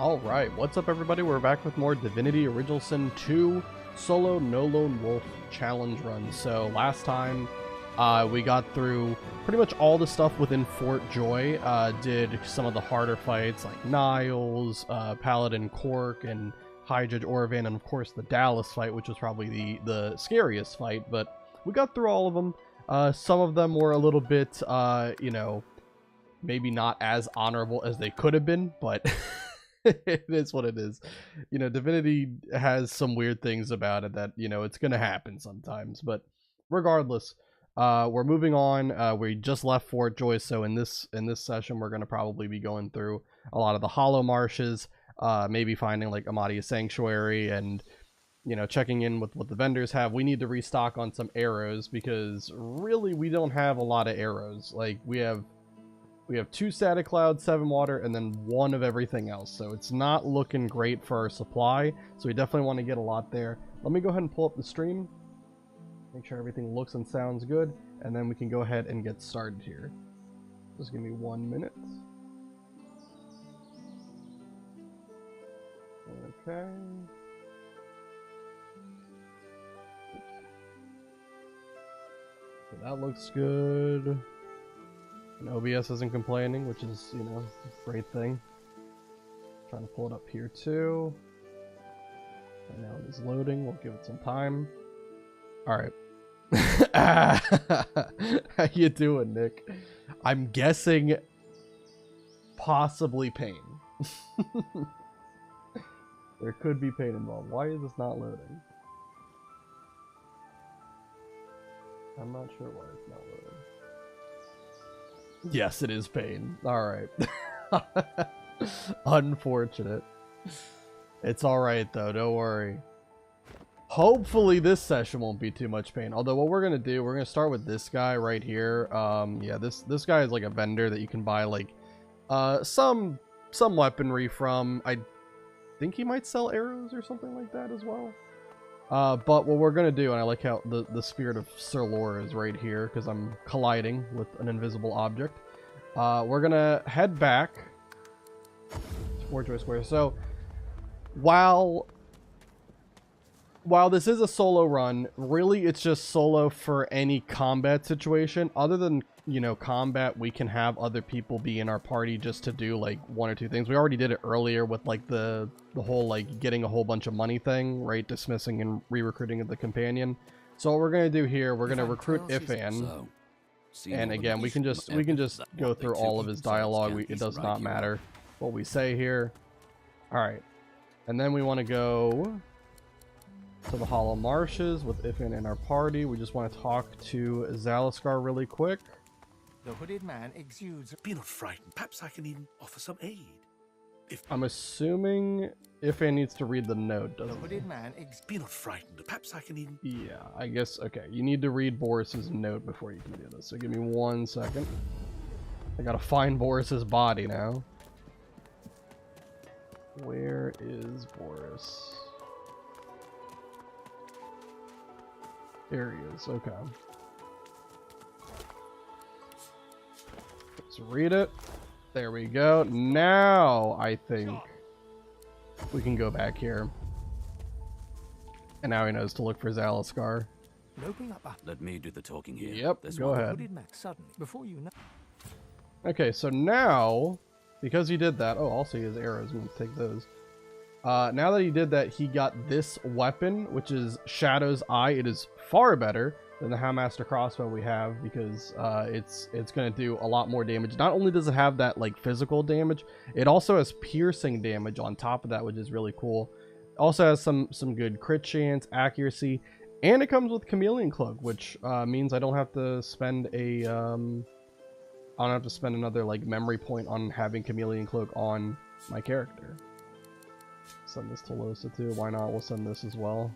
Alright, what's up everybody? We're back with more Divinity Original Sin 2 Solo No Lone Wolf Challenge Run. So last time we got through pretty much all the stuff within Fort Joy, did some of the harder fights like Niles, Paladin Cork, and High Judge Orvan, and of course the Dallas fight, which was probably the scariest fight, but we got through all of them. Some of them were a little bit, you know, maybe not as honorable as they could have been, but it is what it is. You know, Divinity has some weird things about it that, you know, it's gonna happen sometimes, but regardless, we're moving on. We just left Fort Joy, so in this session we're gonna probably be going through a lot of the hollow marshes, maybe finding like Amadia Sanctuary, and you know, checking in with what the vendors have. We need to restock on some arrows because really we don't have a lot of arrows. Like we have 2 static cloud, 7 water, and then 1 of everything else. So it's not looking great for our supply. So we definitely want to get a lot there. Let me go ahead and pull up the stream. Make sure everything looks and sounds good. And then we can go ahead and get started here. Just give me 1 minute. Okay. So that looks good. And OBS isn't complaining, which is, you know, a great thing. Trying to pull it up here too. And now it is loading. We'll give it some time. Alright. How you doing, Nick? I'm guessing possibly pain. There could be pain involved. Why is this not loading? I'm not sure why it's not loading. Yes, it is pain. Alright. Unfortunate. It's alright though, don't worry. Hopefully this session won't be too much pain. Although what we're gonna do, we're gonna start with this guy right here. Yeah, this guy is like a vendor that you can buy like some weaponry from. I think he might sell arrows or something like that as well. But what we're gonna do, and I like how the spirit of Sir Lore is right here because I'm colliding with an invisible object. We're gonna head back to Fort Joy Square. So while this is a solo run, really it's just solo for any combat situation. Other than, you know, combat, we can have other people be in our party just to do like 1 or 2 things. We already did it earlier with like the whole like getting a whole bunch of money thing, right? Dismissing and re-recruiting of the companion. So what we're gonna do here, we're gonna recruit Ifan, and again we can just go through all of his dialogue. It does not matter what we say here. All right, and then we want to go to the Hollow Marshes with Ifan in our party. We just want to talk to Zalaskar really quick. The hooded man exudes. Be not frightened. Perhaps I can even offer some aid. I'm assuming Ifan needs to read the note, doesn't he? The hooded man Be not frightened. Perhaps I can even. Yeah, I guess. Okay, you need to read Boris's note before you can do this. So give me 1 second. I gotta find Boris's body now. Where is Boris? There he is. Okay. Let's read it. There we go. Now I think we can go back here. And now he knows to look for Zalaskar. Let me do the talking here. Yep, go ahead. Hooded man suddenly, before you know. Okay, so now, because he did that, oh, also he has arrows. I'm going to take those. Now that he did that, he got this weapon, which is Shadow's Eye. It is far better than the Houndmaster crossbow we have because it's going to do a lot more damage. Not only does it have that like physical damage, it also has piercing damage on top of that, which is really cool. Also has some good crit chance, accuracy, and it comes with Chameleon Cloak, which means I don't have to spend a I don't have to spend another like memory point on having Chameleon Cloak on my character. Send this to Losa too. Why not? We'll send this as well.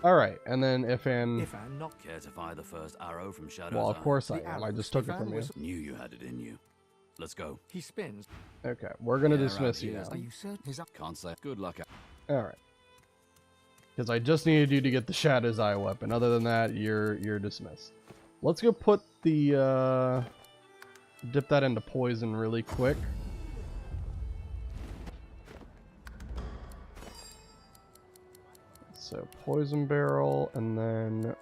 Alright, and then Ifan not care to fire the first arrow from Shadow's Well, of Eye. course I am. I just took it from you. Knew you had it in you. Let's go. He spins. Okay, we're gonna Yeah, dismiss right, you yes. now. Are you certain his Can't say. Good luck. Alright. Because I just needed you to get the Shadow's Eye weapon. Other than that, you're dismissed. Let's go put the dip that into poison really quick. So poison barrel and then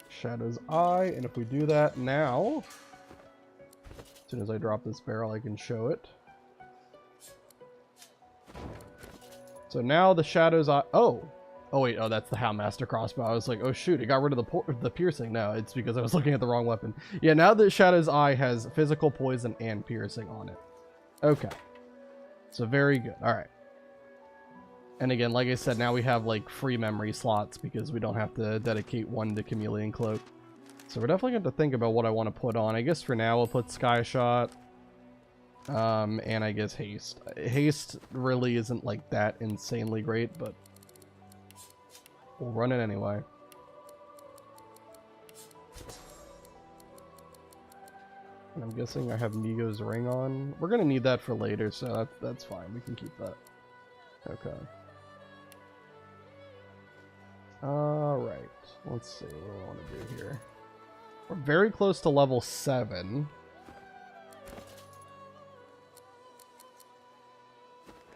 Shadow's Eye. And if we do that now, as soon as I drop this barrel, I can show it. So now the Shadow's Eye. Oh wait. Oh, that's the Houndmaster crossbow. I was like, oh shoot, it got rid of the piercing. No, it's because I was looking at the wrong weapon. Yeah, now the Shadow's Eye has physical, poison, and piercing on it. Okay. So very good. All right. And again, like I said, now we have like free memory slots because we don't have to dedicate one to Chameleon Cloak. So we're definitely going to think about what I want to put on. I guess for now we'll put Sky Shot. And I guess Haste. Haste really isn't like that insanely great, but we'll run it anyway. And I'm guessing I have Migo's ring on. We're going to need that for later, so that's fine. We can keep that. Okay. Alright. Let's see what I want to do here. We're very close to level 7.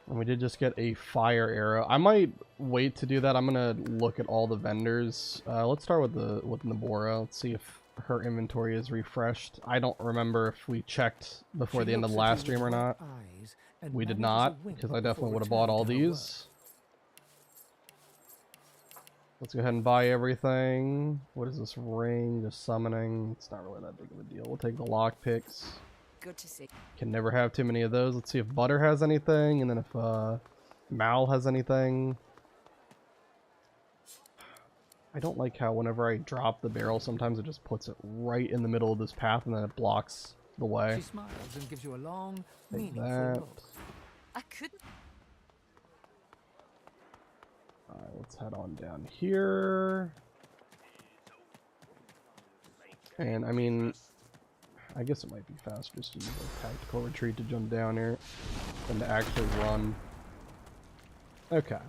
And we did just get a fire arrow. I might wait to do that. I'm gonna look at all the vendors. Let's start with Nabora. Let's see if her inventory is refreshed. I don't remember if we checked before the end of the last stream or not. We did not, because I definitely would have bought all these. Let's go ahead and buy everything. What is this ring? Just summoning. It's not really that big of a deal. We'll take the lockpicks. Good to see. Can never have too many of those. Let's see if Butter has anything, and then if Mal has anything. I don't like how whenever I drop the barrel, sometimes it just puts it right in the middle of this path, and then it blocks the way. She smiles and gives you a long, Take meaningful that. look. I couldn't. Alright, let's head on down here. And I mean, I guess it might be faster just to use a tactical retreat to jump down here than to actually run. Okay.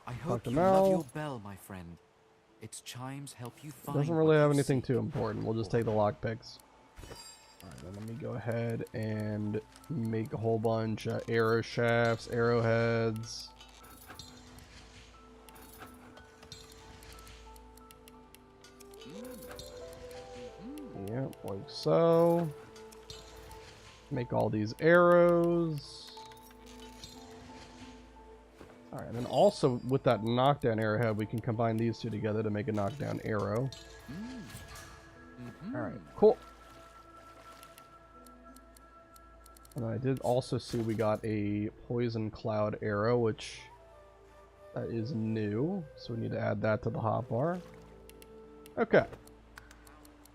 I hope to you Mal. love your bell, my friend. Its chimes help you find. Doesn't really have anything too important. We'll just take the lockpicks. Alright, then let me go ahead and make a whole bunch of arrow shafts, arrowheads. Yep, like so. Make all these arrows. Alright, and then also with that knockdown arrowhead, we can combine these two together to make a knockdown arrow. Alright, cool. And I did also see we got a poison cloud arrow, which that is new. So we need to add that to the hotbar. Okay.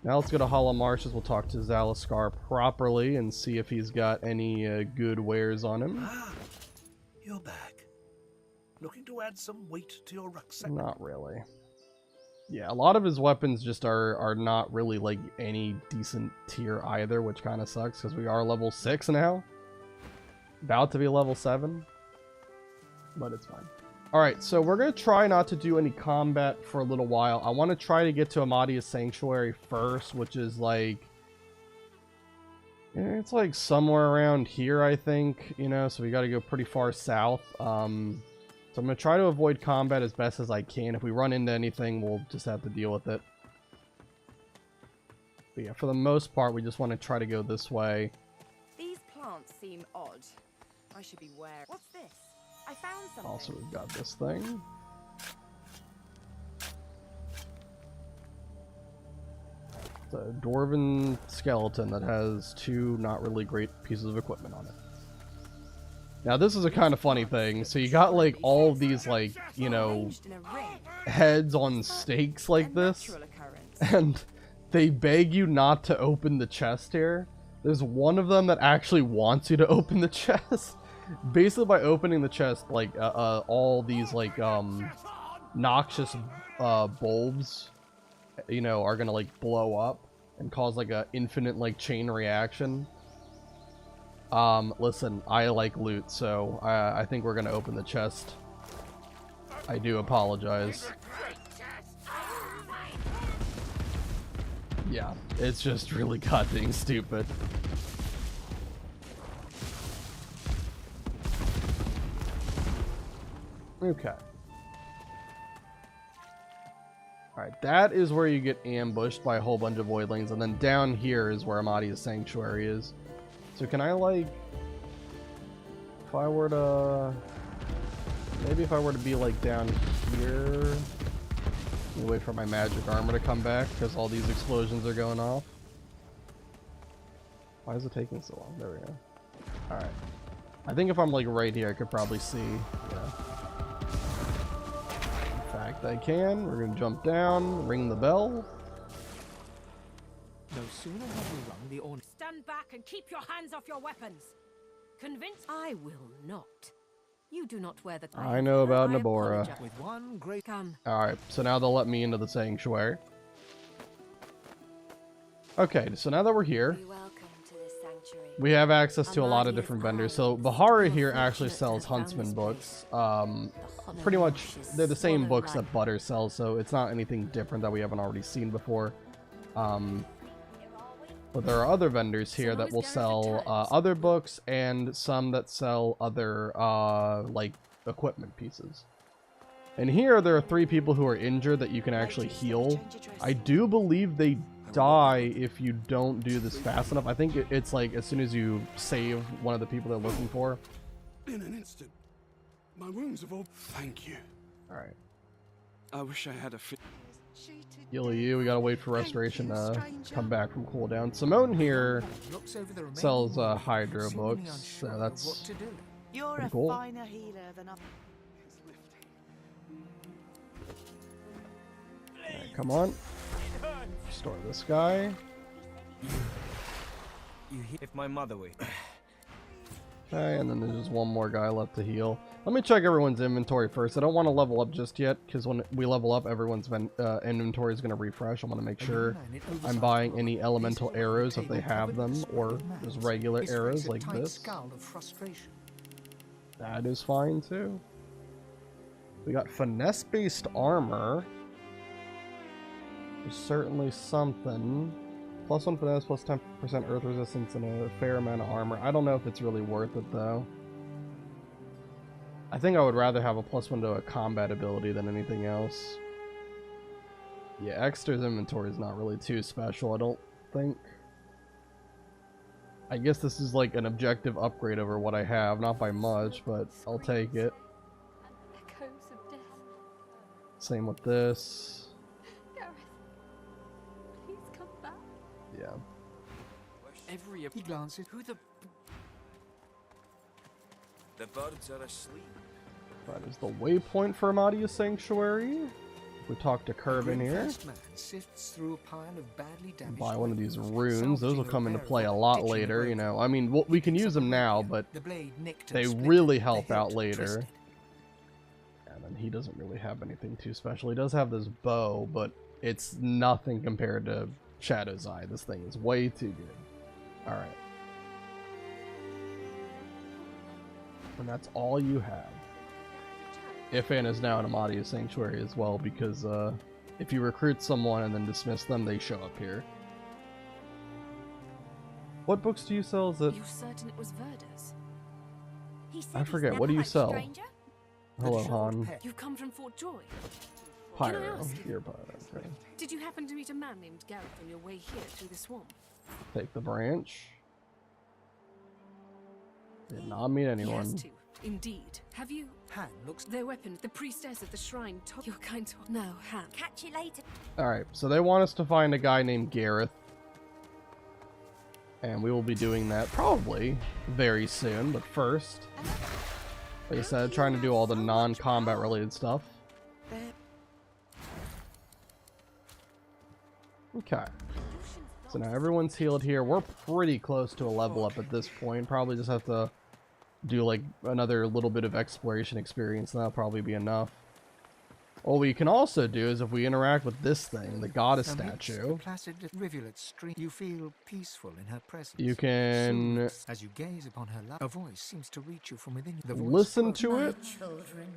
Now let's go to Hollow Marshes. We'll talk to Zalaskar properly and see if he's got any good wares on him. Ah, you're back. Looking to add some weight to your rucksack? Not really. Yeah, a lot of his weapons just are not really like any decent tier either, which kind of sucks because we are level 6 now. About to be level 7. But it's fine. Alright, so we're going to try not to do any combat for a little while. I want to try to get to Amadia's Sanctuary first, which is like... it's like somewhere around here, I think, you know, so we got to go pretty far south. So I'm going to try to avoid combat as best as I can. If we run into anything, we'll just have to deal with it. But yeah, for the most part, we just want to try to go this way. These plants seem odd. I should be wary. What's this? I found something. Also, we've got this thing. It's a dwarven skeleton that has 2 not really great pieces of equipment on it. Now, this is a kind of funny thing. So you got, like, all of these, like, you know, Arranged in a ring. heads on stakes like A this. natural occurrence. And they beg you not to open the chest here. There's one of them that actually wants you to open the chest. Basically, by opening the chest, like, all these, like, noxious bulbs, you know, are gonna, like, blow up and cause, like, a infinite, like, chain reaction. Listen, I like loot, so I think we're gonna open the chest. I do apologize. Yeah, it's just really goddamn stupid. Okay. Alright, that is where you get ambushed by a whole bunch of voidlings, and then down here is where Amadia's Sanctuary is. So can I, like... If I were to... Maybe if I were to be, like, down here... Wait for my magic armor to come back, because all these explosions are going off. Why is it taking so long? There we go. Alright. I think if I'm, like, right here, I could probably see. Yeah. In fact, I can. We're gonna jump down, ring the bell. No sooner have we rung the ornament. Stand back and keep your hands off your weapons. Convinced? I will not. You do not wear the. I know about I Nabora. apologize. With one great Come. Alright, so now they'll let me into the sanctuary. Okay, so now that we're here, Be welcome to this sanctuary. we have access to a lot of different vendors. So Bahara here actually sells Huntsman books. Pretty much, they're the same books that Butter sells, so it's not anything different that we haven't already seen before. But there are other vendors here that will sell other books, and some that sell other, like, equipment pieces. And here, there are 3 people who are injured that you can actually heal. I do believe they die if you don't do this fast enough. I think it's like as soon as you save one of the people they're looking for. In an instant. My wounds have all... Thank you. Alright. I wish I had a fit. Heal you. We gotta wait for restoration to come back from cooldown. Simone here looks over the remaining sells world, Hydro seemingly books. unsure So of that's what to do. You're pretty a cool. finer healer than others. Alright, come on. Restore this guy. If my mother were. Okay, and then there's just one more guy left to heal. Let me check everyone's inventory first. I don't want to level up just yet, because when we level up, everyone's inventory is going to refresh. I want to make sure I'm buying any elemental arrows if they have them, or just regular arrows like this. That is fine too. We got finesse-based armor. There's certainly something. +1 finesse, +10% earth resistance, and a fair amount of armor. I don't know if it's really worth it, though. I think I would rather have a +1 to a combat ability than anything else. Yeah, Exeter's inventory is not really too special, I don't think. I guess this is like an objective upgrade over what I have, not by much, but I'll take it. Echoes of death. Same with this. Please come back. Yeah. He glances. Who the birds are asleep. That is the waypoint for Amadia's Sanctuary. We talk to Curvin here. man sifts through a pile of badly damaged Buy one of these weapons, runes. Those will salvaging come a into pair play a of lot ditching later, rope. you know. I mean, we can use them now, but The blade nicked and they split, really the help out hilt later. twisted. And then he doesn't really have anything too special. He does have this bow, but it's nothing compared to Shadow's Eye. This thing is way too good. Alright. And that's all you have. Ifan is now in Amadia's Sanctuary as well, because if you recruit someone and then dismiss them, they show up here. What books do you sell? Is it... You certain it was Verda's? He said I he's forget. never What do you met a sell? stranger? Hello, Han. You've come from Fort Joy. Pyro. ask? You're Pyro. Okay. Did you happen to meet a man named Gareth on your way here through the swamp? Take the branch. Did not meet He has anyone. to. Indeed. Have you? Han looks. Their weapon, the priestess at the shrine, told you're kind to. No, Han. Catch you later. Alright, so they want us to find a guy named Gareth. And we will be doing that probably very soon, but first, like I said, trying to do all the non-combat related stuff. Okay. So now everyone's healed here. We're pretty close to a level up at this point. Probably just have to do like another little bit of exploration experience, and that'll probably be enough. What we can also do is if we interact with this thing, the goddess Amidst statue, the placid rivulet stream, you feel peaceful in her presence. you can Soothes as you gaze upon her love. A voice seems to reach you from within you. The voice listen quotes, to My it children.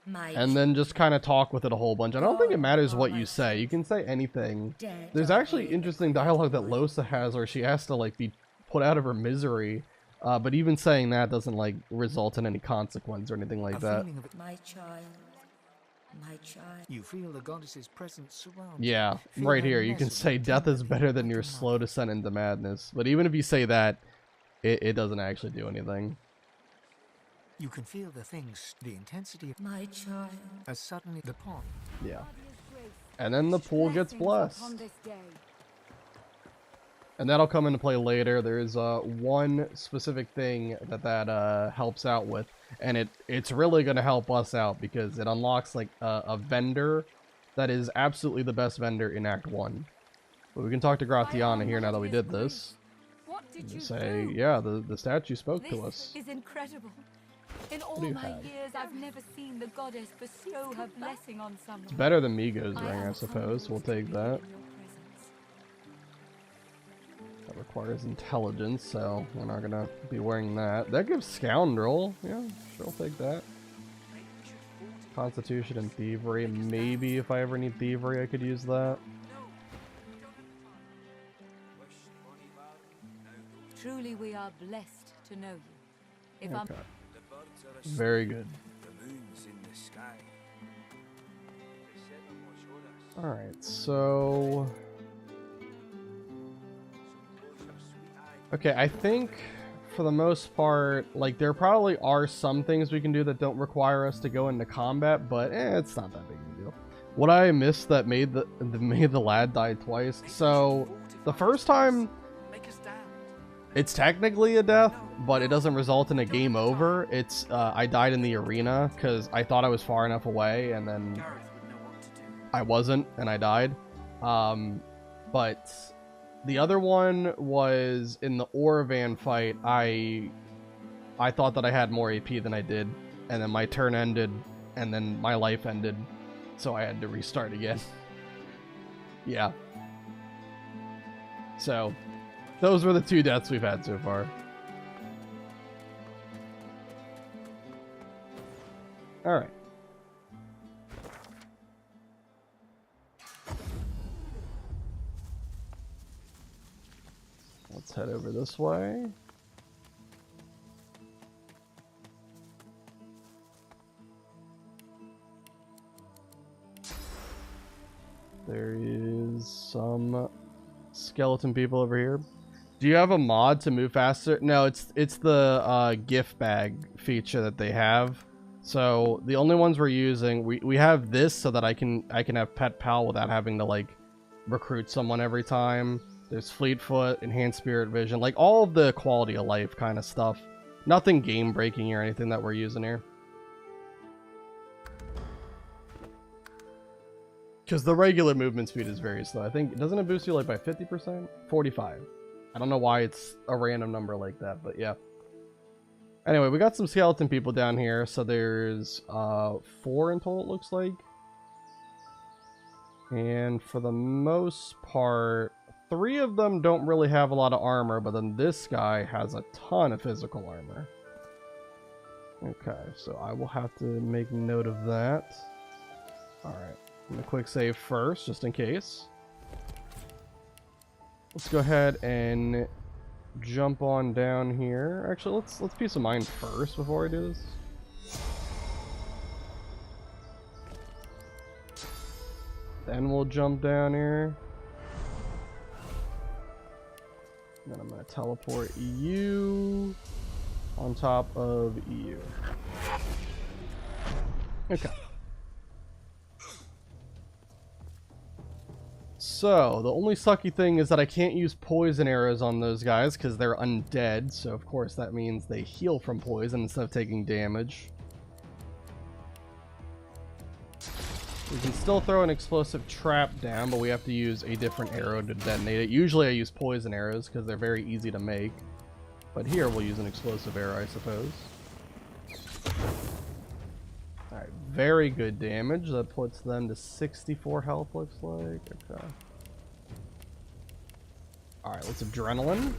My and then just kind of talk with it a whole bunch. I don't think it matters what you say. You can say anything. dead There's are actually they interesting dialogue that Losa has where she has to like be put out of her misery. But even saying that doesn't like result in any consequence or anything like a that. feeling of My child. My child. You feel the goddess's presence surround Yeah, you. right here. You can say death is better than your slow descent into madness. But even if you say that, it doesn't actually do anything. You can feel the things, the intensity of My child. as suddenly the pond. Yeah. And then the pool gets blessed. And that'll come into play later. There's one specific thing that helps out with, and it's really going to help us out because it unlocks like a vendor that is absolutely the best vendor in Act 1. But we can talk to Gratiana here now that we did this. What did you Say, do? yeah, the statue spoke to us. This is incredible. In do all you my have? years, I've never seen the goddess bestow her blessing on someone. It's better than Migo's I ring, am I suppose. We'll humbled to take be that. in your presence. That requires intelligence, so we're not gonna be wearing that. That gives scoundrel. Yeah, sure, I'll take that. Constitution and thievery. Maybe if I ever need thievery, I could use that. Truly, we are blessed to know you. If I'm Okay. Very good. The moon's in the sky. Alright, so... Okay, I think for the most part, like, there probably are some things we can do that don't require us to go into combat, but it's not that big of a deal. What I missed that made the lad die twice. So, the first time, it's technically a death, but it doesn't result in a game over. It's, I died in the arena, because I thought I was far enough away, and then I wasn't, and I died. But the other one was in the Oravan fight. I thought that I had more AP than I did, and then my turn ended, and then my life ended, so I had to restart again. Yeah. So, those were the two deaths we've had so far. Alright. Let's head over this way. There is some skeleton people over here. Do you have a mod to move faster? No, it's the gift bag feature that they have. So the only ones we're using, we have this so that I can have pet pal without having to like recruit someone every time. There's Fleetfoot, Enhanced Spirit Vision, like all of the quality of life kind of stuff. Nothing game breaking or anything that we're using here. Because the regular movement speed is very slow. I think, doesn't it boost you like by 50%? 45. I don't know why it's a random number like that, but yeah. Anyway, we got some skeleton people down here. So there's 4 in total, it looks like. And for the most part, 3 of them don't really have a lot of armor, but then this guy has a ton of physical armor. Okay, so I will have to make note of that. Alright, I'm gonna quick save first, just in case. Let's go ahead and jump on down here. Actually, let's peace of mind first before I do this. Then we'll jump down here. Then I'm gonna teleport you on top of you. Okay. So, the only sucky thing is that I can't use poison arrows on those guys because they're undead, so of course that means they heal from poison instead of taking damage. We can still throw an explosive trap down, but we have to use a different arrow to detonate it. Usually I use poison arrows because they're very easy to make, but here we'll use an explosive arrow, I suppose. Alright, very good damage. That puts them to 64 health, looks like. Okay. Alright, let's adrenaline.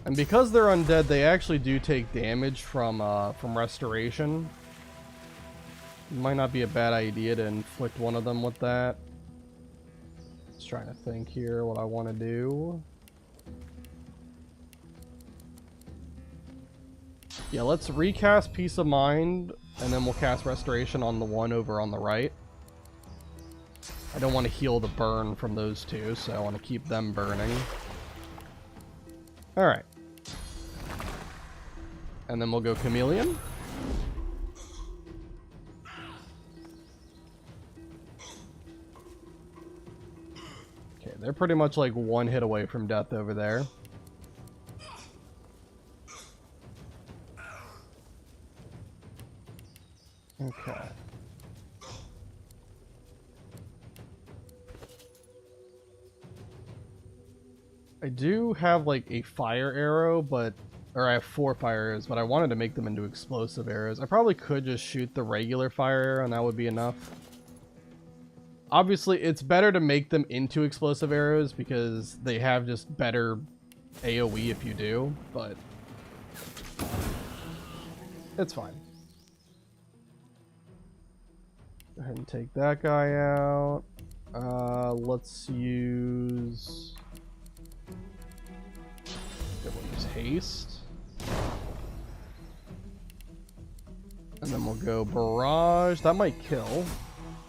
And because they're undead, they actually do take damage from restoration. It might not be a bad idea to inflict one of them with that. Just trying to think here what I want to do. Yeah, let's recast Peace of Mind, and then we'll cast Restoration on the one over on the right. I don't want to heal the burn from those two, so I want to keep them burning. Alright. And then we'll go Chameleon. Okay, they're pretty much like one hit away from death over there. Okay. I do have like a fire arrow, or I have 4 fire arrows, but I wanted to make them into explosive arrows. I probably could just shoot the regular fire arrow and that would be enough. Obviously, it's better to make them into explosive arrows because they have just better AoE if you do, but it's fine. Go ahead and take that guy out. Let's use... We'll use haste. And then we'll go barrage. That might kill.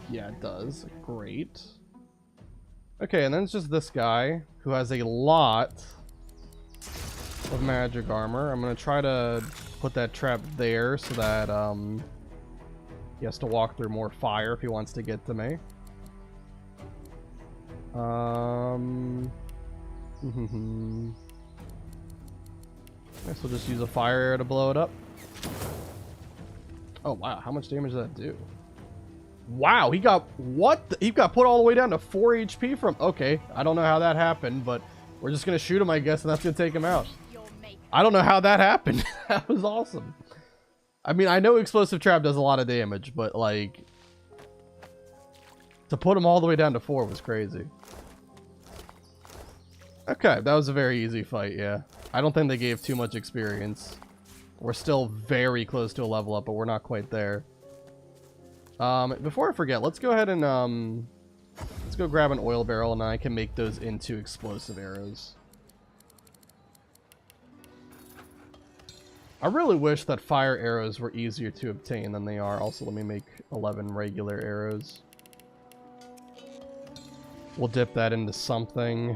Yeah, it does. Great. Okay, and then it's just this guy who has a lot of magic armor. I'm gonna try to put that trap there so that he has to walk through more fire if he wants to get to me. Guess we'll just use a fire arrow to blow it up. Oh wow, how much damage did that do? Wow, he got what? He got put all the way down to 4 HP from... Okay, I don't know how that happened, but we're just gonna shoot him, I guess, and that's gonna take him out. I don't know how that happened. That was awesome. I mean, I know Explosive Trap does a lot of damage, but like... to put him all the way down to 4 was crazy. Okay, that was a very easy fight, yeah. I don't think they gave too much experience. We're still very close to a level up, but we're not quite there. Before I forget, let's go ahead and, let's go grab an oil barrel, and I can make those into explosive arrows. I really wish that fire arrows were easier to obtain than they are. Also, let me make 11 regular arrows. We'll dip that into something.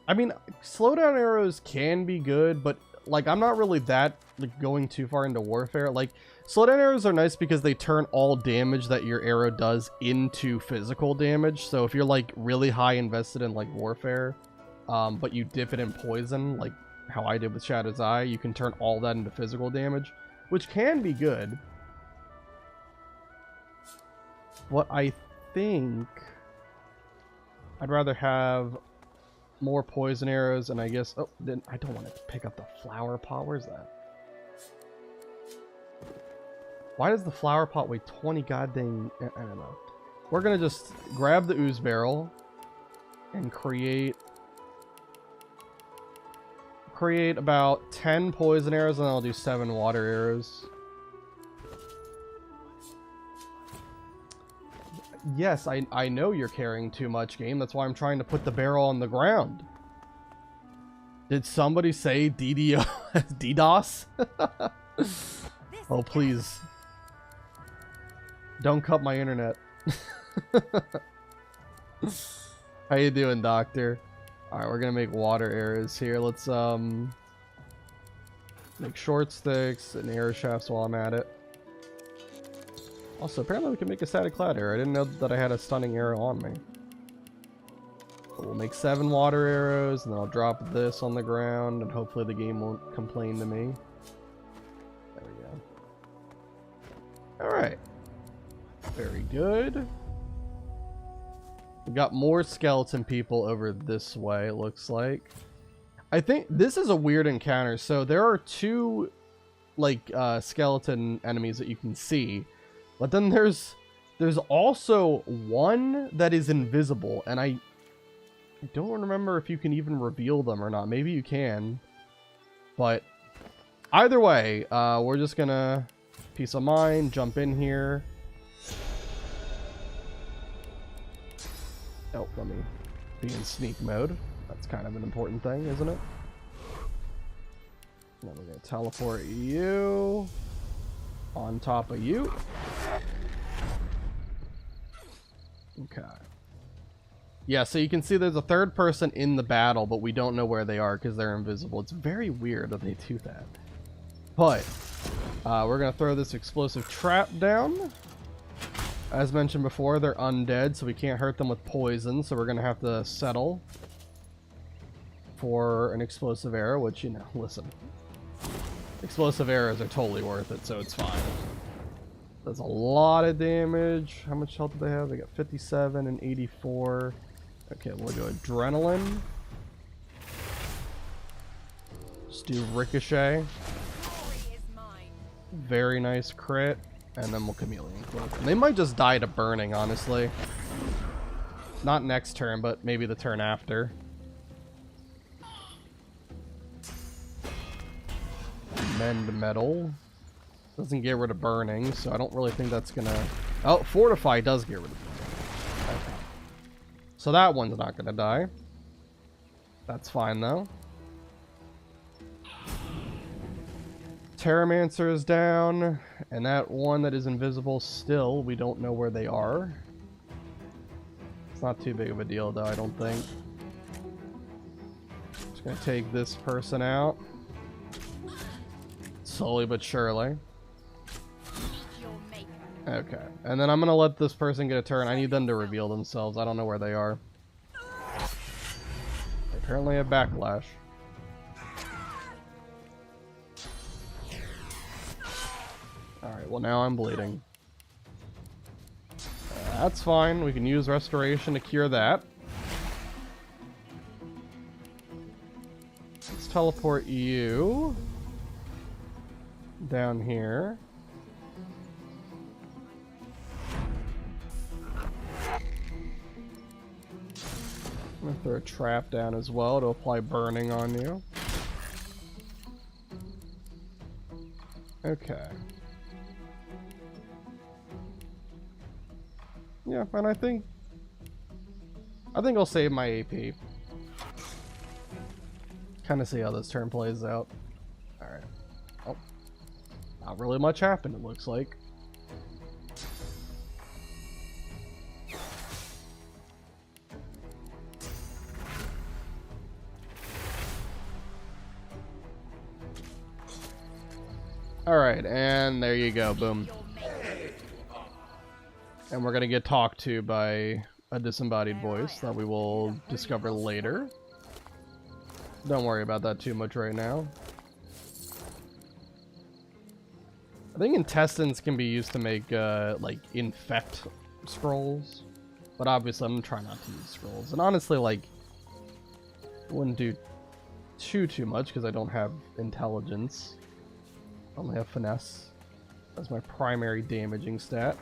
I mean, slowdown arrows can be good, but like I'm not really that like going too far into warfare. Like slowdown arrows are nice because they turn all damage that your arrow does into physical damage. So if you're like really high invested in like warfare, but you dip it in poison, like how I did with Shadow's Eye, you can turn all that into physical damage, which can be good. What I think I'd rather have more poison arrows, and I guess... Oh, then I don't want to pick up the flower pot. Where's that? Why does the flower pot weigh 20 goddamn... I don't know. We're going to just grab the ooze barrel and create about 10 poison arrows, and then I'll do 7 water arrows. Yes, I know you're carrying too much, game. That's why I'm trying to put the barrel on the ground. Did somebody say DDO? DDoS? Oh, please. Don't cut my internet. How you doing, Doctor? Alright, we're gonna make water arrows here. Let's, make short sticks and arrow shafts while I'm at it. Also, apparently we can make a static cloud arrow. I didn't know that I had a stunning arrow on me. So we'll make 7 water arrows, and then I'll drop this on the ground, and hopefully the game won't complain to me. There we go. Alright. Very good. We got more skeleton people over this way, it looks like. I think this is a weird encounter. So there are 2, like, skeleton enemies that you can see. But then there's also one that is invisible, and I don't remember if you can even reveal them or not. Maybe you can. But either way, we're just gonna Peace of Mind, jump in here. Oh, let me be in sneak mode. That's kind of an important thing, isn't it? Then we're going to teleport you on top of you. Okay. Yeah, so you can see there's a third person in the battle, but we don't know where they are because they're invisible. It's very weird that they do that. But we're going to throw this explosive trap down. As mentioned before, they're undead, so we can't hurt them with poison, so we're going to have to settle for an explosive arrow, which, you know, listen. Explosive arrows are totally worth it, so it's fine. Does a lot of damage. How much health do they have? They got 57 and 84. Okay, we'll go adrenaline. Just do ricochet. Very nice crit. And then we'll chameleon cloak. And they might just die to burning, honestly. Not next turn, but maybe the turn after. Mend metal. Doesn't get rid of burning, so I don't really think that's gonna... Oh, fortify does get rid of burning. Okay. So that one's not gonna die. That's fine, though. Terramancer is down, and that one that is invisible still, we don't know where they are. It's not too big of a deal, though, I don't think. Just gonna take this person out. Slowly but surely. Okay, and then I'm gonna let this person get a turn. I need them to reveal themselves. I don't know where they are. They apparently have backlash. Alright, well now I'm bleeding. That's fine. We can use restoration to cure that. Let's teleport you down here. I'm gonna throw a trap down as well to apply burning on you. Okay. Yeah, and I think I'll save my AP. Kind of see how this turn plays out. Alright. Oh. Not really much happened, it looks like. Alright, and there you go, boom. And we're gonna get talked to by a disembodied voice that we will discover later. Don't worry about that too much right now. I think intestines can be used to make, like, infect scrolls. But obviously I'm trying not to use scrolls. And honestly, like, wouldn't do too much because I don't have intelligence. I only have finesse as my primary damaging stat.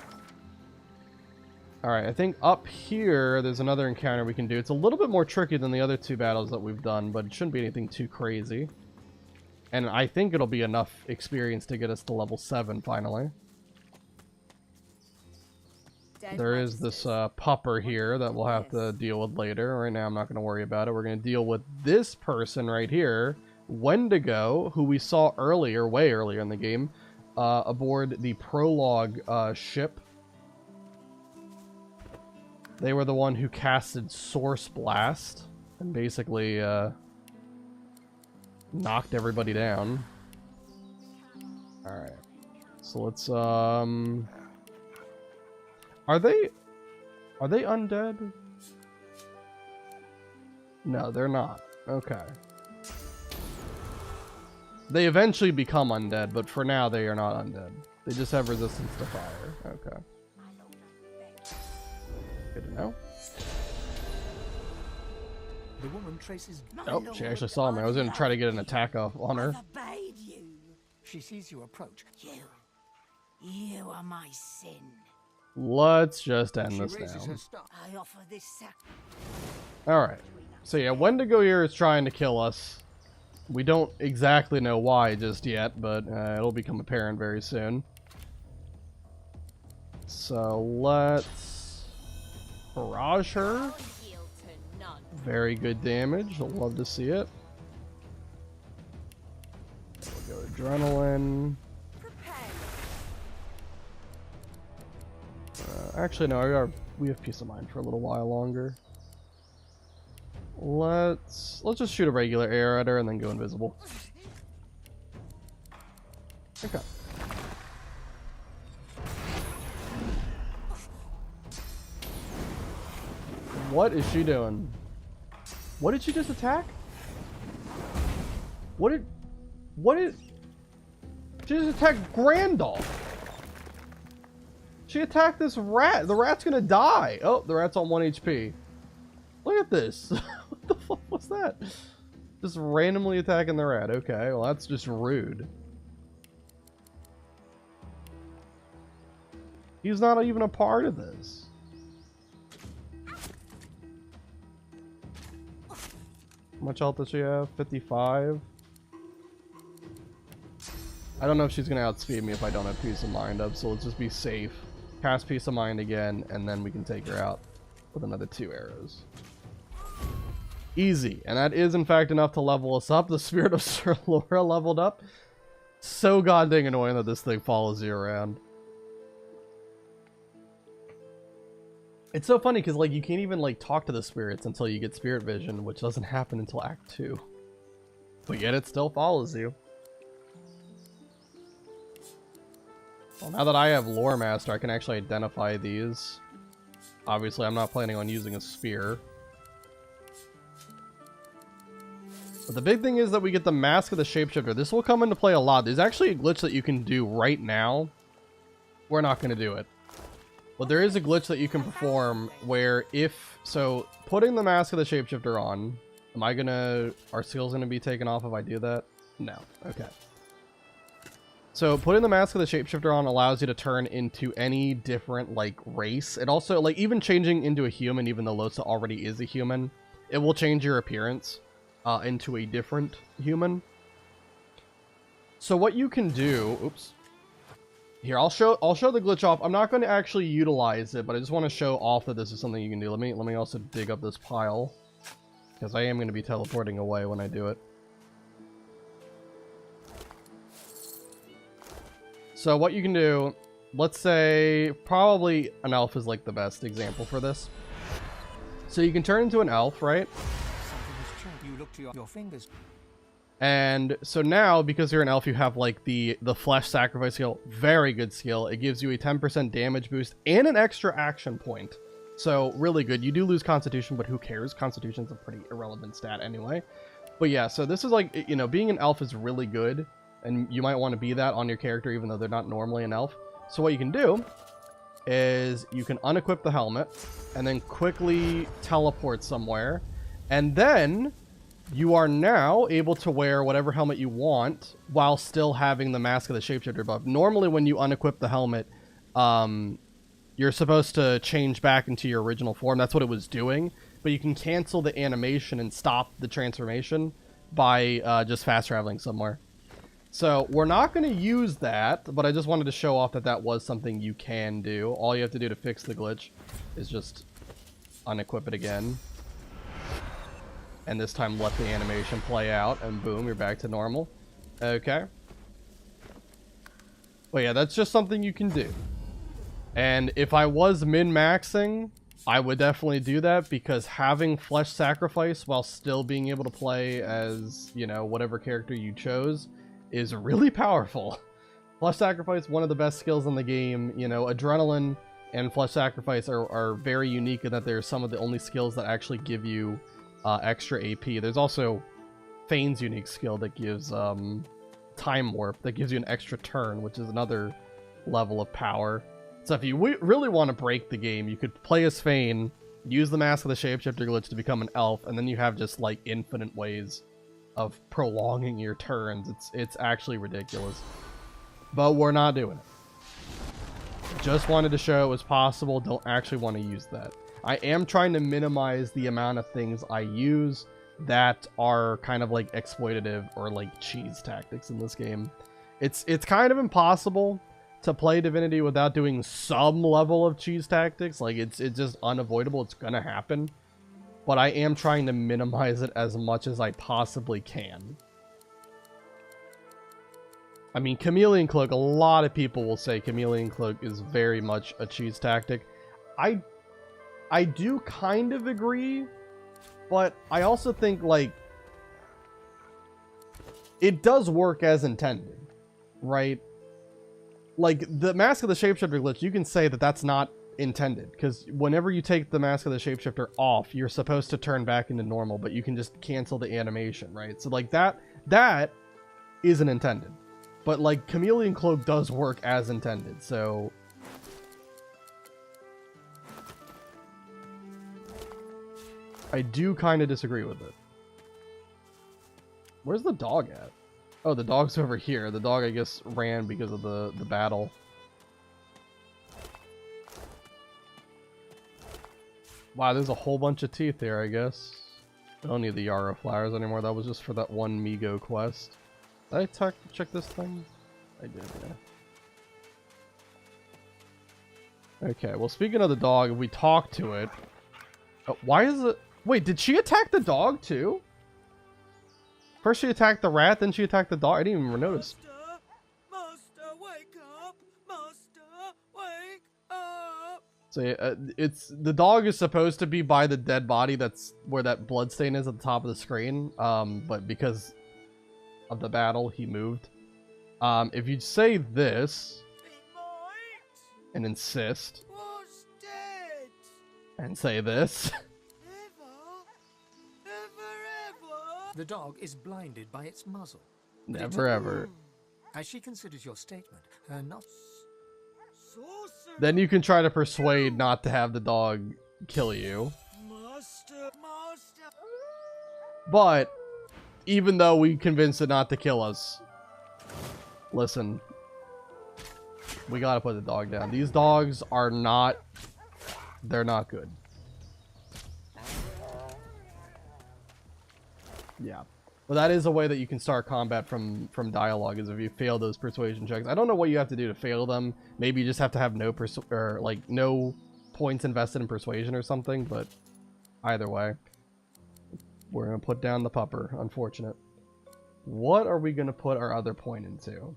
Alright, I think up here there's another encounter we can do. It's a little bit more tricky than the other two battles that we've done, but it shouldn't be anything too crazy. And I think it'll be enough experience to get us to level 7 finally. There is this pupper here that we'll have to deal with later. Right now I'm not going to worry about it. We're going to deal with this person right here, Wendigo, who we saw earlier, way earlier in the game, aboard the prologue ship. They were the one who casted Source Blast and basically knocked everybody down. Alright. So let's are they undead? No, they're not. Okay. They eventually become undead, but for now they are not undead. They just have resistance to fire. Okay. Good to know. The woman traces. Oh, she actually saw me. I was going to try to get an attack off on her. She sees you approach. You are my sin. Let's just end this now. I offer this Alright. So yeah, Wendigo here is trying to kill us. We don't exactly know why just yet, but it'll become apparent very soon. So let's barrage her. Very good damage. I'll love to see it. We'll go adrenaline. Actually, no. We have peace of mind for a little while longer. Let's just shoot a regular arrow at her and then go invisible. Okay. What is she doing? What did she just attack? She just attacked Grandolph. She attacked this rat. The rat's gonna die. Oh, the rat's on 1 HP. Look at this. What the fuck was that? Just randomly attacking the rat. Okay, well that's just rude. He's not even a part of this. How much health does she have? 55. I don't know if she's gonna outspeed me if I don't have peace of mind up, so let's just be safe. Cast peace of mind again, and then we can take her out with another 2 arrows. Easy, and that is in fact enough to level us up. The Spirit of Sir Laura leveled up. So goddamn annoying that this thing follows you around. It's so funny because like you can't even like talk to the spirits until you get spirit vision, which doesn't happen until Act 2. But yet it still follows you. Well, now that I have Lore Master, I can actually identify these. Obviously, I'm not planning on using a spear. But the big thing is that we get the Mask of the Shapeshifter. This will come into play a lot. There's actually a glitch that you can do right now. We're not going to do it. But there is a glitch that you can perform where if... So, putting the Mask of the Shapeshifter on... Am I going to... Are skills going to be taken off if I do that? No. Okay. So putting the Mask of the Shapeshifter on allows you to turn into any different, like, race. It also, like, even changing into a human, even though Losa already is a human, it will change your appearance into a different human. So what you can do... Oops. Here, I'll show the glitch off. I'm not going to actually utilize it, but I just want to show off that this is something you can do. Let me also dig up this pile, because I am going to be teleporting away when I do it. So what you can do, let's say, probably an elf is like the best example for this. So you can turn into an elf, right? You look to your fingers. And so now, because you're an elf, you have like the flesh sacrifice skill, very good skill. It gives you a 10% damage boost and an extra action point. So really good. You do lose Constitution, but who cares? Constitution's a pretty irrelevant stat anyway. But yeah, so this is like, you know, being an elf is really good. And you might want to be that on your character, even though they're not normally an elf. So what you can do is you can unequip the helmet and then quickly teleport somewhere. And then you are now able to wear whatever helmet you want while still having the Mask of the Shapeshifter buff. Normally when you unequip the helmet, you're supposed to change back into your original form. That's what it was doing. But you can cancel the animation and stop the transformation by just fast traveling somewhere. So we're not going to use that, but I just wanted to show off that that was something you can do. All you have to do to fix the glitch is just unequip it again. And this time let the animation play out, and boom, you're back to normal. Okay. Well, yeah, that's just something you can do. And if I was min-maxing, I would definitely do that, because having Flesh Sacrifice while still being able to play as, you know, whatever character you chose is really powerful. Flesh Sacrifice, one of the best skills in the game. You know, Adrenaline and Flesh Sacrifice are very unique in that they're some of the only skills that actually give you extra AP. There's also Fane's unique skill that gives Time Warp, that gives you an extra turn, which is another level of power. So if you really want to break the game, you could play as Fane, use the Mask of the Shapeshifter glitch to become an elf, and then you have just like infinite ways of prolonging your turns. It's actually ridiculous. But we're not doing it. Just wanted to show it was possible. Don't actually want to use that. I am trying to minimize the amount of things I use that are kind of like exploitative or like cheese tactics in this game. It's kind of impossible to play Divinity without doing some level of cheese tactics. Like it's just unavoidable. It's gonna happen. but I am trying to minimize it as much as I possibly can. I mean, Chameleon Cloak, a lot of people will say Chameleon Cloak is very much a cheese tactic. I do kind of agree, but I also think, like, it does work as intended, right? Like, the Mask of the Shapeshifter glitch, you can say that that's not intended, because whenever you take the Mask of the Shapeshifter off, you're supposed to turn back into normal, but you can just cancel the animation, right? So, like, that isn't intended. But, like, Chameleon Cloak does work as intended, so... I do kind of disagree with it. Where's the dog at? Oh, the dog's over here. The dog, I guess, ran because of the battle. Wow, there's a whole bunch of teeth here, I guess. I don't need the Yarrow flowers anymore. That was just for that one Migo quest. Did I check this thing? I did, yeah. Okay, well, speaking of the dog, if we talk to it... Oh, why is it... Wait, did she attack the dog, too? First she attacked the rat, then she attacked the dog? I didn't even notice. Master, wake up! Master, wake up! So, yeah, it's... The dog is supposed to be by the dead body. That's where that bloodstain is at the top of the screen. But because... of the battle, he moved. If you say this and insist and say this, The dog is blinded by its muzzle. never ever, As she considers your statement, her not... then you can try to persuade not to have the dog kill you. But even though we convinced it not to kill us, listen, we gotta put the dog down. These dogs are not, they're not good. Yeah. Well, that is a way that you can start combat from dialogue, is if you fail those persuasion checks. I don't know what you have to do to fail them. Maybe you just have to have no no points invested in persuasion or something, but either way. We're going to put down the pupper. Unfortunate. What are we going to put our other point into?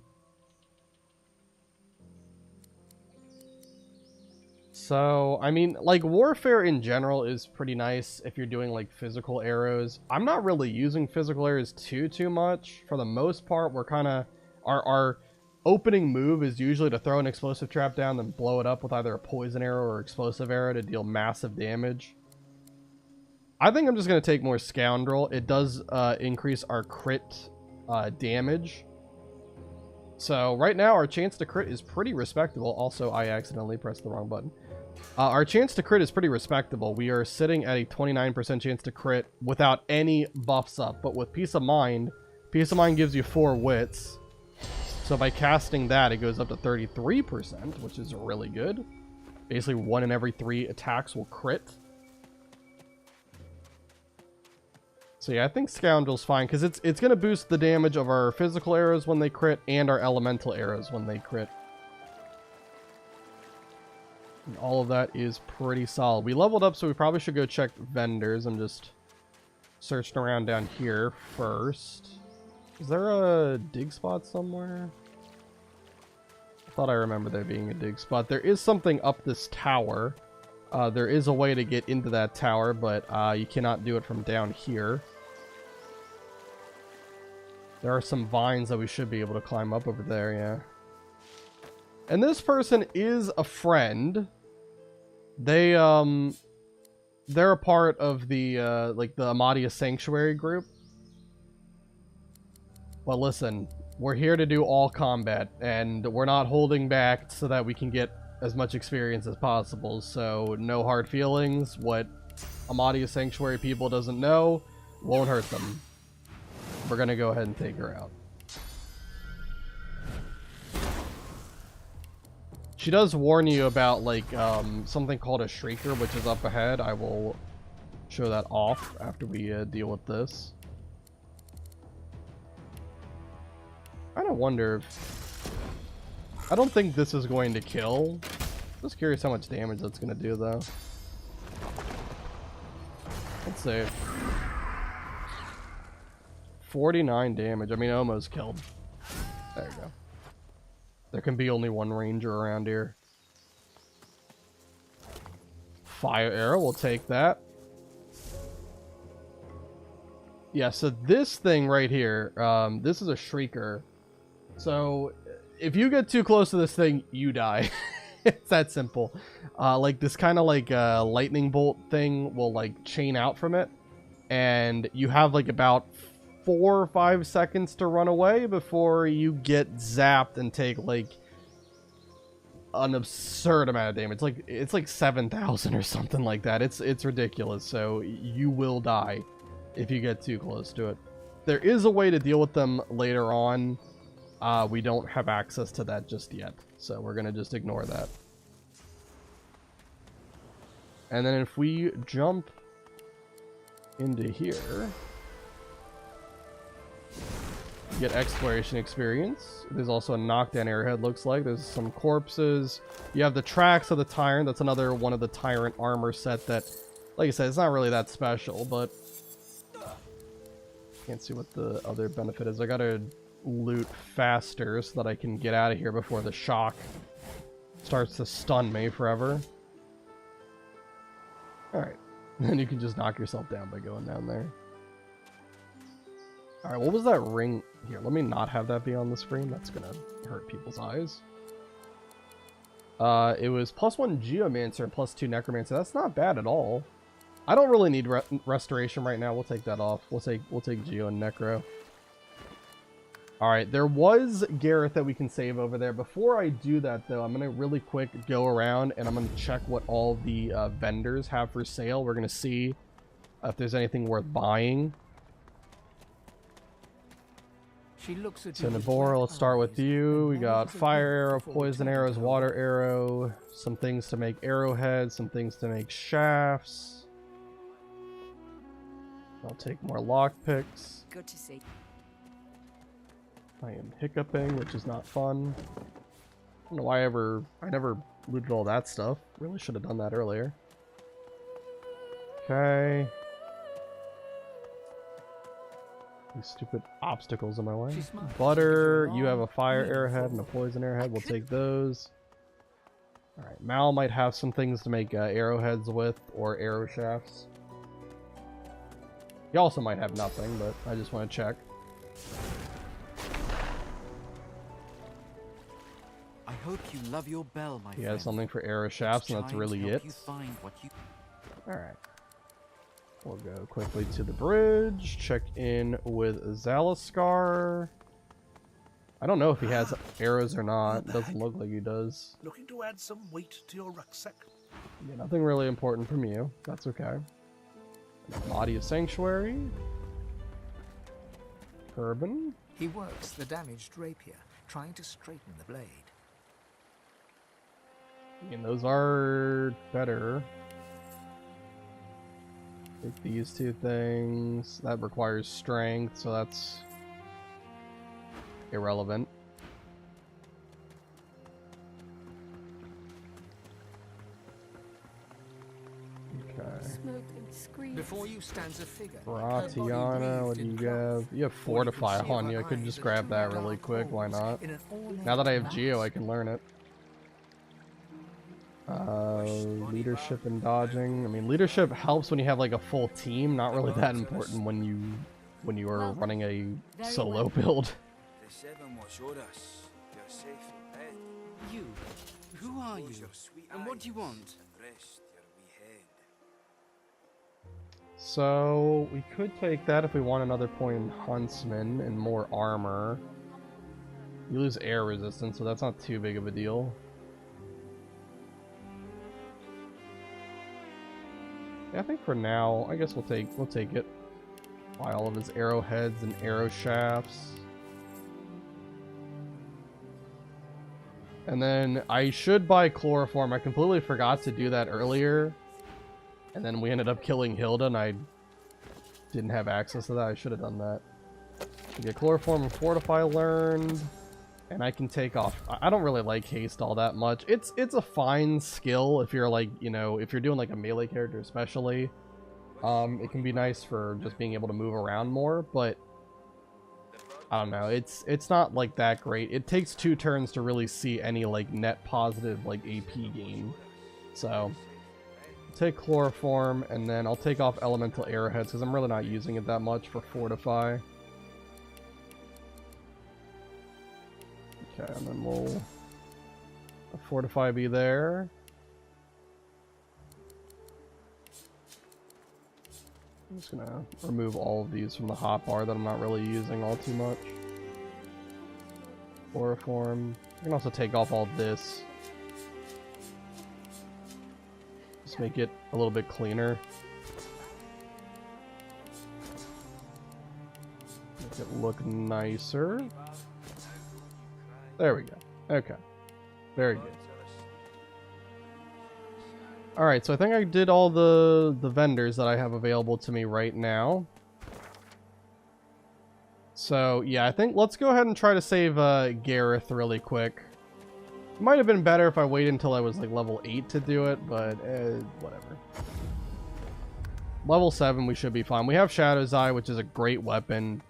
So, I mean, like, warfare in general is pretty nice if you're doing, like, physical arrows. I'm not really using physical arrows too much. For the most part, we're kind of... Our opening move is usually to throw an explosive trap down, then blow it up with either a poison arrow or explosive arrow to deal massive damage. I think I'm just going to take more Scoundrel. It does increase our crit damage. So right now our chance to crit is pretty respectable. Also, I accidentally pressed the wrong button. Our chance to crit is pretty respectable. We are sitting at a 29% chance to crit without any buffs up. But with Peace of Mind gives you 4 wits. So by casting that, it goes up to 33%, which is really good. Basically, 1 in every 3 attacks will crit. So yeah, I think Scoundrel's fine, because it's going to boost the damage of our physical arrows when they crit, and our elemental arrows when they crit. And all of that is pretty solid. We leveled up, so we probably should go check vendors. I'm just searching around down here first. Is there a dig spot somewhere? I thought I remember there being a dig spot. There is something up this tower. There is a way to get into that tower, but you cannot do it from down here. There are some vines that we should be able to climb up over there, yeah. And this person is a friend. They're a part of the, like, the Amadia Sanctuary group. But listen, we're here to do all combat, and we're not holding back so that we can get as much experience as possible, so no hard feelings. What Amadia Sanctuary people doesn't know won't hurt them. We're gonna go ahead and take her out. She does warn you about, like, something called a Shrieker, which is up ahead. I will show that off after we deal with this. I kind of wonder if... I don't think this is going to kill. Just curious how much damage that's going to do, though. Let's see. 49 damage. I mean, almost killed. There you go. There can be only one ranger around here. Fire arrow, we'll take that. Yeah, so this thing right here, this is a shrieker. So if you get too close to this thing, you die. It's that simple. Like this kind of like lightning bolt thing will like chain out from it, and you have like about 4 or 5 seconds to run away before you get zapped and take like an absurd amount of damage. It's like 7,000 or something like that. It's ridiculous. So you will die if you get too close to it. There is a way to deal with them later on. We don't have access to that just yet, so we're gonna just ignore that. And then if we jump into here, get exploration experience. There's also a knockdown arrowhead, looks like. There's some corpses. You have the tracks of the tyrant. That's another one of the tyrant armor set that, like I said, it's not really that special, but can't see what the other benefit is. I gotta loot faster so that I can get out of here before the shock starts to stun me forever. Alright. Then you can just knock yourself down by going down there. Alright, what was that ring? Here, let me not have that be on the screen. That's gonna hurt people's eyes. It was +1 Geomancer and +2 Necromancer. That's not bad at all. I don't really need restoration right now. We'll take that off. We'll take Geo and Necro. Alright, there was Gareth that we can save over there. Before I do that, though, I'm going to really quick go around and I'm going to check what all the vendors have for sale. We're going to see if there's anything worth buying. She looks at So, you. Nabora, let's start with you. We got fire arrow, poison arrows, water arrow, some things to make arrowheads, some things to make shafts. I'll take more lockpicks. Good to see. I am hiccuping, which is not fun. I don't know why I never looted all that stuff. Really should have done that earlier. Okay. These stupid obstacles in my way. Butter, you have a fire arrowhead and a poison arrowhead. We'll take those. Alright, Mal might have some things to make arrowheads with, or arrow shafts. He also might have nothing, but I just want to check. I hope you love your bell, my friend. He has something for arrow shafts, and that's really it. Alright. We'll go quickly to the bridge, check in with Zalaskar. I don't know if he has arrows or not. Doesn't look like he does. Looking to add some weight to your rucksack? Yeah, nothing really important from you. That's okay. Body of Sanctuary. Turban. He works the damaged rapier, trying to straighten the blade. I mean, those are better. Take these two things. That requires strength, so that's irrelevant. Okay. Smoke and screams. Before you stands a figure. Bratiana, what do you have? You have Fortify on you. I could just grab that really quick. Why not? Now that I have Geo, I can learn it. Leadership and dodging. I mean, leadership helps when you have like a full team. Not really that important when you are running a solo build. You? Who are you? And what do you want? So we could take that if we want another point in Huntsman and more armor. You lose air resistance, so that's not too big of a deal. Yeah, I think for now, I guess we'll take it. Buy all of his arrowheads and arrow shafts. And then I should buy chloroform. I completely forgot to do that earlier. And then we ended up killing Hilda and I didn't have access to that. I should have done that. Get chloroform and fortify learned. And I can take off. I don't really like haste all that much. It's a fine skill if you're like, you know, if you're doing like a melee character especially. It can be nice for just being able to move around more, but I don't know. It's not like that great. It takes 2 turns to really see any like net positive like AP gain. So take chloroform, and then I'll take off elemental arrowheads because I'm really not using it that much for fortify. Okay, and then we'll fortify be there. I'm just gonna remove all of these from the hotbar that I'm not really using all too much. Chloroform. I can also take off all this. Just make it a little bit cleaner. Make it look nicer. There we go. Okay. Very good. Alright, so I think I did all the vendors that I have available to me right now. So, yeah, I think let's go ahead and try to save Gareth really quick. It might have been better if I waited until I was like level 8 to do it, but whatever. Level 7, we should be fine. We have Shadow's Eye, which is a great weapon.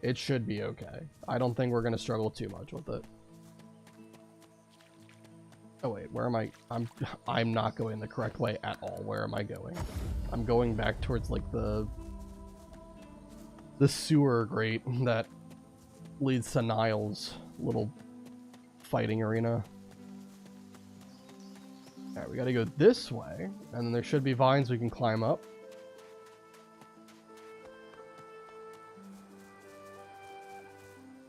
It should be okay. I don't think we're going to struggle too much with it. Oh wait, where am I? I'm not going the correct way at all. Where am I going? I'm going back towards like the sewer grate that leads to Niall's little fighting arena. Alright, we gotta go this way, and then there should be vines we can climb up.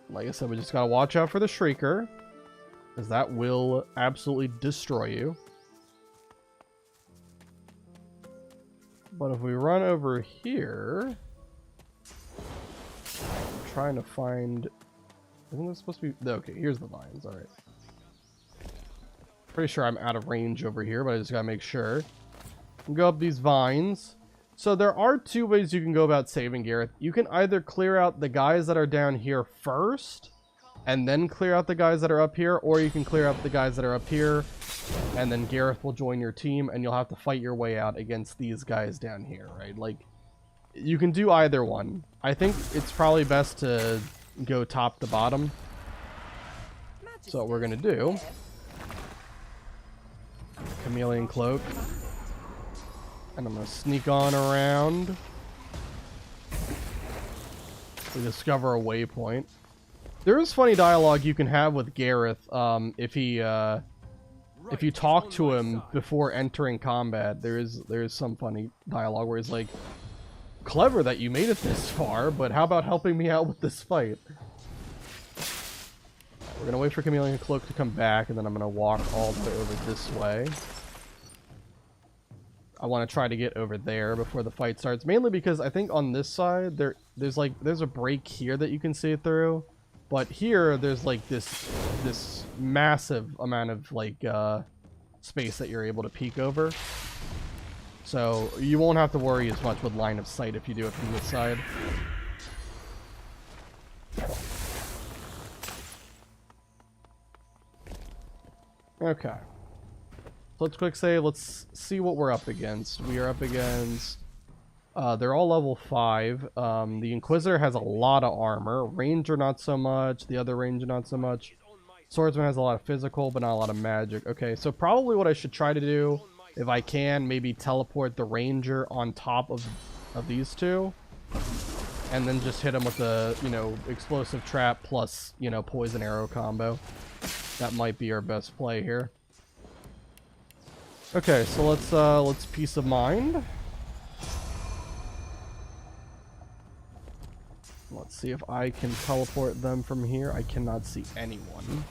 Like I said, we just gotta watch out for the Shrieker, because that will absolutely destroy you. But if we run over here, I'm trying to find... Isn't this supposed to be... Okay, here's the vines, alright. Pretty sure I'm out of range over here, but I just gotta make sure. Go up these vines. So there are 2 ways you can go about saving Gareth. You can either clear out the guys that are down here first, and then clear out the guys that are up here, or you can clear out the guys that are up here, and then Gareth will join your team, and you'll have to fight your way out against these guys down here, right? Like, you can do either one. I think it's probably best to go top to bottom. So what we're gonna do... Chameleon Cloak. And I'm gonna sneak on around. We discover a waypoint. There is funny dialogue you can have with Gareth if you talk to him before entering combat. There is some funny dialogue where he's like, "Clever that you made it this far, but how about helping me out with this fight?" We're gonna wait for Chameleon Cloak to come back, and then I'm gonna walk all the way over this way. I want to try to get over there before the fight starts, mainly because I think on this side there's a break here that you can see through. But here, there's like this massive amount of like space that you're able to peek over. So you won't have to worry as much with line of sight if you do it from this side. Okay. So let's quick save. Let's see what we're up against. We are up against... they're all level 5. The Inquisitor has a lot of armor. Ranger not so much. The other Ranger not so much. Swordsman has a lot of physical, but not a lot of magic. Okay, so probably what I should try to do, if I can, maybe teleport the Ranger on top of these 2. And then just hit him with the, explosive trap plus, poison arrow combo. That might be our best play here. Okay, so let's peace of mind. Let's see if I can teleport them from here. I cannot see anyone.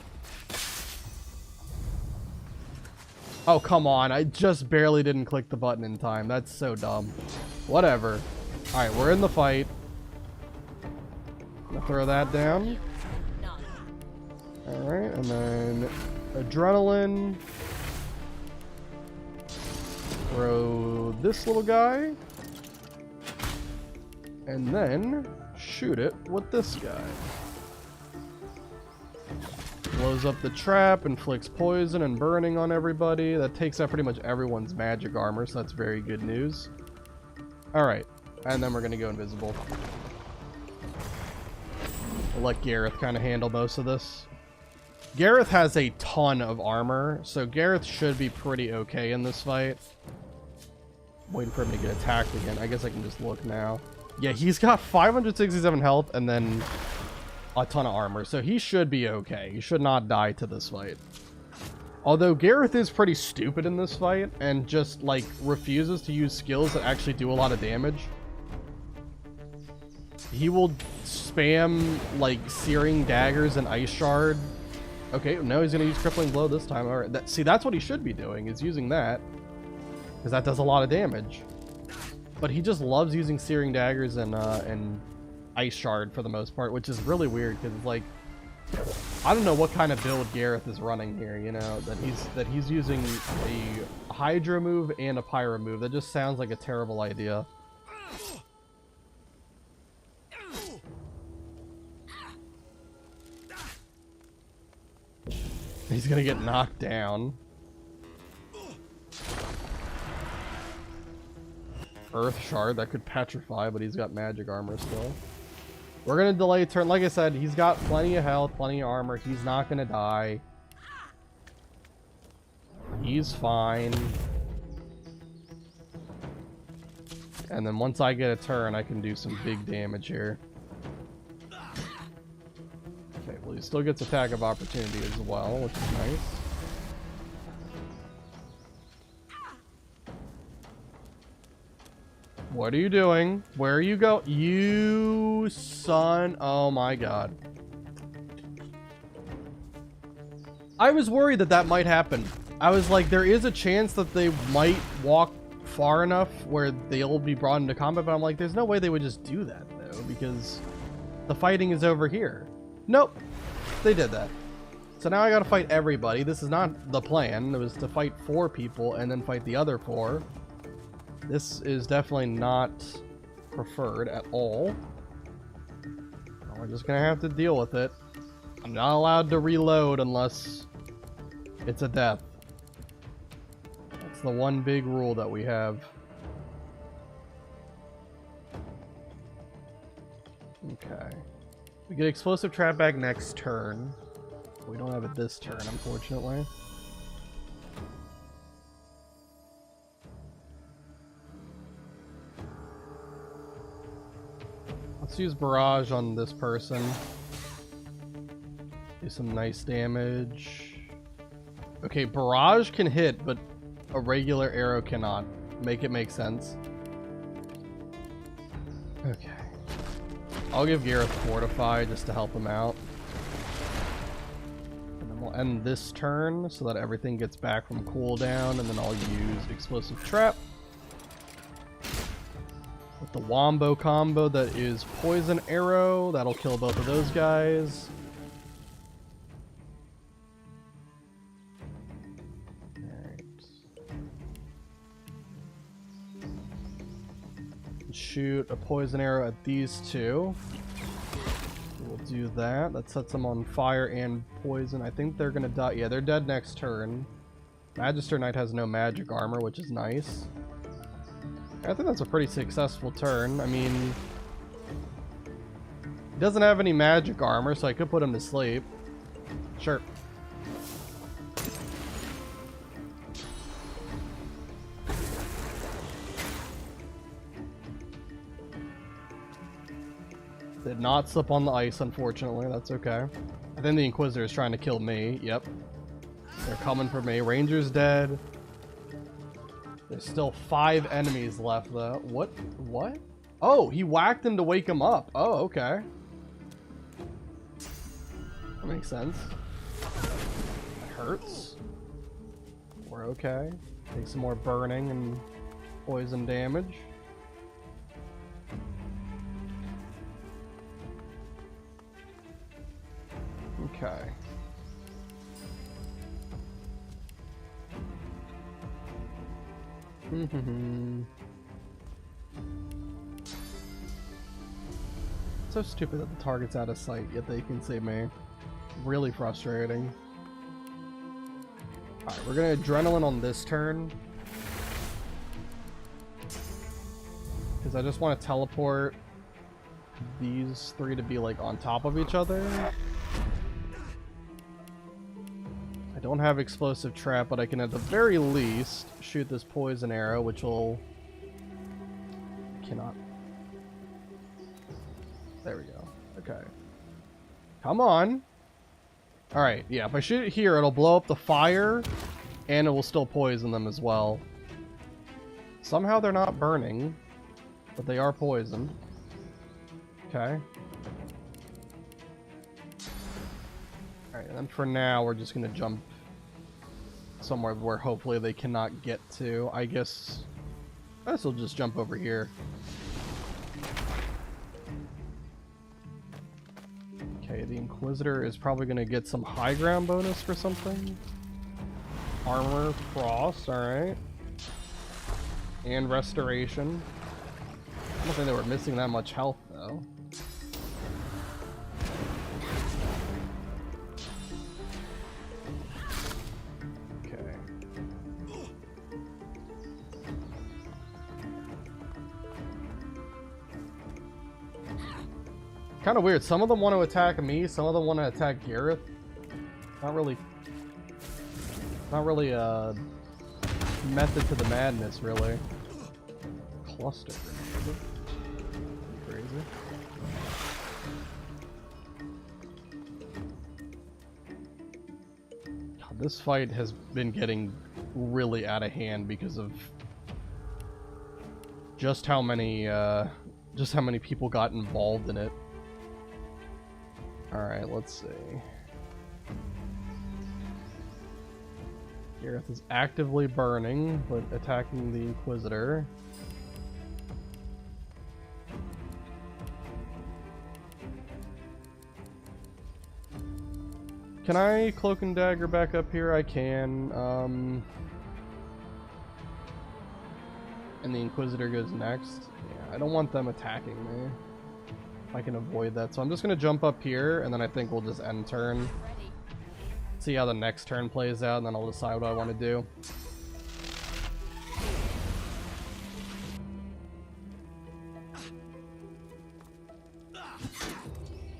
Oh, come on. I just barely didn't click the button in time. That's so dumb. Whatever. Alright, we're in the fight. I'm gonna throw that down. Alright, and then adrenaline. Throw this little guy. And then shoot it with this guy. Blows up the trap, inflicts poison and burning on everybody. That takes out pretty much everyone's magic armor, so that's very good news. Alright. And then we're gonna go invisible. We'll let Gareth kind of handle most of this. Gareth has a ton of armor, so Gareth should be pretty okay in this fight. Waiting for him to get attacked again. I guess I can just look now. Yeah, he's got 567 health and then a ton of armor, so he should be okay. He should not die to this fight. Although Gareth is pretty stupid in this fight and just, like, refuses to use skills that actually do a lot of damage. He will spam, like, searing daggers and ice shard. Okay, no, he's gonna use crippling blow this time. All right, see, that's what he should be doing, is using that, because that does a lot of damage. But he just loves using searing daggers and ice shard for the most part, which is really weird, because, like, I don't know what kind of build Gareth is running here, you know, that he's using a Hydra move and a Pyro move. That just sounds like a terrible idea. He's gonna get knocked down. Earth Shard, that could petrify, but he's got magic armor still. We're gonna delay turn. Like I said, he's got plenty of health, plenty of armor. He's not gonna die. He's fine. And then once I get a turn, I can do some big damage here. Okay, well, he still gets attack of opportunity as well, which is nice. What are you doing? Where are you go? You son. Oh my god. I was worried that that might happen. I was like, there is a chance that they might walk far enough where they'll be brought into combat, but I'm like, there's no way they would just do that, though, because the fighting is over here. Nope. They did that. So now I gotta fight everybody. This is not the plan. It was to fight 4 people and then fight the other 4. This is definitely not preferred at all. We're just gonna have to deal with it. I'm not allowed to reload unless it's a death. That's the one big rule that we have. Okay. We get explosive trap back next turn. We don't have it this turn, unfortunately. Let's use barrage on this person. Do some nice damage. Okay, barrage can hit, but a regular arrow cannot. Make it make sense. Okay. I'll give Gareth Fortify just to help him out. And then we'll end this turn so that everything gets back from cooldown, and then I'll use Explosive Trap. With the Wombo combo that is Poison Arrow, that'll kill both of those guys. Shoot a poison arrow at these 2. We'll do that. That sets them on fire and poison. I think they're gonna die. Yeah, they're dead next turn. Magister Knight has no magic armor, which is nice. I think that's a pretty successful turn. I mean, he doesn't have any magic armor, so I could put him to sleep. Sure. Did not slip on the ice, unfortunately. That's okay. I think the Inquisitor is trying to kill me. Yep. They're coming for me. Ranger's dead. There's still 5 enemies left, though. What? What? Oh, he whacked him to wake him up. Oh, okay. That makes sense. That hurts. We're okay. Take some more burning and poison damage. Okay. So stupid that the target's out of sight, yet they can see me. Really frustrating. Alright, we're gonna Adrenaline on this turn. Because Because I just want to teleport these three to be like on top of each other. I don't have explosive trap, but I can at the very least shoot this poison arrow, which will... Cannot. There we go. Okay. Come on. Alright, yeah, if I shoot it here, it'll blow up the fire, and it will still poison them as well. Somehow they're not burning, but they are poisoned. Okay. Alright, and then for now, we're just gonna jump somewhere where hopefully they cannot get to. I guess we'll just jump over here. Okay, the Inquisitor is probably gonna get some high ground bonus for something. Armor, frost, alright. And restoration. I don't think they were missing that much health though. Okay. Kind of weird. Some of them want to attack me, some of them want to attack Gareth. Not really a method to the madness, really. Cluster grenade. Crazy. God, this fight has been getting really out of hand because of just how many people got involved in it. Alright, let's see. Gareth is actively burning, but attacking the Inquisitor. Can I cloak and dagger back up here? I can. And the Inquisitor goes next. Yeah, I don't want them attacking me. I can avoid that, so I'm just gonna jump up here, and then I think we'll just end turn. See how the next turn plays out, and then I'll decide what I want to do.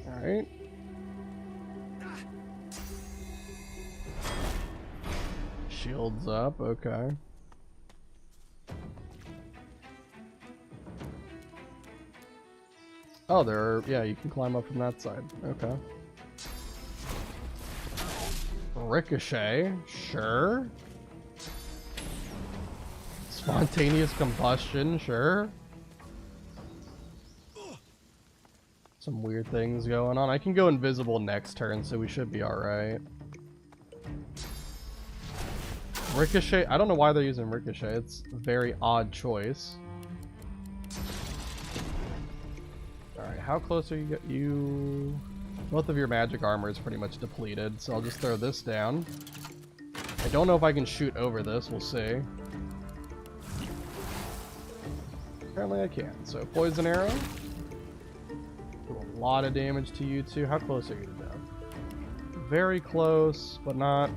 Alright. Shields up, okay. Oh, there are, yeah, you can climb up from that side. Okay. Ricochet, sure. Spontaneous combustion, sure. Some weird things going on. I can go invisible next turn, so we should be alright. Ricochet, I don't know why they're using Ricochet. It's a very odd choice. Alright, how close are you? Both of your magic armor is pretty much depleted, so I'll just throw this down. I don't know if I can shoot over this, we'll see. Apparently I can. So, poison arrow. Do a lot of damage to you two. How close are you to death? Very close, but not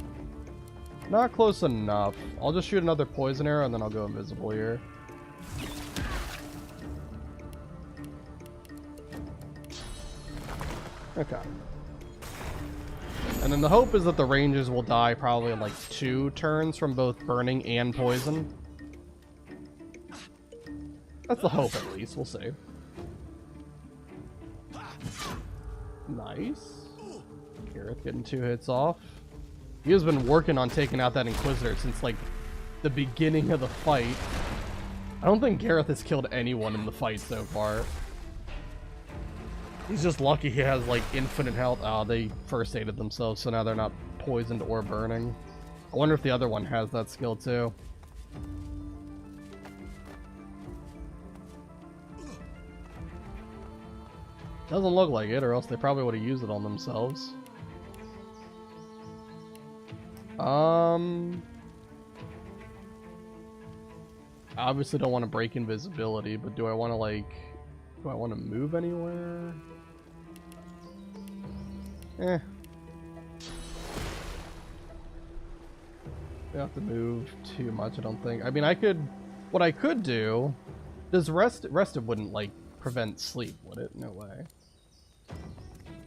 close enough. I'll just shoot another poison arrow and then I'll go invisible here. Okay. And then the hope is that the rangers will die probably in like 2 turns from both burning and poison. That's the hope at least, we'll see. Nice. Gareth getting 2 hits off. He has been working on taking out that Inquisitor since like the beginning of the fight. I don't think Gareth has killed anyone in the fight so far. He's just lucky he has, like, infinite health. Oh, they first aided themselves, so now they're not poisoned or burning. I wonder if the other one has that skill, too. Doesn't look like it, or else they probably would have used it on themselves. I obviously don't want to break invisibility, but do I want to, like... Do I want to move anywhere? Eh. Don't have to move too much, I don't think. I mean, I could... What I could do Does rested wouldn't, like, prevent sleep, would it? No way.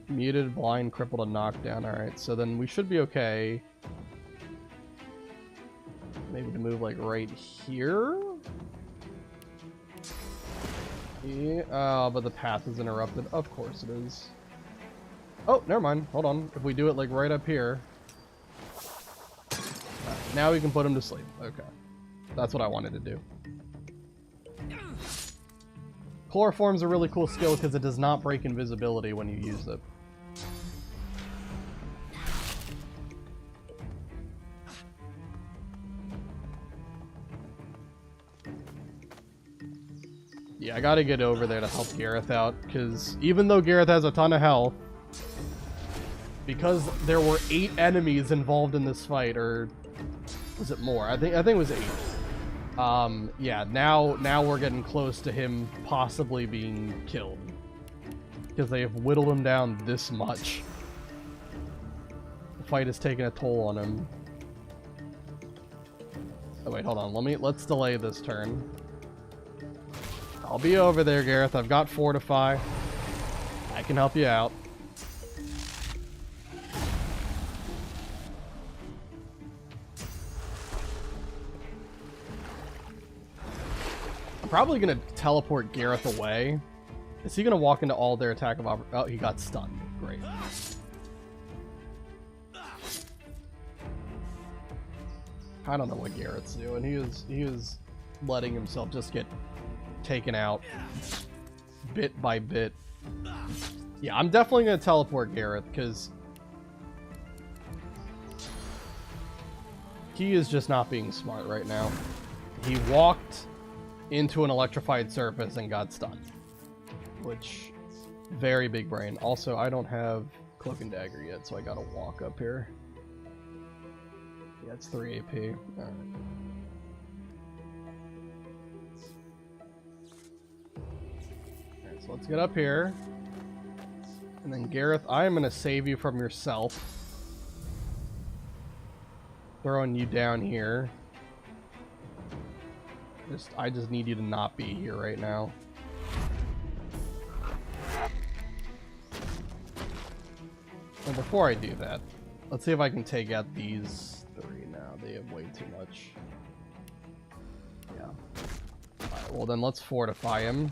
Muted, blind, crippled, and knocked down. Alright, so then we should be okay. Maybe to move, like, right here? Yeah. Oh, but the path is interrupted. Of course it is. Oh, never mind. Hold on. If we do it, like, right up here. Now we can put him to sleep. Okay. That's what I wanted to do. Chloroform's a really cool skill because it does not break invisibility when you use it. Yeah, I gotta get over there to help Gareth out, because even though Gareth has a ton of health, because there were 8 enemies involved in this fight, or was it more? I think it was 8. Yeah, now we're getting close to him possibly being killed, because they have whittled him down this much. The fight has taken a toll on him. Oh wait, hold on. Let's delay this turn. I'll be over there, Gareth. I've got Fortify. I can help you out. I'm probably going to teleport Gareth away. Is he going to walk into all their attack of... Oh, he got stunned. Great. I don't know what Garrett's doing. He is letting himself just get taken out bit by bit. Yeah, I'm definitely going to teleport Gareth because he is just not being smart right now. He walked into an electrified surface and got stunned, which very big brain. Also, I don't have Cloak and Dagger yet, so I gotta walk up here. Yeah, it's 3 AP. Alright. So let's get up here. And then Gareth, I am going to save you from yourself. Throwing you down here. I just need you to not be here right now. And before I do that, let's see if I can take out these 3 now. They have way too much. Yeah. Alright, well then let's fortify him.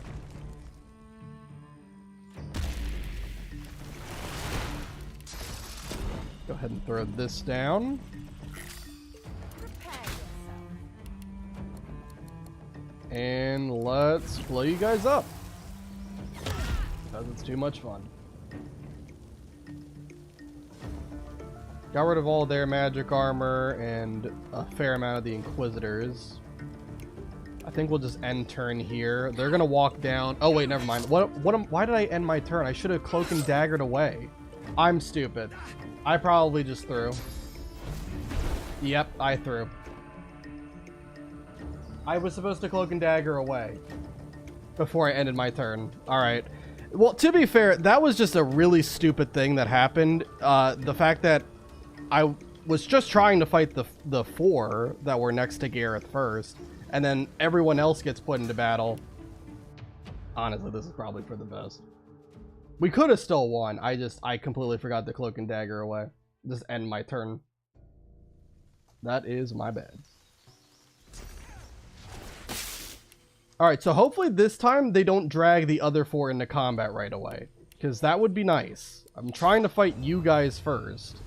Go ahead and throw this down. And let's blow you guys up. Because it's too much fun. Got rid of all their magic armor and a fair amount of the Inquisitors. I think we'll just end turn here. They're gonna walk down. Oh wait, never mind. Why did I end my turn? I should have Cloak and Daggered away. I'm stupid. I probably just threw. Yep, I threw. I was supposed to Cloak and Dagger away before I ended my turn. Alright. Well, to be fair, that was just a really stupid thing that happened. The fact that I was just trying to fight the 4 that were next to Gareth first, and then everyone else gets put into battle. Honestly, this is probably for the best. We could have still won. I completely forgot to Cloak and Dagger away. Just end my turn. That is my bad. Alright, so hopefully this time they don't drag the other 4 into combat right away. Because that would be nice. I'm trying to fight you guys first.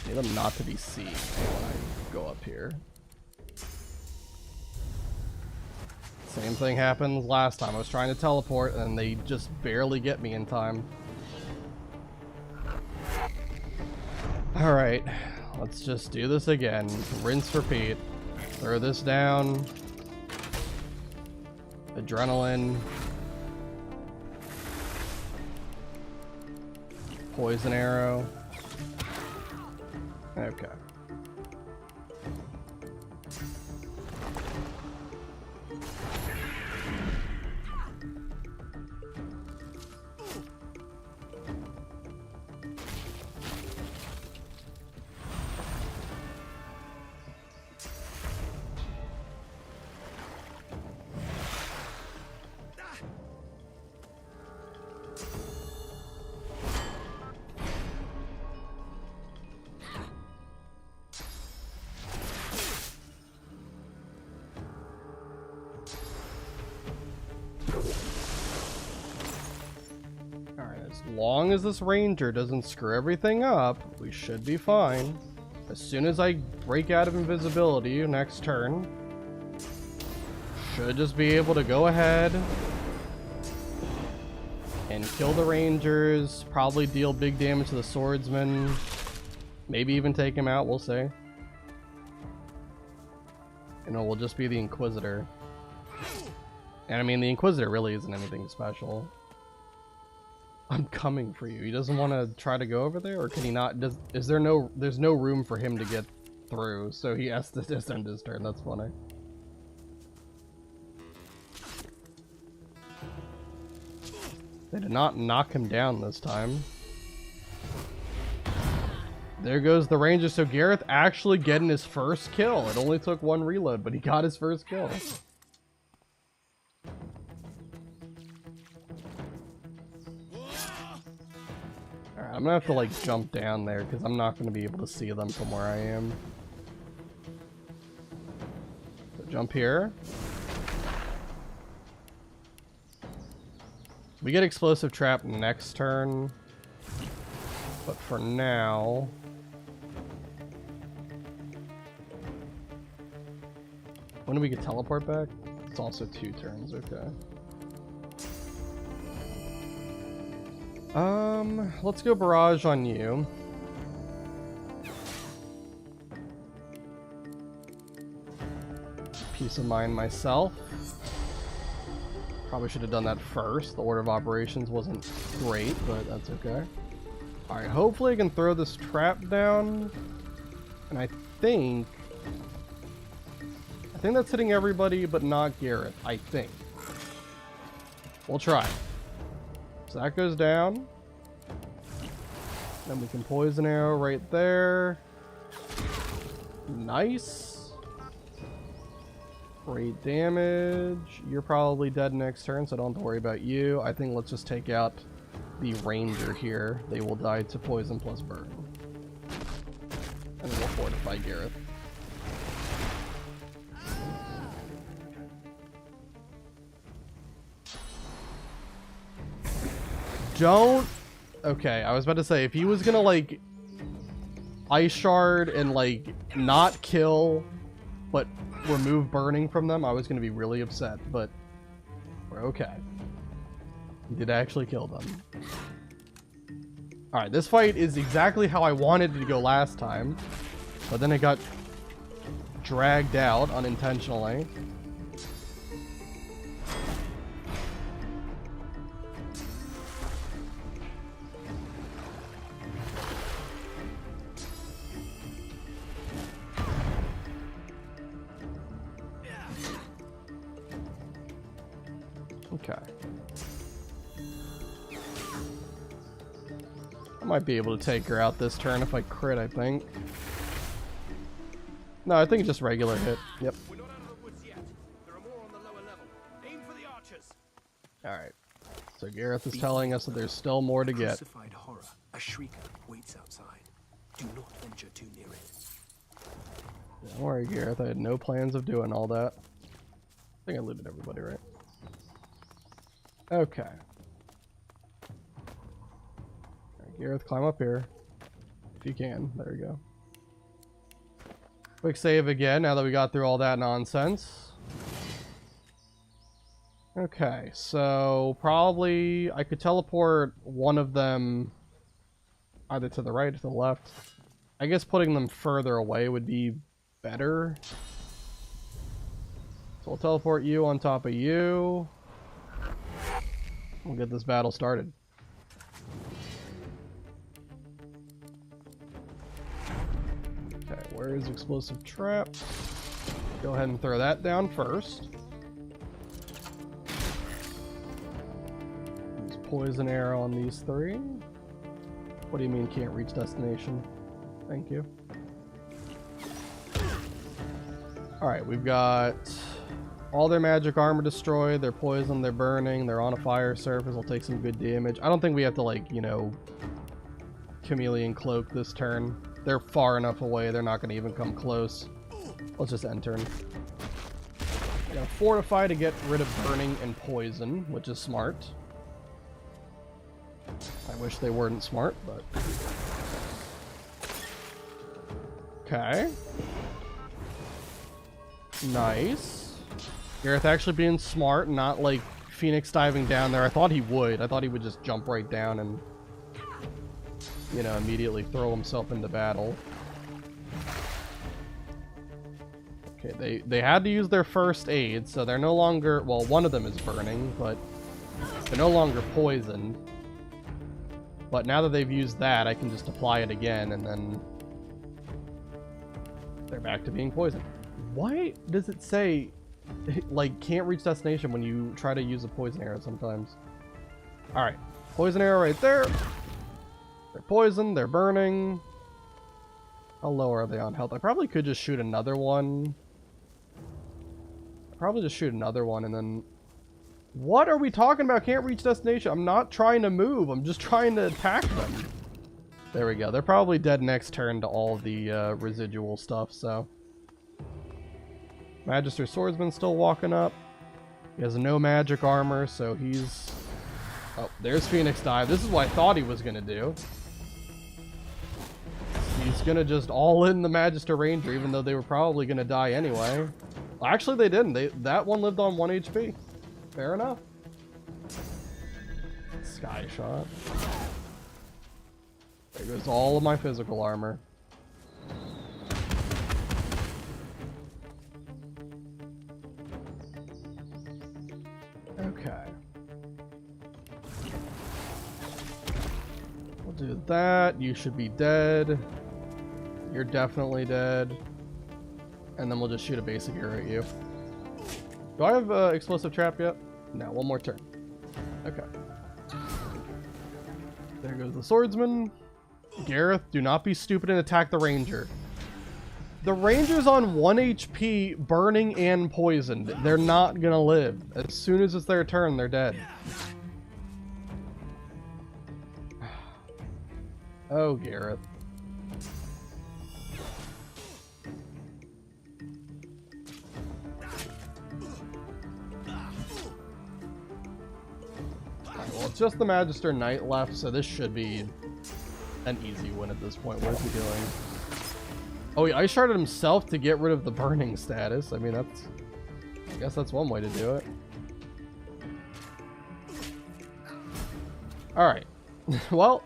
Need them not to be seen when I go up here. Same thing happened last time. I was trying to teleport and they just barely get me in time. Alright, let's just do this again. Rinse, repeat. Throw this down. Adrenaline. Poison arrow. Okay. long as this ranger doesn't screw everything up, we should be fine. As soon as I break out of invisibility next turn, should just be able to go ahead and kill the rangers, probably deal big damage to the swordsman, maybe even take him out, we'll see. And it will just be the Inquisitor. And I mean, the Inquisitor really isn't anything special. I'm coming for you. He doesn't want to try to go over there, or can he not? There's no room for him to get through, so he has to just end his turn. That's funny. They did not knock him down this time. There goes the ranger. So Gareth actually getting his first kill. It only took one reload, but he got his first kill. Alright, I'm gonna have to like jump down there because I'm not gonna be able to see them from where I am. So jump here. We get explosive trap next turn, but for now, when do we get teleport back? It's also 2 turns. Okay. Let's go barrage on you. Peace of mind myself. Probably should have done that first. The order of operations wasn't great, but that's okay. Alright, hopefully I can throw this trap down. And I think that's hitting everybody, but not Gareth. I think. We'll try. So that goes down. Then we can poison arrow right there. Nice. Great damage. You're probably dead next turn, so I don't have to worry about you. I think let's just take out the ranger here. They will die to poison plus burn. And then we'll fortify Gareth. Don't... Okay, I was about to say, if he was gonna, like, Ice Shard and, like, not kill, but remove burning from them, I was gonna be really upset, but we're okay. He did actually kill them. Alright, this fight is exactly how I wanted it to go last time, but then it got dragged out unintentionally. Okay. I might be able to take her out this turn if I crit, I think. No, I think it's just regular hit. Yep. We're not out of the woods yet. There are more on the lower level. Aim for the archers. Alright. So Gareth is telling us that there's still more to get. Crucified horror, a shrieker waits outside. Do not venture too near it. Don't worry, Gareth. I had no plans of doing all that. I think I looted everybody, right? Okay. Alright, Gareth, climb up here. If you can. There you go. Quick save again, now that we got through all that nonsense. Okay, so probably I could teleport one of them either to the right or to the left. I guess putting them further away would be better. So we'll teleport you on top of you. We'll get this battle started. Okay, where is explosive trap? Go ahead and throw that down first. Use poison arrow on these 3. What do you mean can't reach destination? Thank you. Alright, we've got all their magic armor destroyed, they're poisoned, they're burning, they're on a fire surface, they'll take some good damage. I don't think we have to, like, you know, chameleon cloak this turn. They're far enough away, they're not going to even come close. Let's just end turn. We're going to fortify to get rid of burning and poison, which is smart. I wish they weren't smart, but... Okay. Nice. Gareth actually being smart, not like Phoenix diving down there. I thought he would. I thought he would just jump right down and, you know, immediately throw himself into battle. Okay, they had to use their first aid, so they're no longer... Well, one of them is burning, but they're no longer poisoned. But now that they've used that, I can just apply it again, and then they're back to being poisoned. Why does it say, like, can't reach destination when you try to use a poison arrow sometimes? Alright, poison arrow right there. They're poisoned, they're burning. How low are they on health? I probably could just shoot another one. Probably just shoot another one and then... What are we talking about? Can't reach destination. I'm not trying to move. I'm just trying to attack them. There we go. They're probably dead next turn to all the residual stuff, so... Magister Swordsman's still walking up. He has no magic armor, so he's... Oh, there's Phoenix Dive. This is what I thought he was going to do. He's going to just all in the Magister Ranger, even though they were probably going to die anyway. Actually, they didn't. That one lived on 1 HP. Fair enough. Sky Shot. There goes all of my physical armor. Okay. We'll do that. You should be dead. You're definitely dead. And then we'll just shoot a basic arrow at you. Do I have explosive trap yet? No, one more turn. Okay. There goes the swordsman. Gareth, do not be stupid and attack the ranger. The ranger's on 1 HP, burning and poisoned. They're not gonna live. As soon as it's their turn, they're dead. Oh, Gareth. Well, it's just the Magister Knight left, so this should be an easy win at this point. What is he doing? Oh, he ice sharded himself to get rid of the burning status. I mean, I guess that's one way to do it. Alright. Well,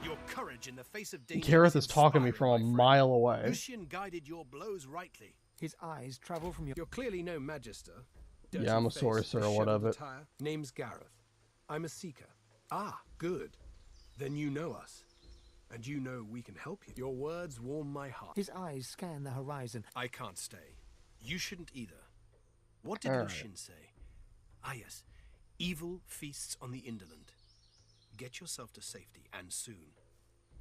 your courage in the face of danger Gareth is talking to me from a mile away. Lucian guided your blows rightly. His eyes travel from your... You're clearly no magister. Yeah, I'm a sorcerer or what of it. Name's Gareth. I'm a seeker. Ah, good. Then you know us. And you know we can help you. Your words warm my heart. His eyes scan the horizon. I can't stay. You shouldn't either. What did Lucian say? Ah yes, evil feasts on the indolent. Get yourself to safety, and soon.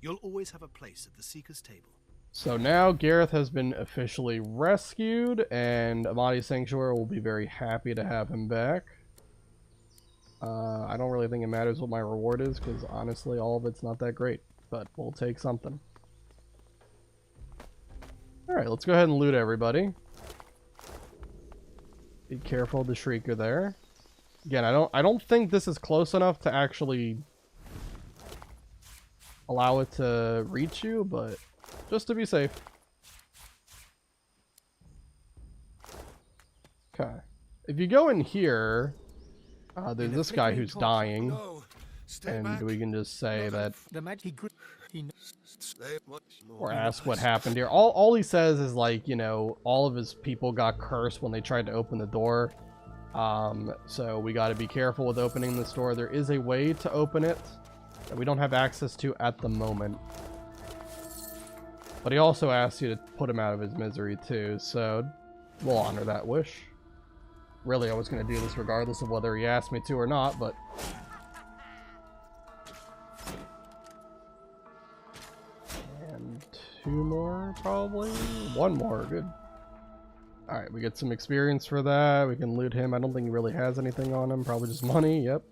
You'll always have a place at the Seeker's table. So now Gareth has been officially rescued, and Amati Sanctuary will be very happy to have him back. I don't really think it matters what my reward is, because honestly, all of it's not that great. But we'll take something. Alright, let's go ahead and loot everybody. Be careful of the Shrieker there. Again, I don't think this is close enough to actually allow it to reach you, but just to be safe. Okay. If you go in here, there's this guy who's dying. And we can just say that, or ask what happened here. All he says is, like, you know, all of his people got cursed when they tried to open the door. So we got to be careful with opening this door. There is a way to open it that we don't have access to at the moment. But he also asks you to put him out of his misery too, so we'll honor that wish. Really, I was going to do this regardless of whether he asked me to or not, but... Two more, probably? One more, good. Alright, we get some experience for that. We can loot him. I don't think he really has anything on him. Probably just money, yep.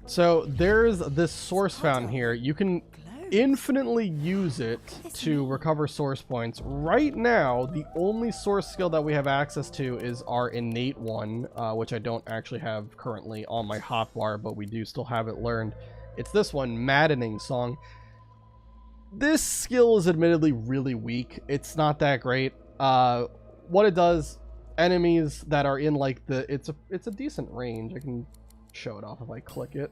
So, there's this source fountain here. You can infinitely use it to recover source points. Right now, the only source skill that we have access to is our innate one, which I don't actually have currently on my hotbar, but we do still have it learned. It's this one, Maddening Song. This skill is admittedly really weak. It's not that great. What it does, enemies that are in like it's a decent range. I can show it off if I click it.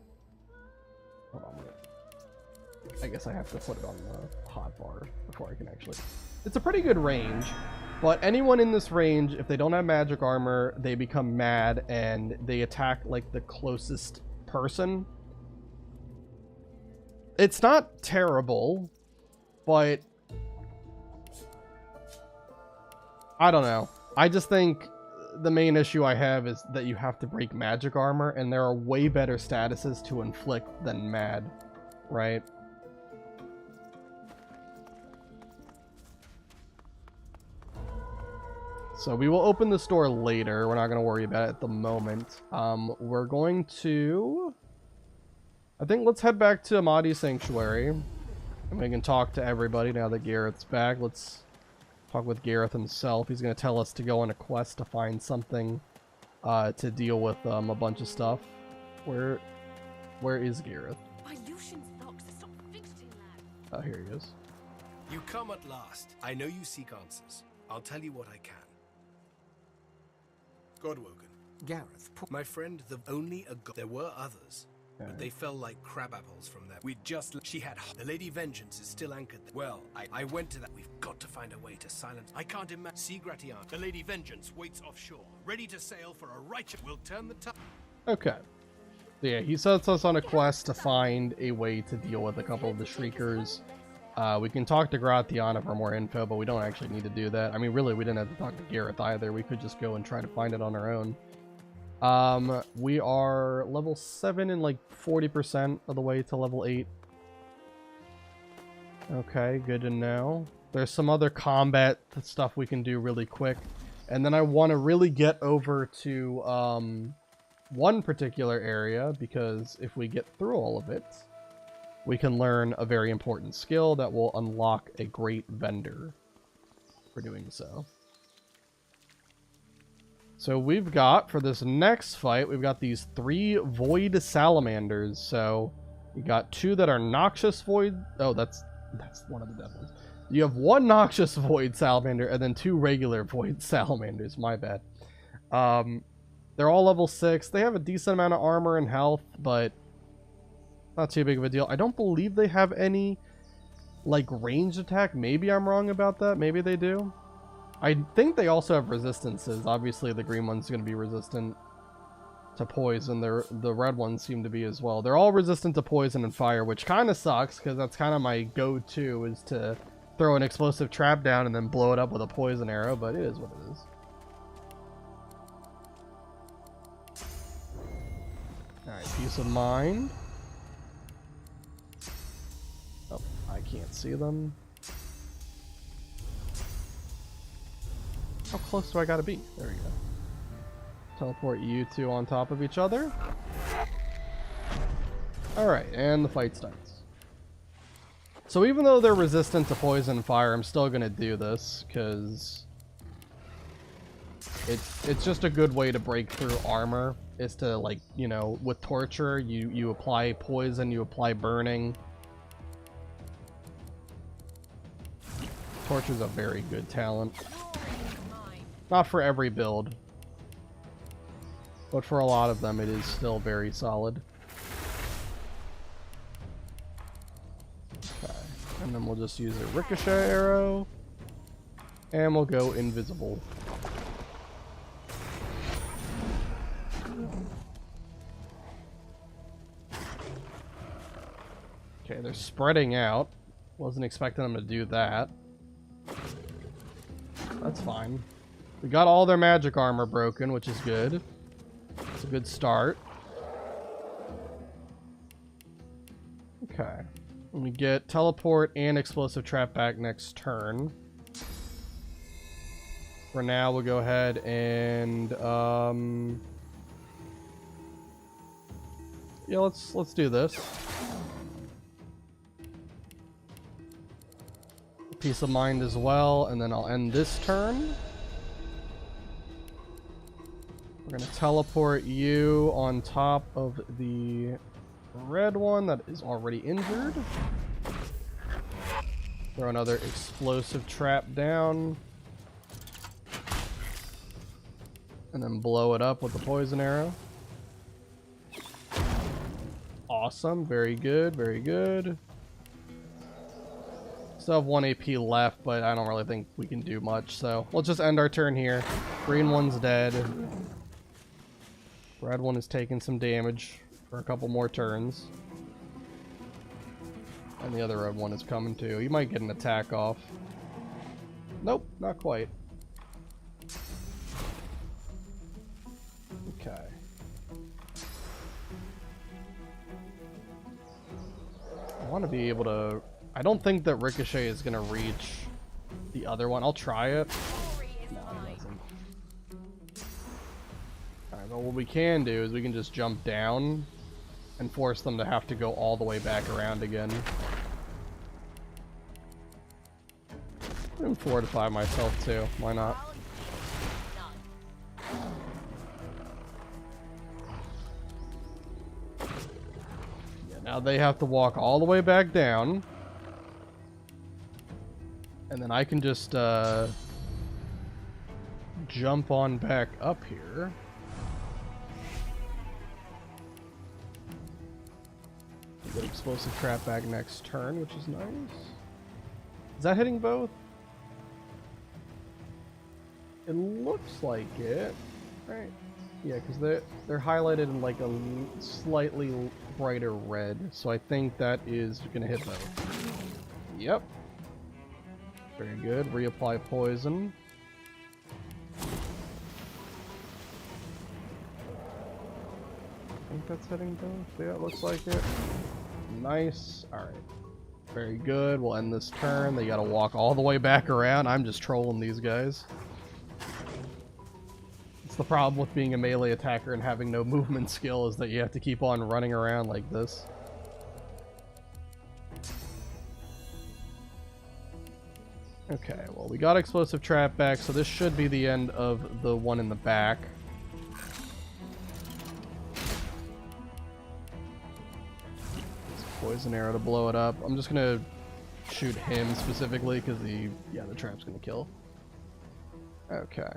Hold on a minute. I guess I have to put it on the hotbar before I can actually... It's a pretty good range, but anyone in this range, if they don't have magic armor, they become mad and they attack like the closest person. It's not terrible, but I don't know. I just think the main issue I have is that you have to break magic armor, and there are way better statuses to inflict than mad, right? So we will open this door later. We're not going to worry about it at the moment. We're going to... I think let's head back to Amadi's Sanctuary. And we can talk to everybody now that Gareth's back. Let's talk with Gareth himself. He's going to tell us to go on a quest to find something to deal with a bunch of stuff. Where is Gareth? My Lucian's box is not fixing, lad. Oh, here he is. You come at last. I know you seek answers. I'll tell you what I can. Godwoken. Gareth, My friend, there were others, but they fell like crab apples from there. She had... The Lady Vengeance is still anchored there. Well, I went to that. We've got to find a way to silence... I can't imagine... See Gratian. The Lady Vengeance waits offshore, ready to sail for a righteous... We'll turn the tide. Okay. So yeah, he sets us on a quest to find a way to deal with a couple of the Shriekers. We can talk to Gratiana for more info, but we don't actually need to do that. I mean, really, we didn't have to talk to Gareth either. We could just go and try to find it on our own. We are level 7 and like 40% of the way to level 8. Okay, good to know. There's some other combat stuff we can do really quick. And then I want to really get over to one particular area, because if we get through all of it, we can learn a very important skill that will unlock a great vendor for doing so. So we've got, for this next fight, we've got these 3 void salamanders. So we got 2 that are noxious void. Oh, that's one of the dead ones. You have 1 noxious void salamander and then 2 regular void salamanders. My bad. They're all level 6. They have a decent amount of armor and health, but not too big of a deal. I don't believe they have any, like, ranged attack. Maybe I'm wrong about that. Maybe they do. I think they also have resistances. Obviously, the green one's going to be resistant to poison. The red ones seem to be as well. They're all resistant to poison and fire, which kind of sucks, because that's kind of my go-to, is to throw an explosive trap down and then blow it up with a poison arrow, but it is what it is. Alright, peace of mind. Oh, I can't see them. How close do I gotta be? There we go. Teleport you 2 on top of each other. Alright, and the fight starts. So even though they're resistant to poison and fire, I'm still gonna do this, because it's just a good way to break through armor, is to, like, you know, with torture, you apply poison, you apply burning. Torture's a very good talent. Not for every build, but for a lot of them it is still very solid. Okay, and then we'll just use a ricochet arrow, and we'll go invisible. Okay, they're spreading out. Wasn't expecting them to do that. That's fine. We got all their magic armor broken, which is good. It's a good start. Okay. We get teleport and explosive trap back next turn. For now, we'll go ahead and yeah, let's do this. peace of mind as well, and then I'll end this turn. We're gonna teleport you on top of the red one that is already injured. Throw another explosive trap down. And then blow it up with the poison arrow. Awesome, very good, very good. Still have 1 AP left, but I don't really think we can do much, so we'll just end our turn here. Green one's dead. Red one is taking some damage for a couple more turns. And the other red one is coming too. You might get an attack off. Nope, not quite. Okay. I want to be able to... I don't think that Ricochet is going to reach the other one. I'll try it. No, it doesn't. Alright, but what we can do is we can just jump down and force them to have to go all the way back around again. I'm fortify myself too. Why not? Yeah, now they have to walk all the way back down. And then I can just jump on back up here. Get explosive trap back next turn, which is nice. Is that hitting both? It looks like it, right? Yeah, because they're highlighted in like a slightly brighter red, so I think that is gonna hit both. Yep. Very good. Reapply poison. I think that's hitting both. Yeah, it looks like it. Nice. Alright. Very good. We'll end this turn. They gotta walk all the way back around. I'm just trolling these guys. It's the problem with being a melee attacker and having no movement skill is that you have to keep on running around like this. Okay, well we got explosive trap back, so this should be the end of the one in the back. Poison arrow to blow it up. I'm just gonna shoot him specifically because the trap's gonna kill. Okay.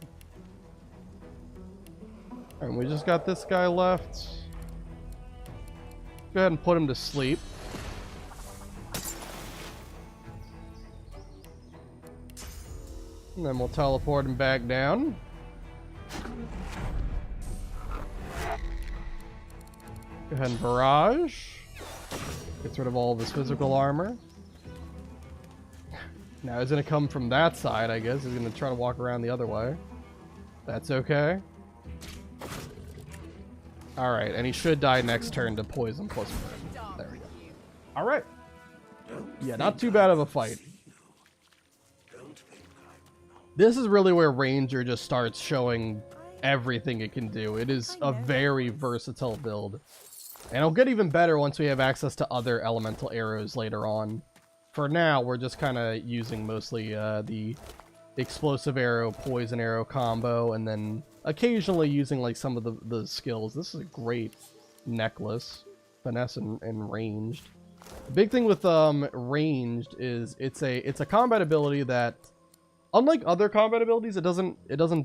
And we just got this guy left. Go ahead and put him to sleep. And then we'll teleport him back down. Go ahead and barrage. Gets rid of all of his physical armor. Now he's gonna come from that side, I guess. He's gonna try to walk around the other way. That's okay. Alright, and he should die next turn to poison plus burn. There we go. Alright. Yeah, not too bad of a fight. This is really where Ranger just starts showing everything it can do. It is a very versatile build. And it'll get even better once we have access to other elemental arrows later on. For now, we're just kind of using mostly the explosive arrow, poison arrow combo, and then occasionally using like some of the skills. This is a great necklace. Finesse and ranged. The big thing with ranged is it's a combat ability that, unlike other combat abilities, it doesn't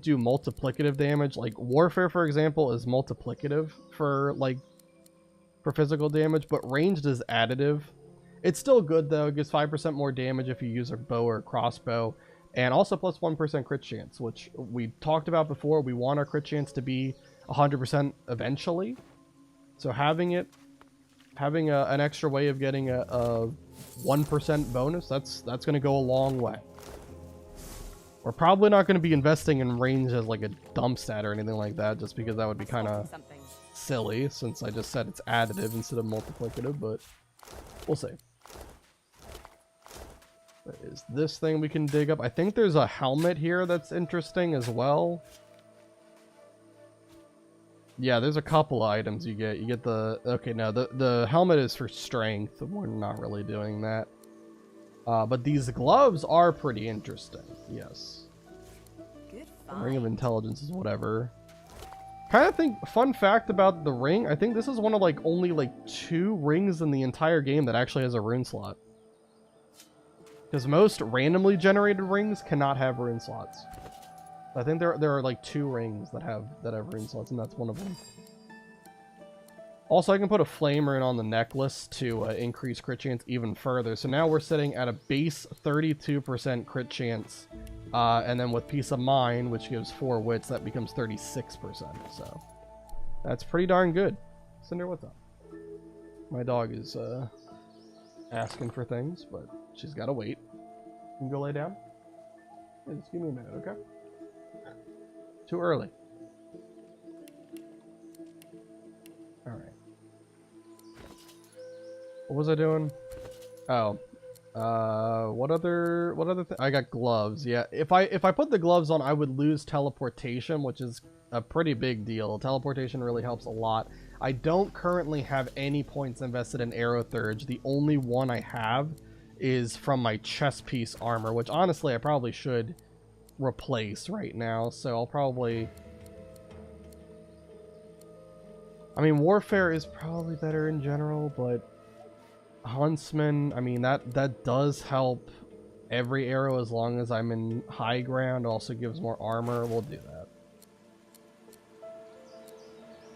do multiplicative damage. Like warfare, for example, is multiplicative for physical damage, but ranged is additive. It's still good though. It gives 5% more damage if you use a bow or a crossbow, and also plus 1% crit chance, which we talked about before. We want our crit chance to be 100% eventually. So having an extra way of getting a 1% bonus, that's going to go a long way. We're probably not going to be investing in range as like a dump stat or anything like that, just because that would be kind of silly, since I just said it's additive instead of multiplicative, but we'll see. There is this thing we can dig up. I think there's a helmet here that's interesting as well. Yeah, there's a couple items you get. You get the... Okay, no, the helmet is for strength. We're not really doing that. But these gloves are pretty interesting. Yes. Good Ring of find. Intelligence is whatever. Kind of think, fun fact about the ring, I think this is one of like only like 2 rings in the entire game that actually has a rune slot. Because most randomly generated rings cannot have rune slots. I think there are like 2 rings that have rune slots, and that's one of them. Also, I can put a flame rune on the necklace to increase crit chance even further. So now we're sitting at a base 32% crit chance. And then with Peace of Mind, which gives 4 wits, that becomes 36%. So that's pretty darn good. Cinder, what's up? My dog is asking for things, but she's got to wait. You can go lay down? Yeah, just give me a minute, okay? Too early. Alright. What was I doing? Oh. What other I got gloves. Yeah, if I put the gloves on, I would lose teleportation, which is a pretty big deal. Teleportation really helps a lot. I don't currently have any points invested in arrow thurge. The only one I have is from my chest piece armor, which honestly I probably should replace right now. So I'll probably, I mean, warfare is probably better in general, but huntsman, I mean, that does help every arrow as long as I'm in high ground. Also gives more armor. We'll do that.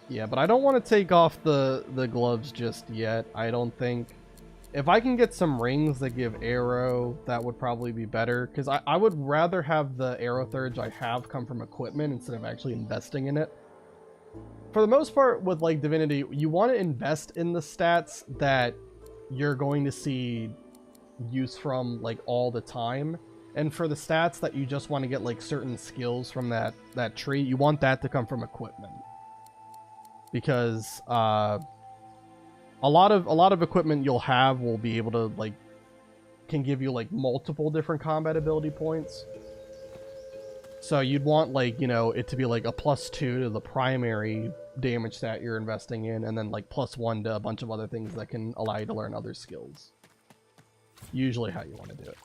Yeah, but I don't want to take off the gloves just yet. I don't think. If I can get some rings that give arrow, that would probably be better. Because I would rather have the arrow thurge I have come from equipment instead of actually investing in it. For the most part, with like Divinity, you want to invest in the stats that you're going to see use from like all the time. And for the stats that you just want to get like certain skills from that tree, you want that to come from equipment. Because a lot of equipment you'll have will be able to like can give you like multiple different combat ability points. So you'd want like, you know, it to be like a +2 to the primary damage stat you're investing in, and then like +1 to a bunch of other things that can allow you to learn other skills. Usually how you want to do it.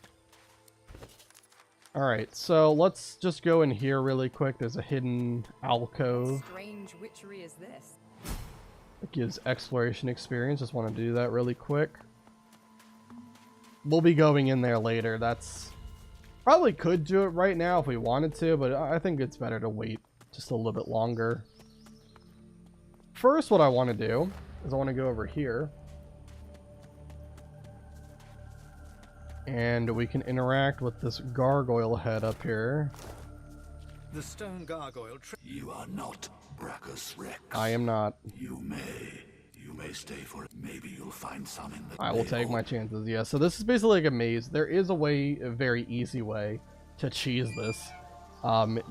Alright, so let's just go in here really quick. There's a hidden alcove. Strange witchery is this? It gives exploration experience. Just want to do that really quick. We'll be going in there later. That's probably could do it right now if we wanted to, but I think it's better to wait just a little bit longer. First, what I want to do is I want to go over here. And we can interact with this gargoyle head up here. The stone gargoyle. You are not Brachus Rex. I am not. You may stay for it. Maybe you'll find some in the. I will take my chances. Yeah. So this is basically like a maze. There is a way, a very easy way, to cheese this.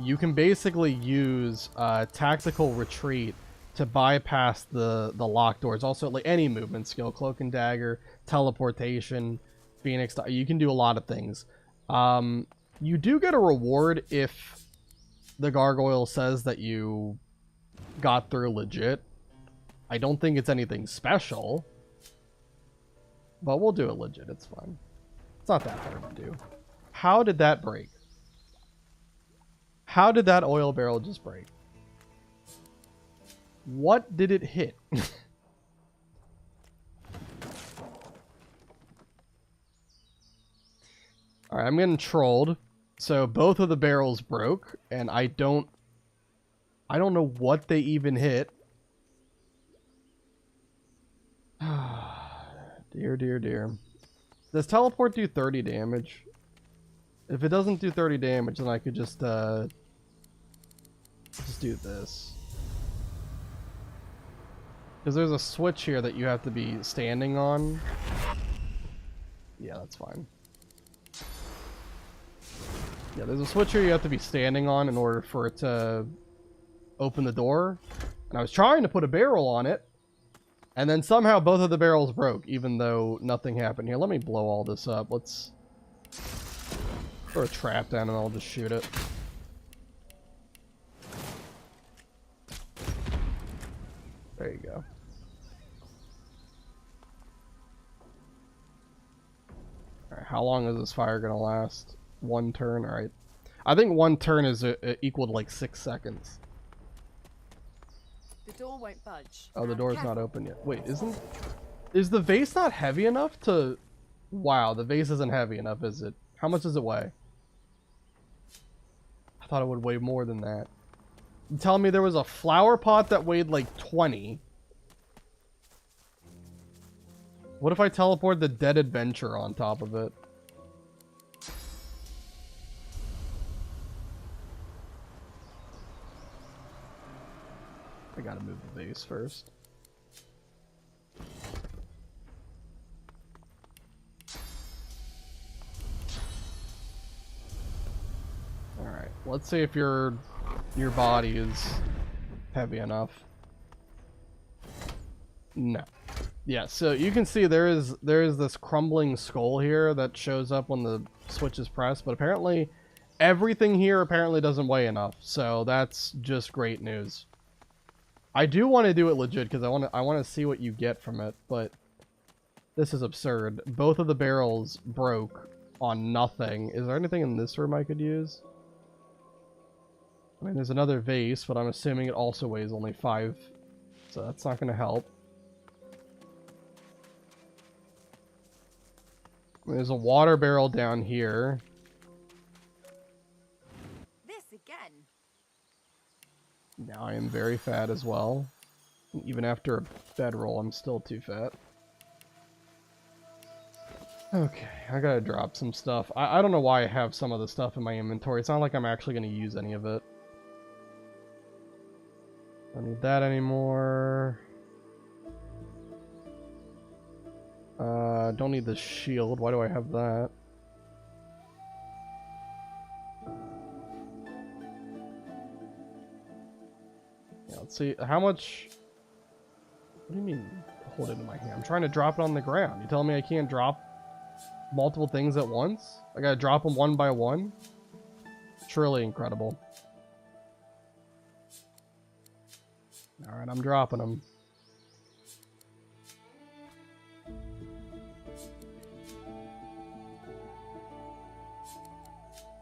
You can basically use tactical retreat to bypass the locked doors. Also, like any movement skill, cloak and dagger, teleportation, phoenix. You can do a lot of things. You do get a reward if the gargoyle says that you got through legit. I don't think it's anything special, but we'll do it legit. It's fine. It's not that hard to do. How did that break? How did that oil barrel just break? What did it hit? Alright, I'm getting trolled. So both of the barrels broke, and I don't know what they even hit. Dear, dear, dear. Does teleport do 30 damage? If it doesn't do 30 damage, then I could just do this. Because there's a switch here that you have to be standing on. Yeah, that's fine. Yeah, there's a switch here you have to be standing on in order for it to open the door. And I was trying to put a barrel on it, and then somehow both of the barrels broke, even though nothing happened here. Let me blow all this up. Let's throw a trap down and I'll just shoot it. There you go. Alright, How long is this fire gonna last? 1 turn? Alright. I think 1 turn is equal to like 6 seconds. The door won't budge. Oh, the door's not open yet. Wait, is the vase not heavy enough to... Wow, the vase isn't heavy enough, is it? How much does it weigh? I thought it would weigh more than that. You telling me there was a flower pot that weighed like 20? What if I teleport the dead adventurer on top of it? I gotta move the vase first. Alright, let's see if your body is heavy enough. No. Yeah, so you can see there is this crumbling skull here that shows up when the switch is pressed, but apparently everything here apparently doesn't weigh enough, so that's just great news. I do want to do it legit because I want to see what you get from it, but this is absurd. Both of the barrels broke on nothing. Is there anything in this room I could use? I mean, there's another vase, but I'm assuming it also weighs only 5, so that's not going to help. There's a water barrel down here. This again. Now I am very fat as well. Even after a bedroll, I'm still too fat. Okay, I gotta drop some stuff. I don't know why I have some of the stuff in my inventory. It's not like I'm actually gonna use any of it. Don't need that anymore. Don't need the shield. Why do I have that? Yeah, let's see. How much... What do you mean, hold it in my hand? I'm trying to drop it on the ground. You telling me I can't drop multiple things at once? I gotta drop them one by one? Truly incredible. Alright, I'm dropping them.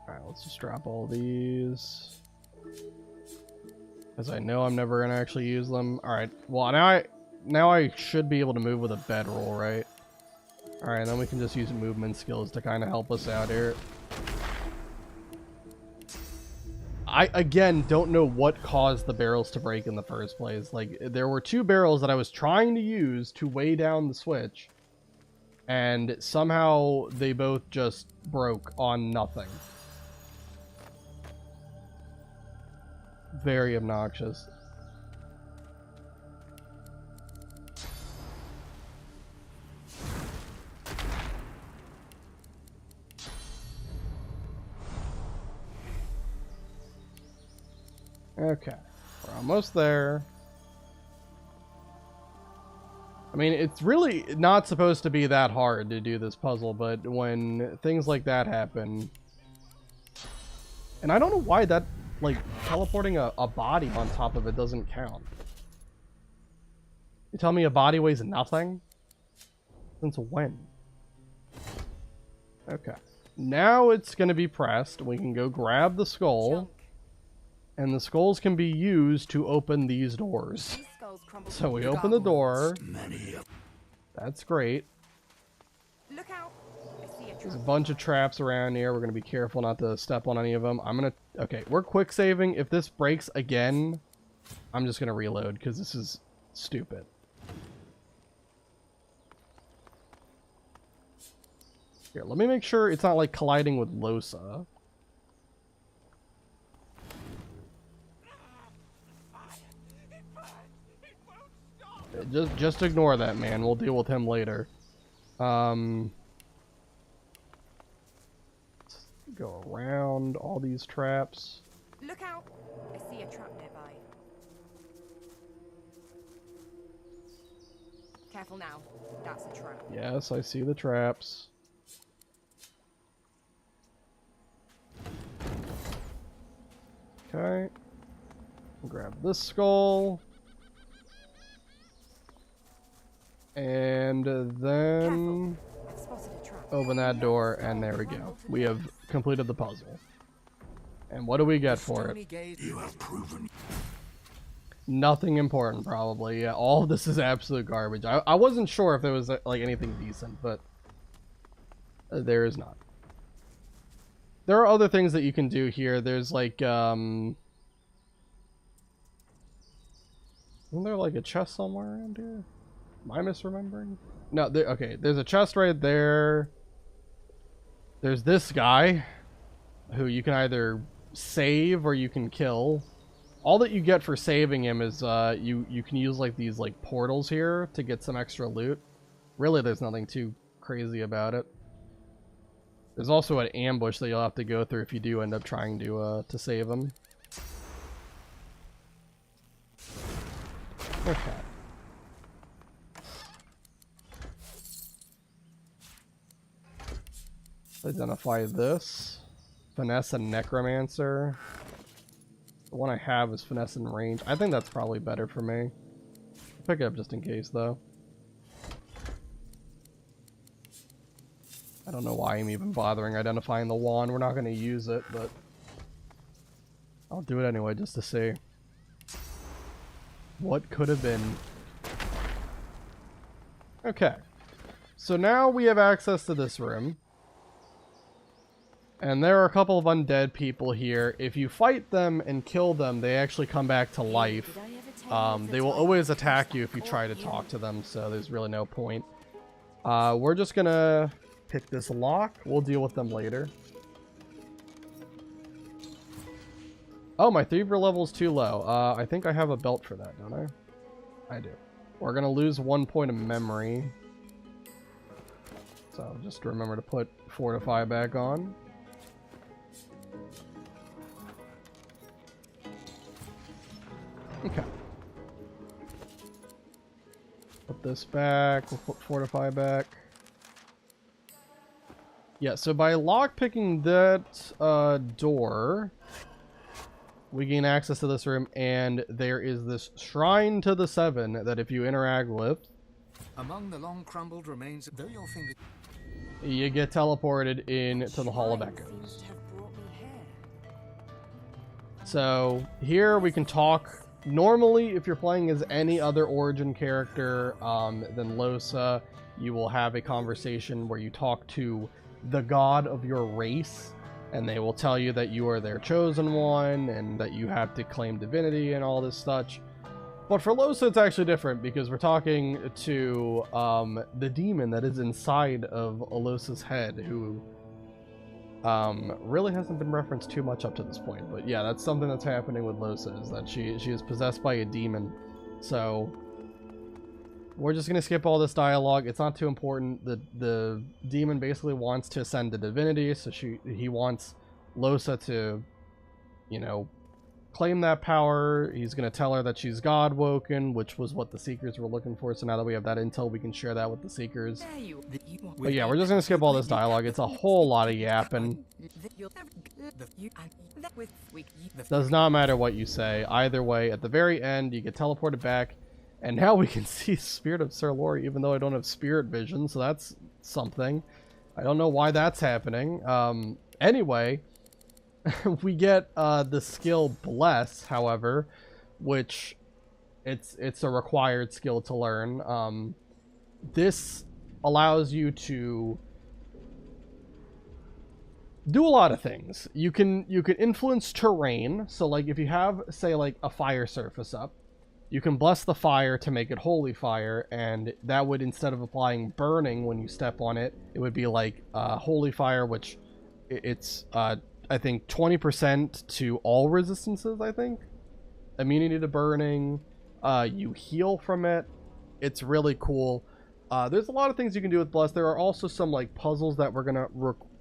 Alright, let's just drop all these. Because I know I'm never going to actually use them. Alright, well now I should be able to move with a bedroll, right? Alright, then we can just use movement skills to kind of help us out here. I, again, don't know what caused the barrels to break in the first place. Like, there were 2 barrels that I was trying to use to weigh down the switch. And somehow they both just broke on nothing. Very obnoxious. Okay, we're almost there. I mean, it's really not supposed to be that hard to do this puzzle, but when things like that happen... And I don't know why that, like, teleporting a body on top of it doesn't count. You tell me a body weighs nothing? Since when? Okay. Now it's going to be pressed. We can go grab the skull. And the skulls can be used to open these doors. So we open the door. That's great. Look out. I see a There's a bunch of traps around here. We're going to be careful not to step on any of them. I'm going to... Okay, we're quick saving. If this breaks again, I'm just going to reload because this is stupid. Here, let me make sure it's not like colliding with Losa. Just ignore that, man. We'll deal with him later. Let's go around all these traps. Look out. I see a trap nearby. Careful now. That's a trap. Yes, I see the traps. Okay. Grab this skull. And then... I've spotted a trap. Open that door, and there we go. We have completed the puzzle. And what do we get for it? You have proven. Nothing important, probably. Yeah, all of this is absolute garbage. I wasn't sure if there was like anything decent, but there is not. There are other things that you can do here. There's like isn't there like a chest somewhere around here? Am I misremembering? No, okay, there's a chest right there. There's this guy who you can either save or you can kill. All that you get for saving him is you can use like these like portals here to get some extra loot. Really, there's nothing too crazy about it. There's also an ambush that you'll have to go through if you do end up trying to save him. Okay. Identify this. Finesse and Necromancer. The one I have is Finesse and Range. I think that's probably better for me. I'll pick it up just in case, though. I don't know why I'm even bothering identifying the wand. We're not going to use it, but I'll do it anyway just to see. What could have been? Okay. So now we have access to this room. And there are a couple of undead people here. If you fight them and kill them, they actually come back to life. They will always attack you if you try to talk to them, so there's really no point. We're just gonna pick this lock. We'll deal with them later. Oh, my thievery level is too low. I think I have a belt for that, don't I? I do. We're gonna lose 1 point of memory. So just remember to put Fortify back on. Okay. Put this back. We'll put Fortify back. Yeah, so by lockpicking that door, we gain access to this room, and there is this Shrine to the Seven that if you interact with, among the long crumbled remains, though your finger, you get teleported into the Hall of Echoes. So here we can talk. Normally, if you're playing as any other origin character than Lohse, you will have a conversation where you talk to the god of your race, and they will tell you that you are their chosen one, and that you have to claim divinity and all this such. But for Lohse, it's actually different, because we're talking to the demon that is inside of Lohse's head, who really hasn't been referenced too much up to this point. But yeah, that's something that's happening with Lohse, is that she is possessed by a demon. So we're just gonna skip all this dialogue. It's not too important. The demon basically wants to ascend to divinity, so he wants Lohse to, you know, claim that power. He's gonna tell her that she's God-woken, which was what the Seekers were looking for. So now that we have that intel, we can share that with the Seekers. But yeah, we're just gonna skip all this dialogue. It's a whole lot of yapping. Does not matter what you say. Either way, at the very end, you get teleported back. And now we can see Spirit of Sir Lori, even though I don't have spirit vision, so that's something. I don't know why that's happening. Anyway, we get the skill Bless, however, which it's a required skill to learn. This allows you to do a lot of things. You can influence terrain, so like if you have, say, like a fire surface up, you can bless the fire to make it holy fire, and that would, instead of applying burning when you step on it, it would be like holy fire, which it's I think 20% to all resistances, I think. Immunity to burning, you heal from it. It's really cool. There's a lot of things you can do with Bless. There are also some like puzzles that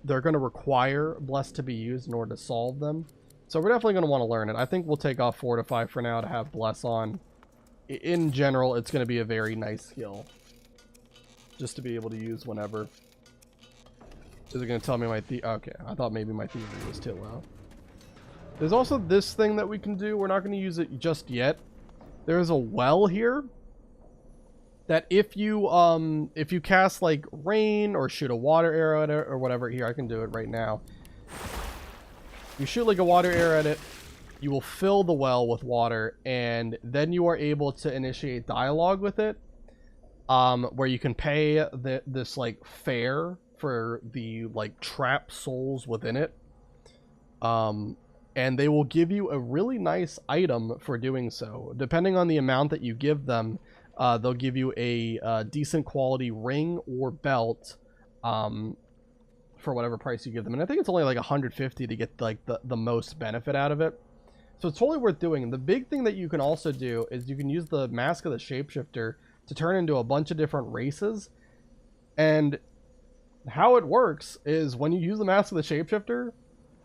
they're gonna require Bless to be used in order to solve them. So we're definitely gonna want to learn it. I think we'll take off Fortify for now to have Bless on. In general, it's gonna be a very nice skill, just to be able to use whenever. Is it gonna tell me my okay, I thought maybe my theory was too low. There's also this thing that we can do. We're not gonna use it just yet. There's a well here. that if you cast like rain or shoot a water arrow at it or whatever, here I can do it right now. You shoot like a water arrow at it, you will fill the well with water, and then you are able to initiate dialogue with it, where you can pay this like fare for the like trap souls within it, and they will give you a really nice item for doing so. Depending on the amount that you give them, they'll give you a decent quality ring or belt, for whatever price you give them. And I think it's only like 150 to get like the most benefit out of it. So it's totally worth doing. The big thing that you can also do is you can use the Mask of the Shapeshifter to turn into a bunch of different races. And how it works is when you use the Mask of the Shapeshifter,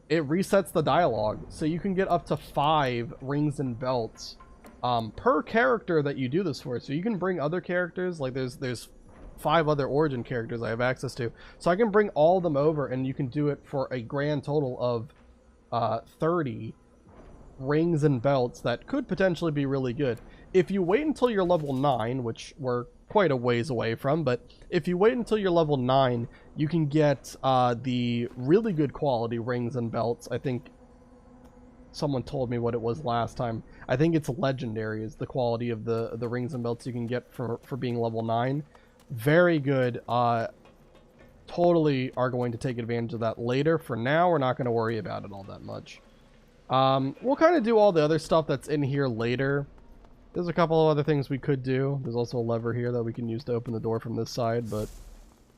it resets the dialogue. So you can get up to 5 rings and belts per character that you do this for. So you can bring other characters, like there's 5 other origin characters I have access to. So I can bring all of them over, and you can do it for a grand total of 30 rings and belts that could potentially be really good. If you wait until you're level 9, which we're quite a ways away from, but if you wait until you're level 9, you can get the really good quality rings and belts. I think someone told me what it was last time. I think it's legendary is the quality of the rings and belts you can get for being level 9. Very good. Totally are going to take advantage of that later. For now, we're not going to worry about it all that much. We'll kind of do all the other stuff that's in here later. There's a couple of other things we could do. There's also a lever here that we can use to open the door from this side, but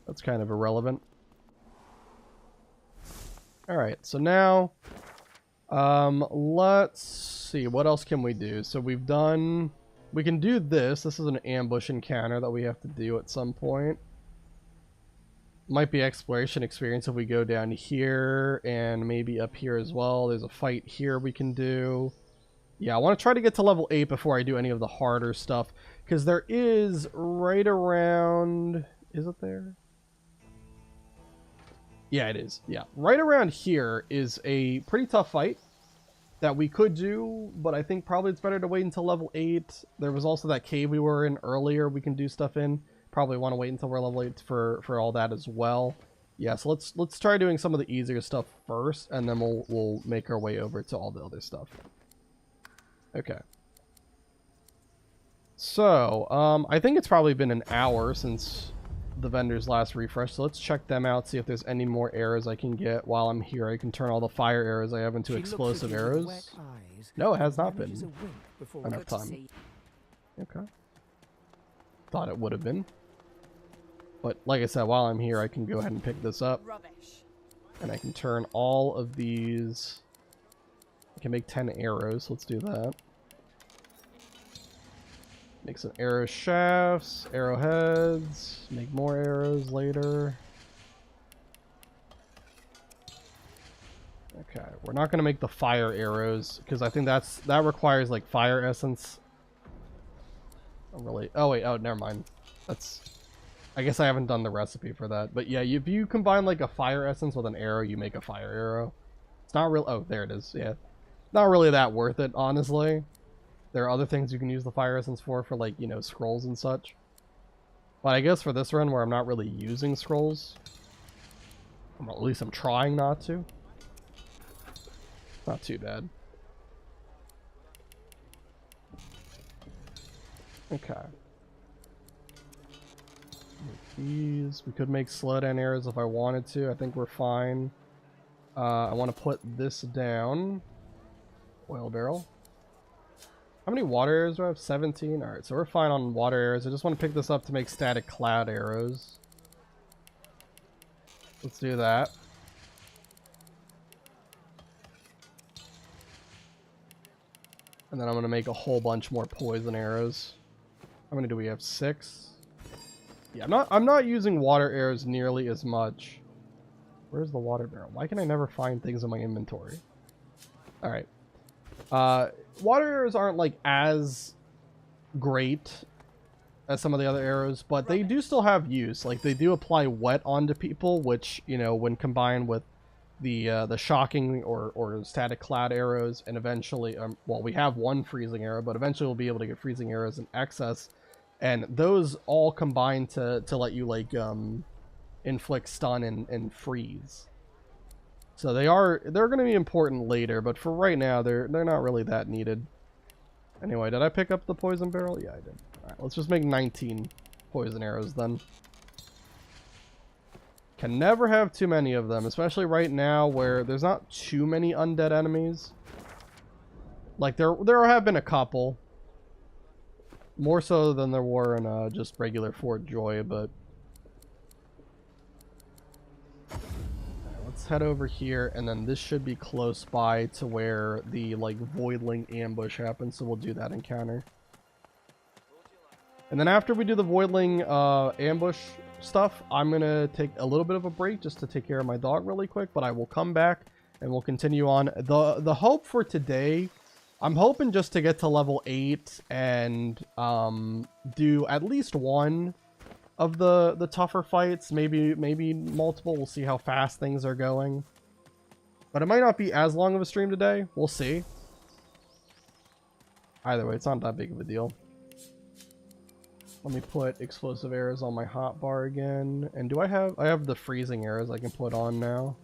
that's kind of irrelevant. Alright, so now, let's see, what else can we do? So we can do this. This is an ambush encounter that we have to do at some point. Might be exploration experience if we go down here and maybe up here as well. There's a fight here we can do. Yeah, I want to try to get to level 8 before I do any of the harder stuff, because there is right around... Is it there? Yeah, it is. Yeah, right around here is a pretty tough fight that we could do, but I think probably it's better to wait until level 8. There was also that cave we were in earlier we can do stuff in. Probably want to wait until we're level 8 for all that as well. Yeah, so let's try doing some of the easier stuff first, and then we'll make our way over to all the other stuff. Okay. So, I think it's probably been an hour since the vendor's last refresh, so let's check them out, see if there's any more arrows I can get while I'm here. I can turn all the fire arrows I have into explosive arrows. No, it has not been enough time. Okay. Thought it would have been. But like I said, while I'm here, I can go ahead and pick this up. And I can turn all of these. I can make 10 arrows. Let's do that. Make some arrow shafts, arrowheads, make more arrows later. Okay, we're not going to make the fire arrows because I think that requires like fire essence. Oh wait, oh never mind. I guess I haven't done the recipe for that. But yeah, if you combine like a fire essence with an arrow, you make a fire arrow. It's not real. Oh, there it is. Yeah, not really that worth it, honestly. There are other things you can use the fire essence for like, you know, scrolls and such. But I guess for this run where I'm not really using scrolls, or at least I'm trying not to. Not too bad. Okay. These, we could make slowdown arrows if I wanted to. I think we're fine. I want to put this down. Oil barrel. How many water arrows do I have? 17? Alright, so we're fine on water arrows. I just want to pick this up to make static cloud arrows. Let's do that. And then I'm going to make a whole bunch more poison arrows. How many do we have? 6? Yeah, I'm not using water arrows nearly as much. Where's the water barrel? Why can I never find things in my inventory? Alright. Water arrows aren't like as great as some of the other arrows, but they do still have use. Like they do apply wet onto people, which, you know, when combined with the shocking or static cloud arrows, and eventually, well, we have one freezing arrow, but eventually we'll be able to get freezing arrows in excess, And those all combine to let you like inflict stun and freeze. So they're going to be important later, but for right now they're not really that needed. Anyway, did I pick up the poison barrel? Yeah, I did. All right, let's just make 19 poison arrows then. Can never have too many of them, especially right now where there's not too many undead enemies. Like there have been a couple, more so than there were in just regular Fort Joy, but let's head over here, and then this should be close by to where the like voidling ambush happens, so we'll do that encounter. And then after we do the voidling ambush stuff, I'm gonna take a little bit of a break just to take care of my dog really quick, but I will come back and we'll continue on. The hope for today, I'm hoping just to get to level 8 and do at least one of the tougher fights, maybe multiple. We'll see how fast things are going, but it might not be as long of a stream today. We'll see. Either way, it's not that big of a deal. Let me put explosive arrows on my hotbar again. And do I have the freezing arrows I can put on now.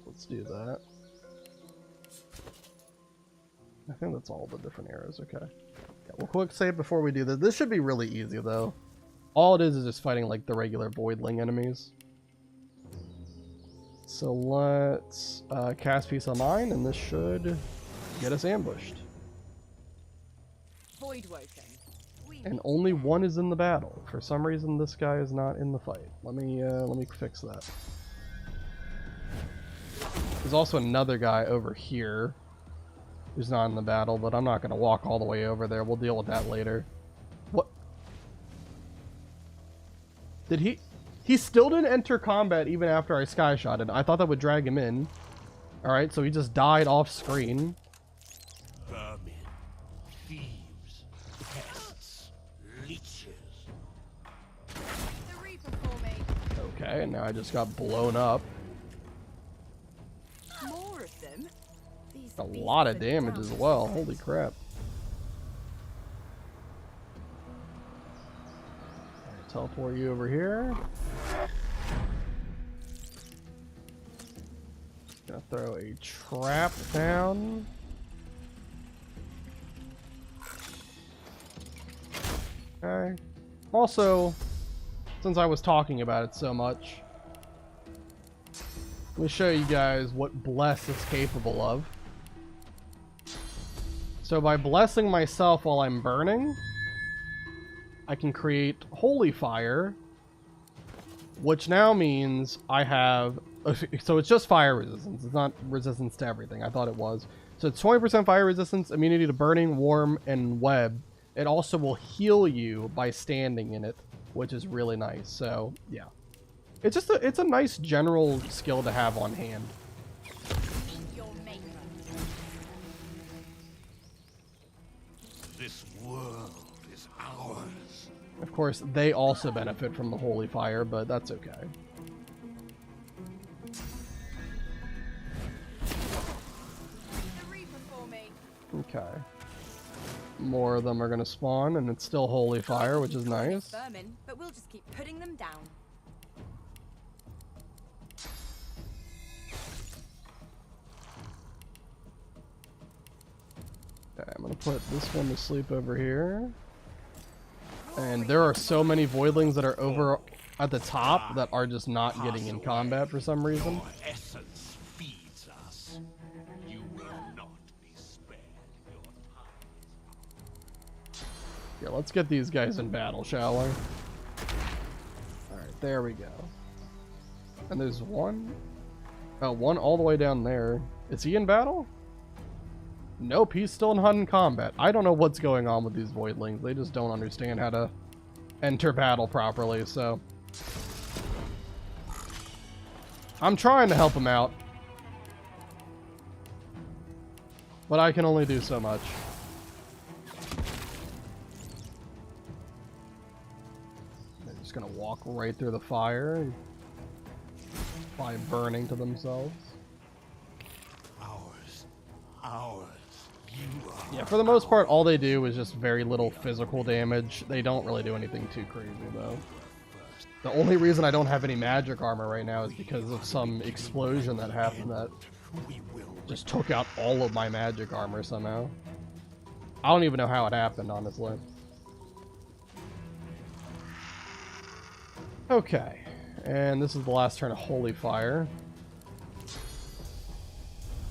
Let's do that. I think that's all the different arrows. Okay. Yeah, we'll quick save before we do this. This should be really easy though. All it is just fighting like the regular voidling enemies. So let's cast Peace of Mind, and this should get us ambushed. Void woken. And only one is in the battle. For some reason, this guy is not in the fight. Let me fix that. There's also another guy over here who's not in the battle, but I'm not going to walk all the way over there. We'll deal with that later. What? Did he? He still didn't enter combat even after I sky shotted. I thought that would drag him in. Alright, so he just died off screen. Vermin, thieves, pests, leeches. The Reaper for me. Okay, and now I just got blown up. More of them. These A beasts lot of are damage as well. Holy crap. Teleport you over here. Gonna throw a trap down. Okay. Also, since I was talking about it so much, let me show you guys what Bless is capable of. So by blessing myself while I'm burning, I can create Holy Fire, which now means I have... So it's just fire resistance. It's not resistance to everything. I thought it was. So it's 20% fire resistance, immunity to burning, warm, and web. It also will heal you by standing in it, which is really nice. So, yeah. It's just it's a nice general skill to have on hand. This world is ours. Of course, they also benefit from the Holy Fire, but that's okay. The Reaper for me. Okay. More of them are going to spawn, and it's still Holy Fire, which is nice. Vermin, but we'll just keep putting them down. Okay, I'm going to put this one to sleep over here. And there are so many voidlings that are over at the top that are just not getting in combat for some reason. Your essence feeds us. You will not be spared your time. Yeah, let's get these guys in battle, shall we? Alright, there we go. And there's one. Oh, one all the way down there. Is he in battle? Nope, he's still not in combat. I don't know what's going on with these voidlings. They just don't understand how to enter battle properly, so... I'm trying to help him out. But I can only do so much. They're just gonna walk right through the fire by burning to themselves. Ours. Ours. Yeah, for the most part, all they do is just very little physical damage. They don't really do anything too crazy, though. The only reason I don't have any magic armor right now is because of some explosion that happened that just took out all of my magic armor somehow. I don't even know how it happened, honestly. Okay, and this is the last turn of Holy Fire.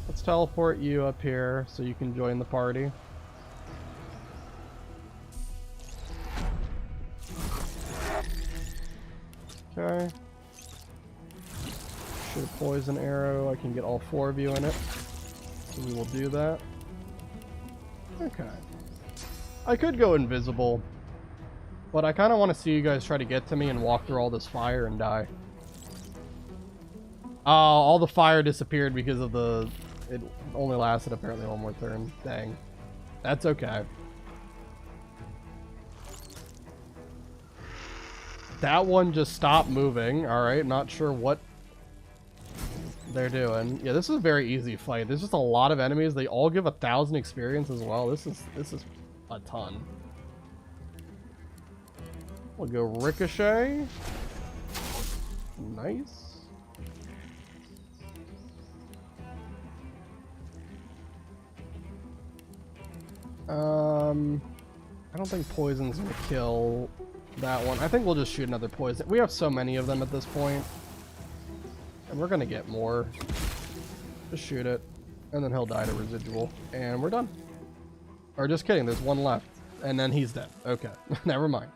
Let's teleport you up here so you can join the party. Okay. Shoot a poison arrow. I can get all 4 of you in it. So we will do that. Okay. I could go invisible, but I kind of want to see you guys try to get to me and walk through all this fire and die. Oh, all the fire disappeared because of the... It only lasted apparently 1 more turn. Dang. That's okay. That one just stopped moving. Alright, not sure what they're doing. Yeah, this is a very easy fight. There's just a lot of enemies. They all give 1,000 experience as well. This is a ton. We'll go Ricochet. Nice. I don't think poison's gonna kill that one. I think we'll just shoot another poison. We have so many of them at this point. And we're gonna get more. Just shoot it. And then he'll die to residual. And we're done. Or just kidding, there's one left. And then he's dead. Okay, never mind.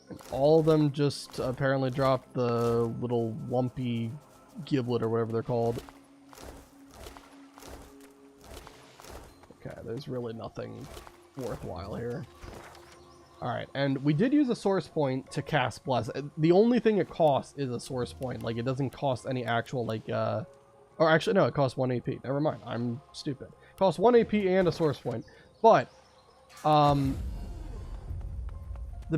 And all of them just apparently dropped the little lumpy giblet or whatever they're called. Okay, there's really nothing worthwhile here. Alright, and we did use a source point to cast Bless. The only thing it costs is a source point. Like, it doesn't cost any actual, like, or actually, no, it costs 1 AP. Never mind, I'm stupid. It costs 1 AP and a source point. But, the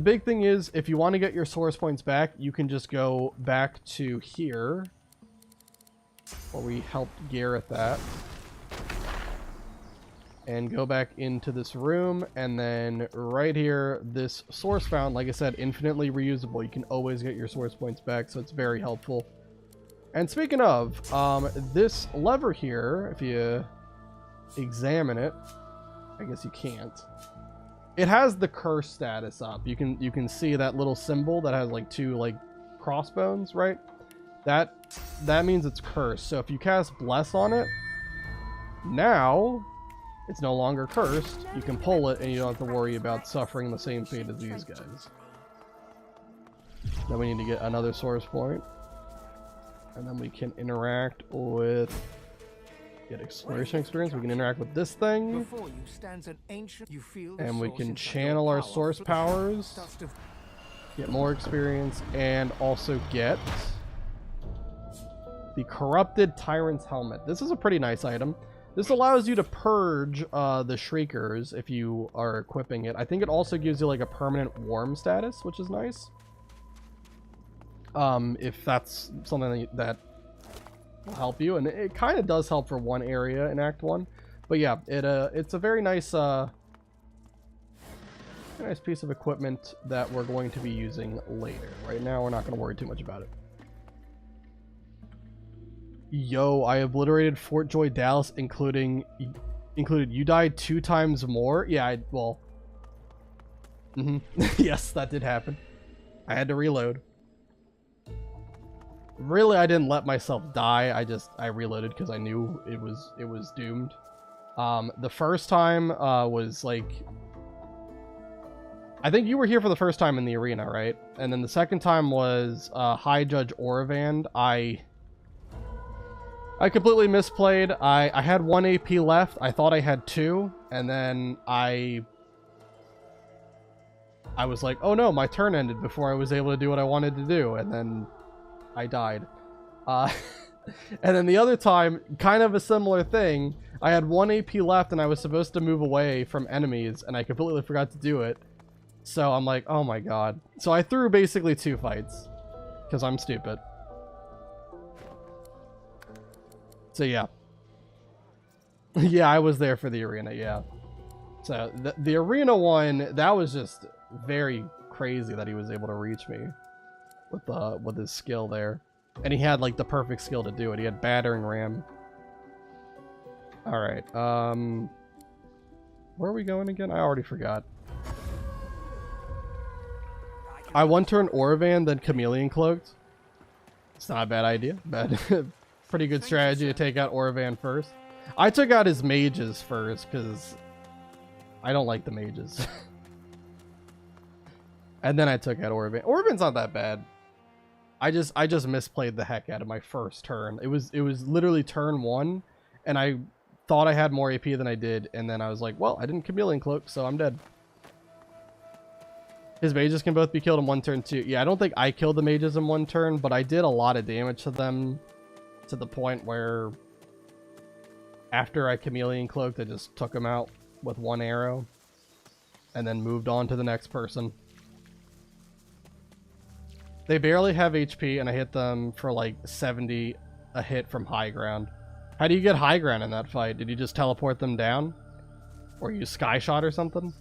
big thing is, if you want to get your source points back, you can just go back to here, where we helped Garrett that. And go back into this room, and then right here, this source fountain, like I said, infinitely reusable. You can always get your source points back, so it's very helpful. And speaking of, this lever here, if you examine it, I guess you can't. It has the curse status up. You can see that little symbol that has like 2 like crossbones, right? That means it's cursed. So if you cast Bless on it, now it's no longer cursed. You can pull it, and you don't have to worry about suffering the same fate as these guys. Then we need to get another source point. And then we can interact with... Get exploration experience. We can interact with this thing. Before you stands an ancient, you feel the And we source can inside channel your our power source for the powers. dust of- Get more experience. And also get... the Corrupted Tyrant's Helmet. This is a pretty nice item. This allows you to purge the Shriekers if you are equipping it. I think it also gives you like a permanent warm status, which is nice. If that's something that will help you. And it kind of does help for one area in Act 1. But yeah, it's a very nice, nice piece of equipment that we're going to be using later. Right now, we're not going to worry too much about it. Yo, I obliterated Fort Joy Dallas, included you died 2 times more? Yeah, well... Yes, that did happen. I had to reload. Really, I didn't let myself die. I reloaded because I knew it was doomed. The first time was like... I think you were here for the first time in the arena, right? And then the second time was High Judge Oravand. I completely misplayed. I had 1 AP left. I thought I had 2, and then I was like, oh no, my turn ended before I was able to do what I wanted to do, and then I died. And then the other time, kind of a similar thing. I had 1 AP left, and I was supposed to move away from enemies, and I completely forgot to do it. So I'm like, oh my god. So I threw basically 2 fights, because I'm stupid. So yeah. Yeah, I was there for the arena, yeah. So the arena one, that was just very crazy that he was able to reach me with his skill there. And he had like the perfect skill to do it. He had battering ram. Alright, where are we going again? I already forgot. I one-turn Oravan, then Chameleon Cloaked. It's not a bad idea. But pretty good strategy to take out Oravan first. I took out his mages first, because I don't like the mages. And then I took out Oravan. Oravan's not that bad. I just misplayed the heck out of my first turn. It was literally turn 1, and I thought I had more AP than I did, and then I was like, well, I didn't Chameleon Cloak, so I'm dead. His mages can both be killed in one turn too. Yeah, I don't think I killed the mages in one turn, but I did a lot of damage to them to the point where after I Chameleon Cloaked, I just took them out with one arrow and then moved on to the next person. They barely have HP, and I hit them for like 70 a hit from high ground. How do you get high ground in that fight? Did you just teleport them down? Or use Sky Shot or something?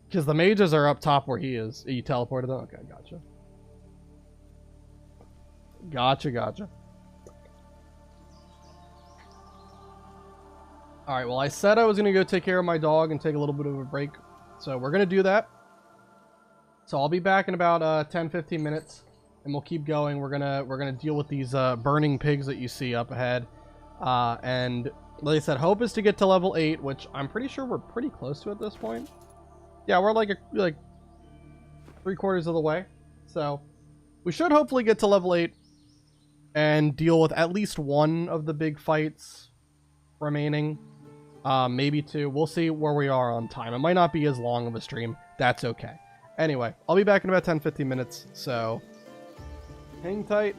Because the mages are up top where he is. You teleported them? Okay, gotcha. Gotcha. Alright, well, I said I was going to go take care of my dog and take a little bit of a break. So we're going to do that. So I'll be back in about 10-15 minutes. And we'll keep going. We're gonna deal with these burning pigs that you see up ahead. And like I said, hope is to get to level 8, which I'm pretty sure we're pretty close to at this point. Yeah, we're like 3/4 of the way. So we should hopefully get to level 8 and deal with at least one of the big fights remaining. Maybe 2. We'll see where we are on time. It might not be as long of a stream. That's okay. Anyway, I'll be back in about 10-15 minutes. So hang tight,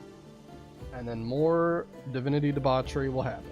and then more Divinity debauchery will happen.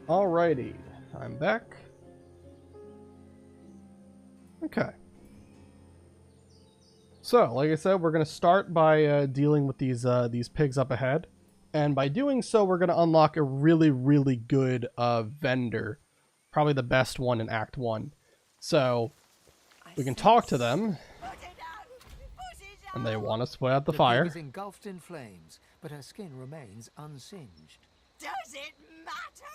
Alrighty, I'm back. Okay. So, like I said, we're going to start by dealing with these pigs up ahead. And by doing so, we're going to unlock a really, really good vendor. Probably the best one in Act 1. So, we can talk to them. And they want us to put out the fire. Pig is engulfed in flames, but her skin remains unsinged. Does it matter?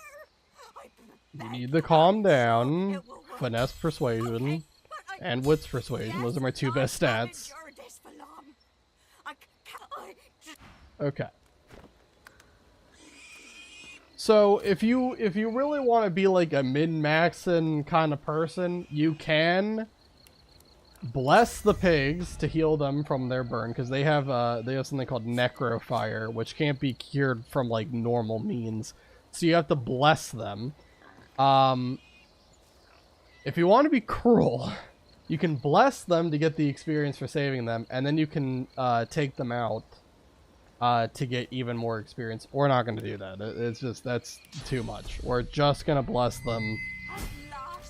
You need to calm down. Finesse persuasion. And wits persuasion. Those are my two best stats. Okay. So if you really want to be like a min-maxing kind of person, you can bless the pigs to heal them from their burn, because they have something called necro fire, which can't be cured from like normal means. So you have to bless them. If you want to be cruel, you can bless them to get the experience for saving them, and then you can take them out to get even more experience. We're not going to do that. It's just, that's too much. We're just going to bless them.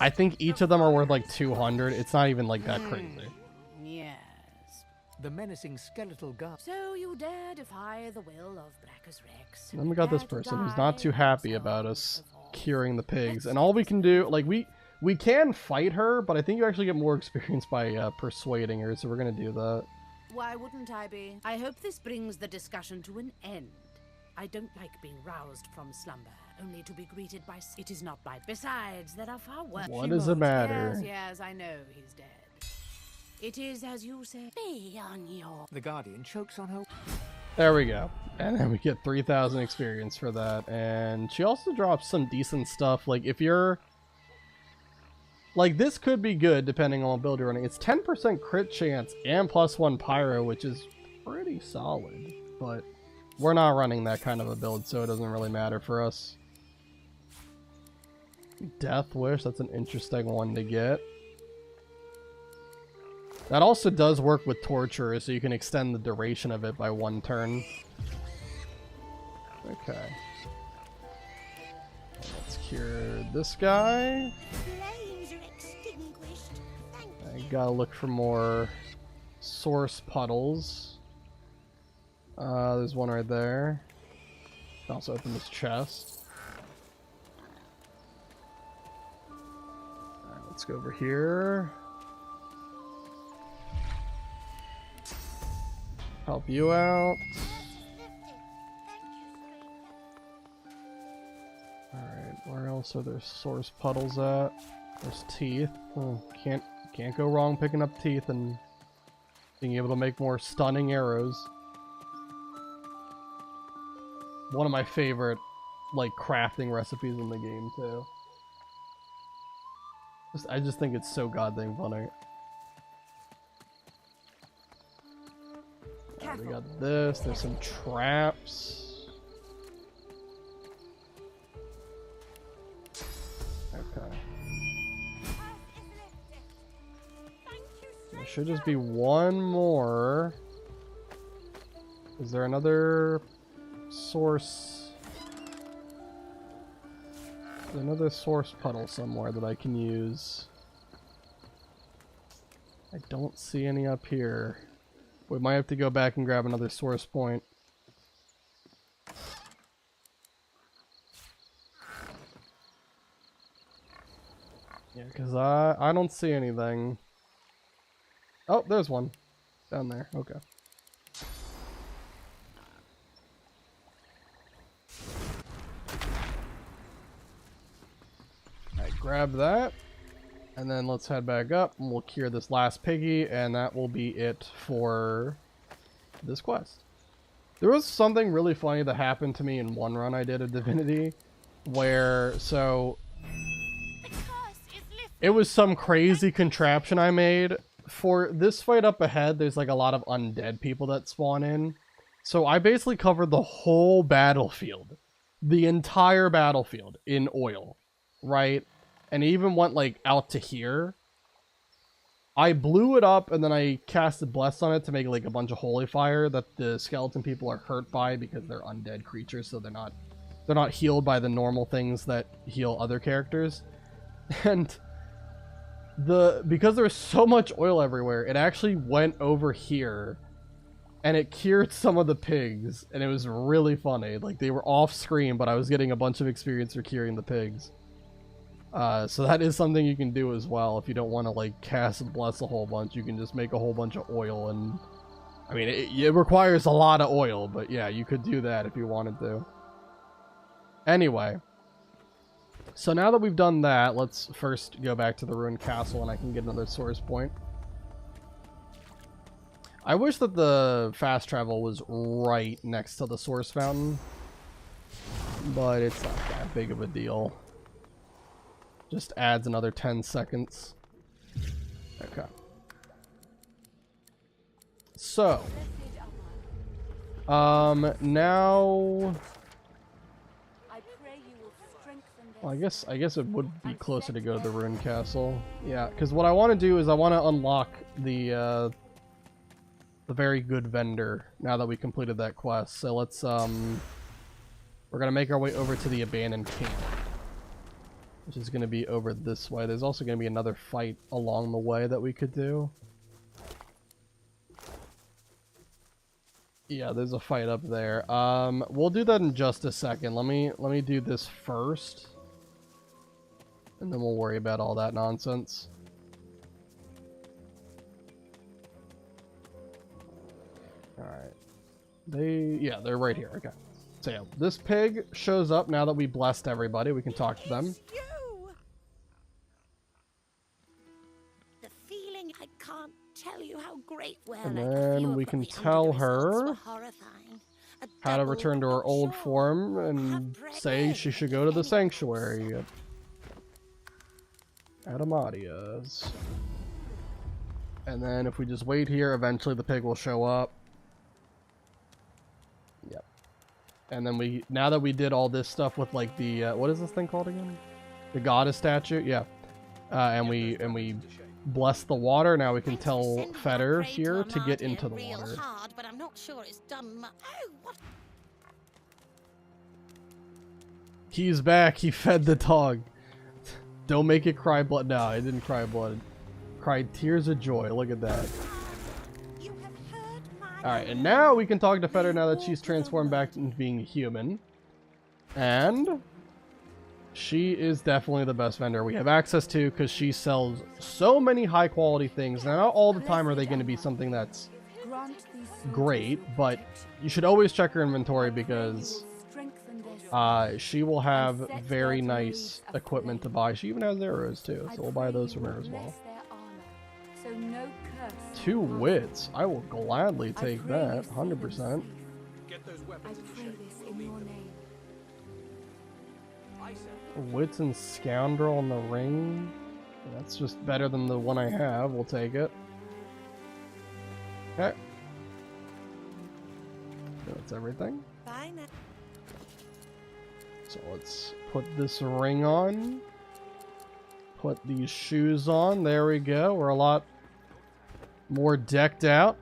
I think each of them are worth like 200. It's not even like that crazy. Yes. The menacing skeletal guard. So you dare defy the will of Brackus Rex. Then we got this person who's not too happy about us curing the pigs. And all we can do, like, we can fight her, but I think you actually get more experience by persuading her, so we're going to do that. Why wouldn't I be? I hope this brings the discussion to an end. I don't like being roused from slumber, only to be greeted by... It is not by... Besides, there are far worse... What does it matter? Yes, yes, I know he's dead. It is, as you say, be on your... The Guardian chokes on her... There we go. And then we get 3,000 experience for that. And she also drops some decent stuff. Like, if you're... Like, this could be good, depending on what build you're running. It's 10% crit chance and +1 pyro, which is pretty solid. But we're not running that kind of a build, so it doesn't really matter for us. Death Wish, that's an interesting one to get. That also does work with Torture, so you can extend the duration of it by 1 turn. Okay. Let's cure this guy. I gotta look for more source puddles. There's one right there. Also open this chest. Alright, let's go over here. Help you out. Alright, where else are there source puddles at? There's teeth. Oh, can't go wrong picking up teeth and being able to make more stunning arrows. One of my favorite, like, crafting recipes in the game, too. I just think it's so goddamn funny. Right, we got this. There's some traps. Okay. There should just be one more. Is there another source? There's another source puddle somewhere that I can use. I don't see any up here. We might have to go back and grab another source point. Yeah, because I don't see anything. Oh, there's one. Down there. Okay. Alright, grab that. And then let's head back up and we'll cure this last piggy, and that will be it for this quest. There was something really funny that happened to me in one run I did of Divinity, where, so, it was some crazy contraption I made. For this fight up ahead, there's like a lot of undead people that spawn in. So I basically covered the whole battlefield, the entire battlefield in oil, right? And it even went like out to here. I blew it up and then I casted Bless on it to make like a bunch of holy fire that the skeleton people are hurt by because they're undead creatures, so they're not They're not healed by the normal things that heal other characters. And because there's so much oil everywhere, it actually went over here and it cured some of the pigs, and it was really funny. Like, they were off screen, but I was getting a bunch of experience for curing the pigs. So that is something you can do as well. If you don't want to, like, cast and bless a whole bunch, you can just make a whole bunch of oil. And I mean, it requires a lot of oil, but yeah, you could do that if you wanted to. Anyway, so now that we've done that, let's first go back to the ruined castle and I can get another source point. I wish that the fast travel was right next to the source fountain, but it's not that big of a deal. Just adds another 10 seconds. Okay. So, now, well, I guess it would be closer to go to the ruined castle. Yeah, because what I want to do is I want to unlock the very good vendor now that we completed that quest. So let's we're gonna make our way over to the abandoned camp, which is gonna be over this way. There's also gonna be another fight along the way that we could do. Yeah, there's a fight up there. We'll do that in just a second. Let me do this first, and then we'll worry about all that nonsense. Alright. They're right here. Okay. So yeah, this pig shows up now that we blessed everybody. We can talk to them. The feeling, I can't tell you how great. And then we can tell her how to return to her old form and say she should go to the sanctuary at Adamadia's. And then if we just wait here, eventually the pig will show up. Yep. And then now that we did all this stuff with like the what is this thing called again? The goddess statue, yeah. And we bless the water. Now we can tell Fetter here to get into the water. But I'm not sure it's done much. Oh, what? He's back. He fed the dog. Don't make it cry blood. No, it didn't cry blood. Cried tears of joy. Look at that. Alright, and now we can talk to Fetter now that she's transformed back into being human. And she is definitely the best vendor we have access to because she sells so many high quality things. Now, not all the time are they going to be something that's great, but you should always check her inventory because she will have very nice equipment to buy. She even has arrows too, so we'll buy those from her as well. 2 wits. I will gladly take that, 100%. Wits and scoundrel in the ring. That's just better than the one I have. We'll take it. Okay. That's everything. So let's put this ring on. Put these shoes on. There we go. We're a lot more decked out.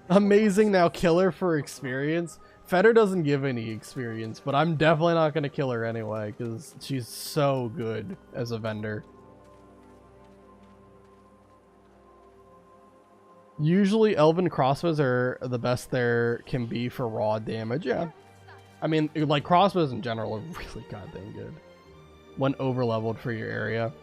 Amazing. Now kill her for experience. Fetter doesn't give any experience, but I'm definitely not going to kill her anyway because she's so good as a vendor. Usually elven crossbows are the best there can be for raw damage. Yeah. I mean, like, crossbows in general are really goddamn good when over-leveled for your area.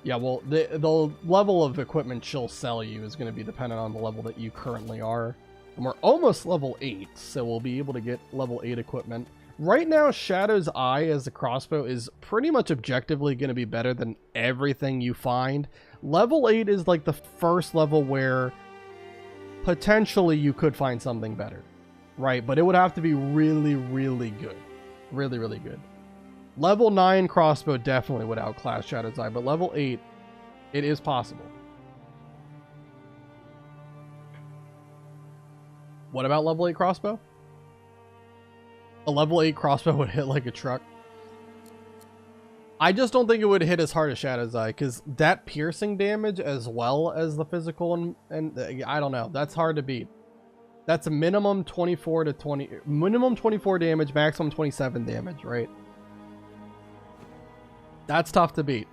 Yeah, well, the level of equipment she'll sell you is going to be dependent on the level that you currently are. And we're almost level 8, so we'll be able to get level 8 equipment. Right now, Shadow's Eye as a crossbow is pretty much objectively going to be better than everything you find. Level 8 is like the first level where potentially you could find something better. Right, but it would have to be really, really good. Really, really good. Level 9 crossbow definitely would outclass Shadow's Eye, but level 8, it is possible. What about level 8 crossbow? A level 8 crossbow would hit like a truck. I just don't think it would hit as hard as Shadow's Eye, because that piercing damage as well as the physical and I don't know, that's hard to beat. That's a minimum 24 to 20, minimum 24 damage, maximum 27 damage, right? That's tough to beat.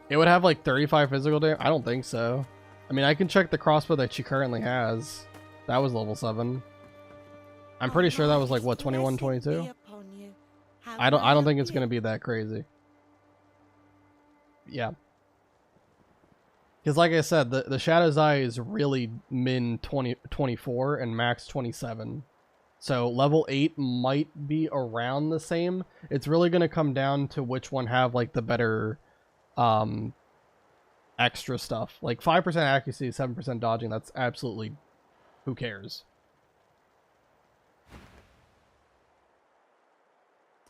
It would have like 35 physical damage? I don't think so. I mean, I can check the crossbow that she currently has. That was level 7. I'm pretty sure that was like what, 21, 22? I don't think it's gonna be that crazy. Yeah. Because like I said, the Shadow's Eye is really min 24 and max 27. So level 8 might be around the same. It's really going to come down to which one have like the better extra stuff. Like 5% accuracy, 7% dodging, that's absolutely, who cares?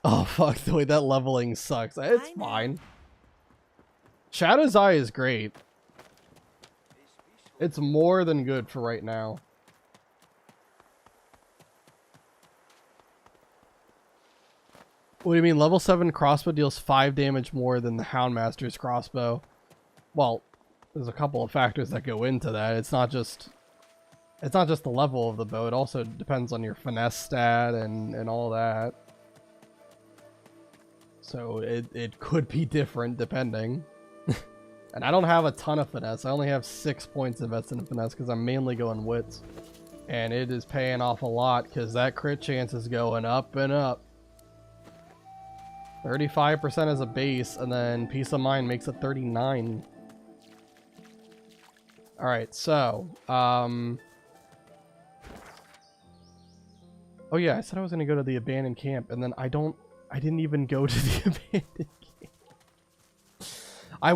Oh fuck, the way that leveling sucks. It's fine. Shadow's Eye is great. It's more than good for right now. What do you mean? Level 7 crossbow deals 5 damage more than the Houndmaster's crossbow. Well, there's a couple of factors that go into that. It's not just the level of the bow. It also depends on your finesse stat and all that. So it could be different depending. And I don't have a ton of finesse. I only have 6 points invested in finesse because I'm mainly going wits. And it is paying off a lot because that crit chance is going up and up. 35% as a base, and then Peace of Mind makes it 39. Alright, so, oh yeah, I said I was going to go to the abandoned camp, and then I didn't even go to the abandoned camp. I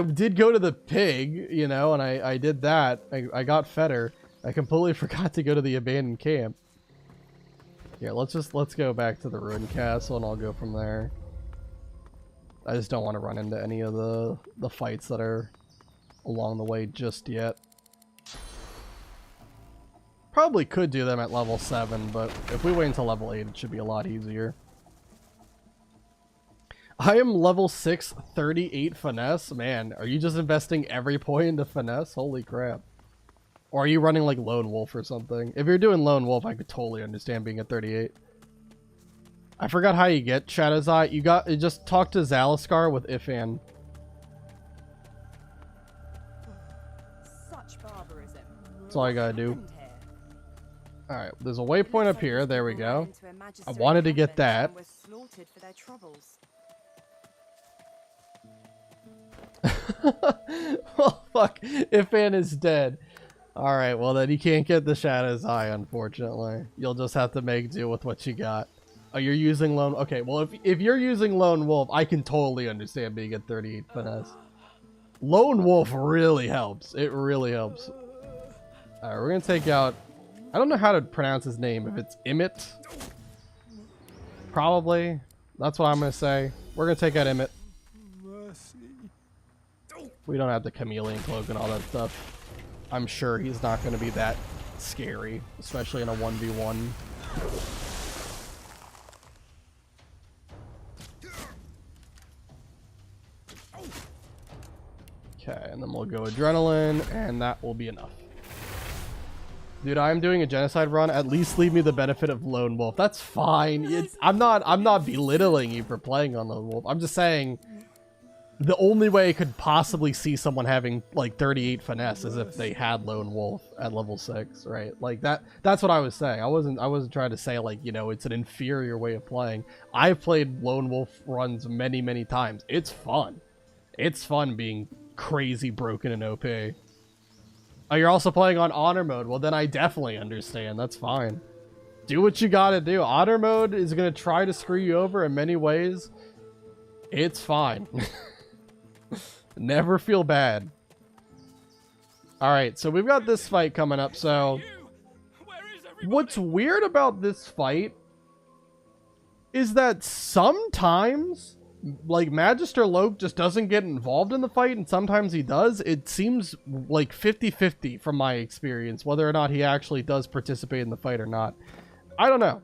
did go to the pig, you know, and I did that. I got Fetter. I completely forgot to go to the abandoned camp. Yeah, let's go back to the ruined castle and I'll go from there. I just don't want to run into any of the fights that are along the way just yet. Probably could do them at level 7, but if we wait until level 8, it should be a lot easier. I am level 6, 38 finesse. Man, are you just investing every point into finesse? Holy crap. Or are you running like Lone Wolf or something? If you're doing Lone Wolf, I could totally understand being at 38. I forgot how you get Shadow's Eye. You just talk to Zaliskar with Ifan. Such barbarism. That's all I gotta do. Alright, there's a waypoint up here. There we go. I wanted to get that. Well, fuck. Ifan is dead. Alright, well then you can't get the Shadow's Eye, unfortunately. You'll just have to make do with what you got. Oh, you're using Lone... Okay, well, if you're using Lone Wolf, I can totally understand being at 38 finesse. Lone Wolf really helps. It really helps. Alright, we're gonna take out... I don't know how to pronounce his name. If it's Emmett? Probably. That's what I'm gonna say. We're gonna take out Emmett. We don't have the chameleon cloak and all that stuff. I'm sure he's not gonna be that scary, especially in a 1v1. Okay, and then we'll go Adrenaline, and that will be enough. Dude, I'm doing a genocide run. At least leave me the benefit of Lone Wolf. That's fine. I'm not belittling you for playing on Lone Wolf. I'm just saying the only way I could possibly see someone having like 38 finesse is if they had Lone Wolf at level 6, right? Like that's what I was saying. I wasn't trying to say like, you know, it's an inferior way of playing. I've played Lone Wolf runs many, many times. It's fun. It's fun being crazy broken and OP. Oh, you're also playing on honor mode. Well, then I definitely understand. That's fine. Do what you gotta do. Honor mode is gonna try to screw you over in many ways. It's fine. Never feel bad. Alright, so we've got this fight coming up. So what's weird about this fight is that sometimes like Magister Loke just doesn't get involved in the fight, and sometimes he does. It seems like 50-50 from my experience, whether or not he actually does participate in the fight or not. I don't know.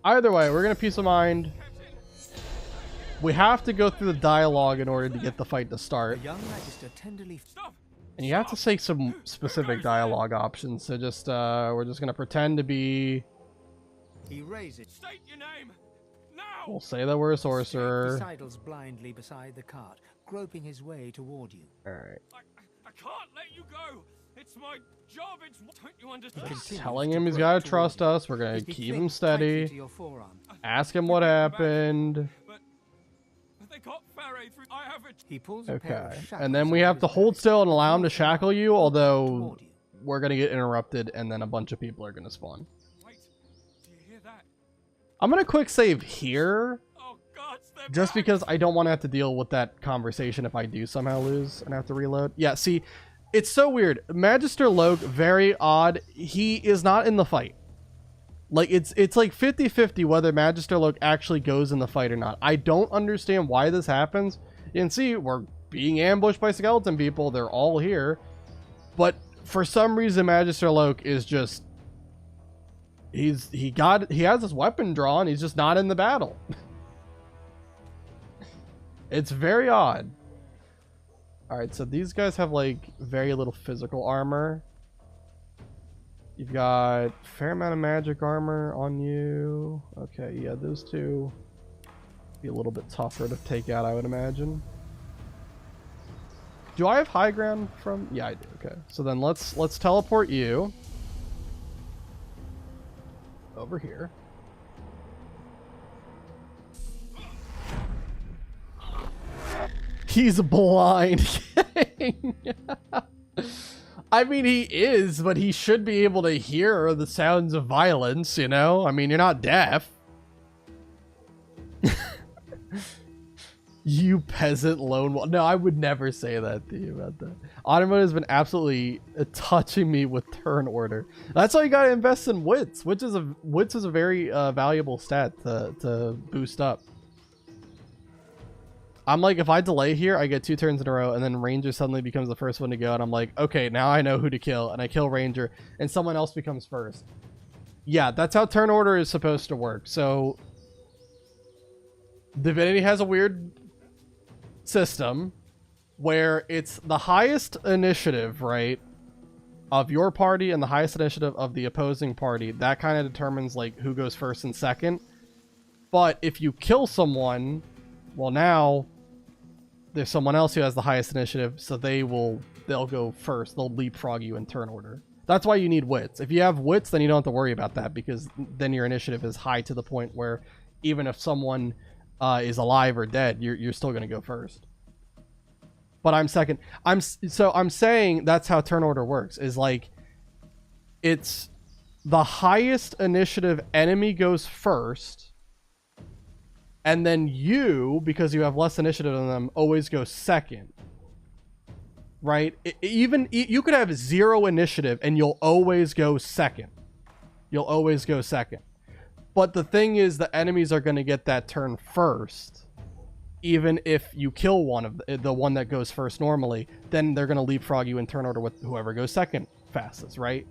Either way, we're gonna Peace of Mind. We have to go through the dialogue in order to get the fight to start. The young Magister tenderly... Stop! And you have to say some specific dialogue options. So just we're just gonna pretend to be. He raises. State your name now. We'll say that we're a sorcerer. He sidles blindly beside the cart, groping his way toward you. All right. I can't let you go. It's my job. It's don't you understand? Just telling him he's gotta trust us. We're gonna keep him steady. To your forearm. Ask him what happened. But they got Faray through. I have a. He pulls a pair of Okay. shackles And then we out have of to his hold back still and allow him and to shackle you, although toward you. we're gonna get interrupted and then a bunch of people are gonna spawn. Wait. Do you hear that? I'm gonna quick save here. Oh God! They're Just back. because I don't want to have to deal with that conversation if I do somehow lose and have to reload. Yeah, see, it's so weird. Magister Loke, very odd. He is not in the fight. Like, it's like 50-50 whether Magister Loke actually goes in the fight or not. I don't understand why this happens. You can see we're being ambushed by skeleton people. They're all here. But for some reason, Magister Loke is just... He has his weapon drawn. He's just not in the battle. It's very odd. Alright, so these guys have like very little physical armor. You've got a fair amount of magic armor on you. Okay, yeah, those two be a little bit tougher to take out, I would imagine. Do I have high ground from? Yeah, I do. Okay, so then let's teleport you over here. He's blind. I mean, he is, but he should be able to hear the sounds of violence, you know? I mean, you're not deaf. You peasant lone wolf. No, I would never say that to you about that. Automotive has been absolutely touching me with turn order. That's why you gotta invest in wits. Wits is a very valuable stat to boost up. I'm like, if I delay here, I get 2 turns in a row, and then Ranger suddenly becomes the first one to go, and I'm like, okay, now I know who to kill, and I kill Ranger, and someone else becomes first. Yeah, that's how turn order is supposed to work. So, Divinity has a weird system where it's the highest initiative, right, of your party and the highest initiative of the opposing party. That kind of determines, like, who goes first and second. But if you kill someone, well, now there's someone else who has the highest initiative, so they'll go first. They'll leapfrog you in turn order. That's why you need wits. If you have wits, then you don't have to worry about that, because then your initiative is high to the point where even if someone is alive or dead, you're still going to go first. But I'm second. I'm saying that's how turn order works. Is like, it's the highest initiative enemy goes first. And then you, because you have less initiative than them, always go second. Right? You could have 0 initiative and you'll always go second. You'll always go second. But the thing is, the enemies are going to get that turn first. Even if you kill one of the one that goes first normally, then they're going to leapfrog you in turn order with whoever goes second fastest, right?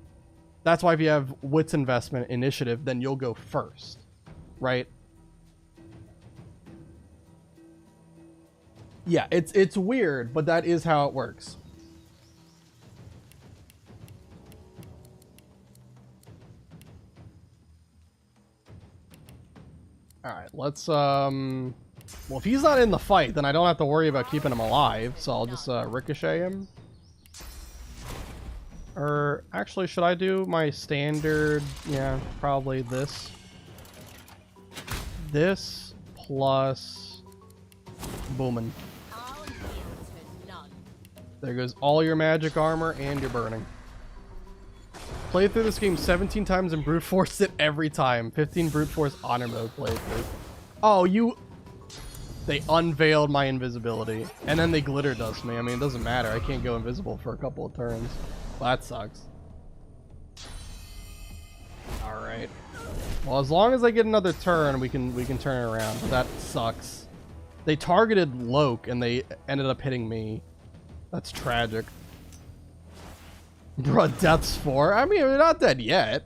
That's why if you have wits investment initiative, then you'll go first. Right? Yeah, it's weird, but that is how it works. Alright, let's, well, if he's not in the fight, then I don't have to worry about keeping him alive, so I'll just, ricochet him. Or, actually, should I do my standard? Yeah, probably this. This, plus... Boomin'. There goes all your magic armor and your burning. Played through this game 17 times and brute forced it every time. 15 brute force honor mode playthrough. Oh, they unveiled my invisibility. And then they glitter dust me. I mean, it doesn't matter. I can't go invisible for a couple of turns. Well, that sucks. Alright. Well, as long as I get another turn, we can turn it around. But that sucks. They targeted Loke and they ended up hitting me. That's tragic. Bruh, death's 4. I mean, we're not dead yet.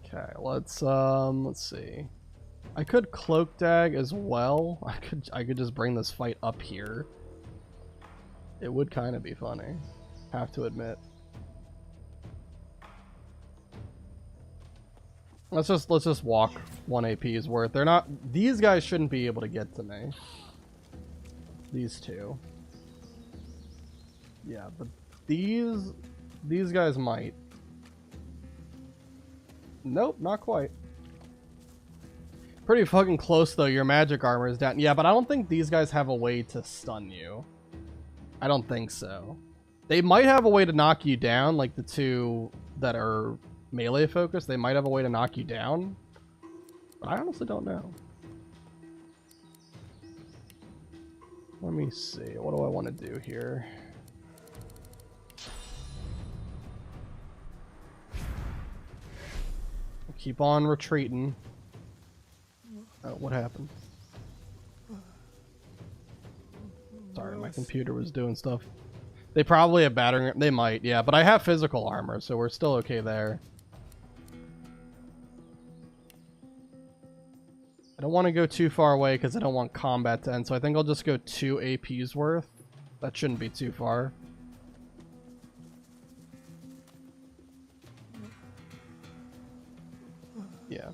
Okay, let's see. I could cloak dag as well. I could just bring this fight up here. It would kind of be funny, have to admit. Let's just walk 1 AP's worth. They're not, these guys shouldn't be able to get to me. These two. Yeah, but these guys might. Nope, not quite. Pretty fucking close though. Your magic armor is down. Yeah, but I don't think these guys have a way to stun you. I don't think so. They might have a way to knock you down, like the two that are melee focused. They might have a way to knock you down. But I honestly don't know. Let me see. What do I want to do here? Keep on retreating. Oh, what happened? Sorry, my computer was doing stuff. They probably have battering. They might, yeah. But I have physical armor, so we're still okay there. I don't want to go too far away because I don't want combat to end. So I think I'll just go 2 APs worth. That shouldn't be too far. Yeah.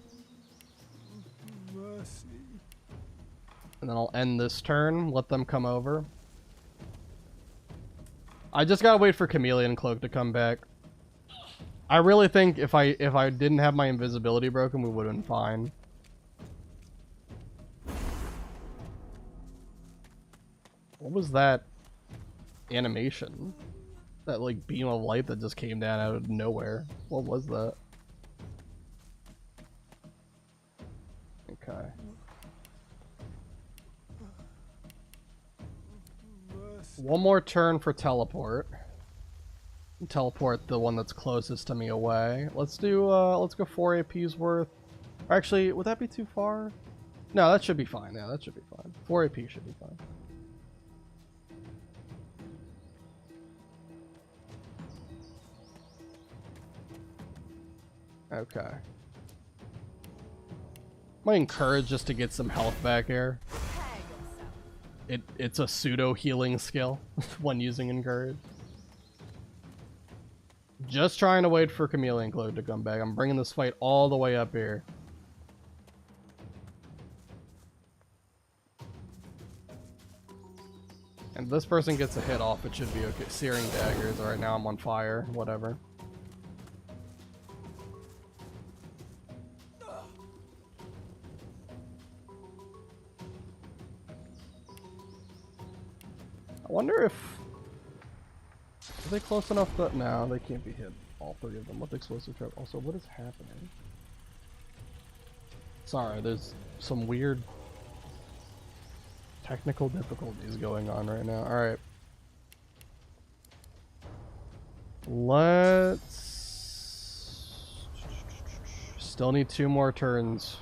And then I'll end this turn, let them come over. I just gotta wait for Chameleon Cloak to come back. I really think if I didn't have my invisibility broken, we would have been fine. What was that animation? That like beam of light that just came down out of nowhere. What was that? Okay. One more turn for teleport. Teleport the one that's closest to me away. Let's do let's go 4 AP's worth. Actually, would that be too far? No, that should be fine. Yeah, that should be fine. 4 AP should be fine. Okay. Might encourage just to get some health back here. It's a pseudo healing skill when using encourage. Just trying to wait for Chameleon Cloak to come back. I'm bringing this fight all the way up here. And if this person gets a hit off, it should be okay. Searing daggers. Alright, now I'm on fire. Whatever. I wonder if... Are they close enough that... No, they can't be hit. All 3 of them with explosive trap. Also, what is happening? Sorry, there's some weird technical difficulties going on right now. Alright. Let's... Still need 2 more turns.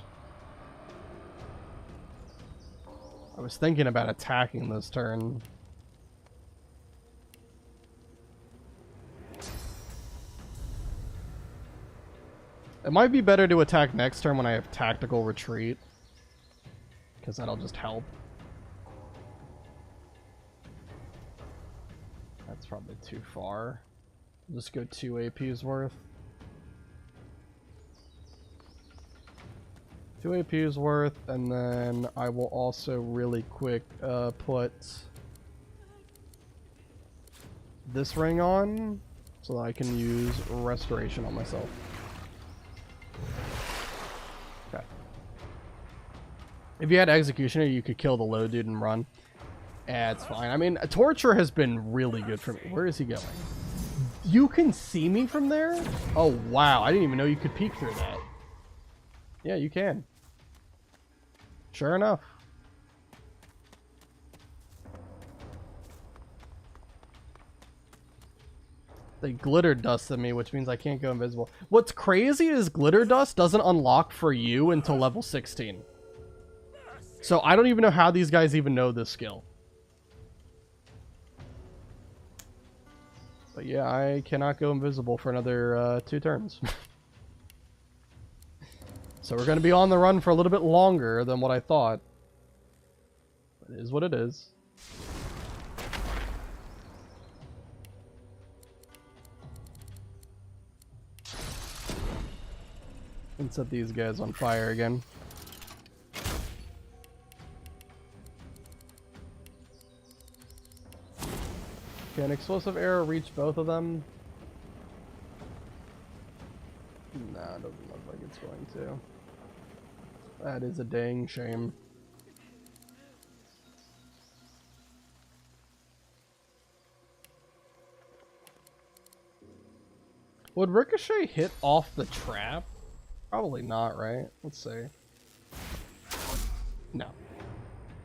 I was thinking about attacking this turn. It might be better to attack next turn when I have tactical retreat, because that'll just help. That's probably too far. I'll just go 2 AP's worth. 2 AP's worth, and then I will also really quick put this ring on so that I can use restoration on myself. Okay. If you had Executioner, you could kill the low dude and run. It's fine. I mean, Torture has been really good for me. Where is he going? You can see me from there? Oh, wow. I didn't even know you could peek through that. Yeah, you can. Sure enough. They glitter dusted me, which means I can't go invisible. What's crazy is glitter dust doesn't unlock for you until level 16. So I don't even know how these guys even know this skill. But yeah, I cannot go invisible for another 2 turns. So So we're going to be on the run for a little bit longer than what I thought. It is what it is. And set these guys on fire again. Can explosive arrow reach both of them? Nah, it doesn't look like it's going to. That is a dang shame. Would Ricochet hit off the trap? Probably not, right? Let's see. No.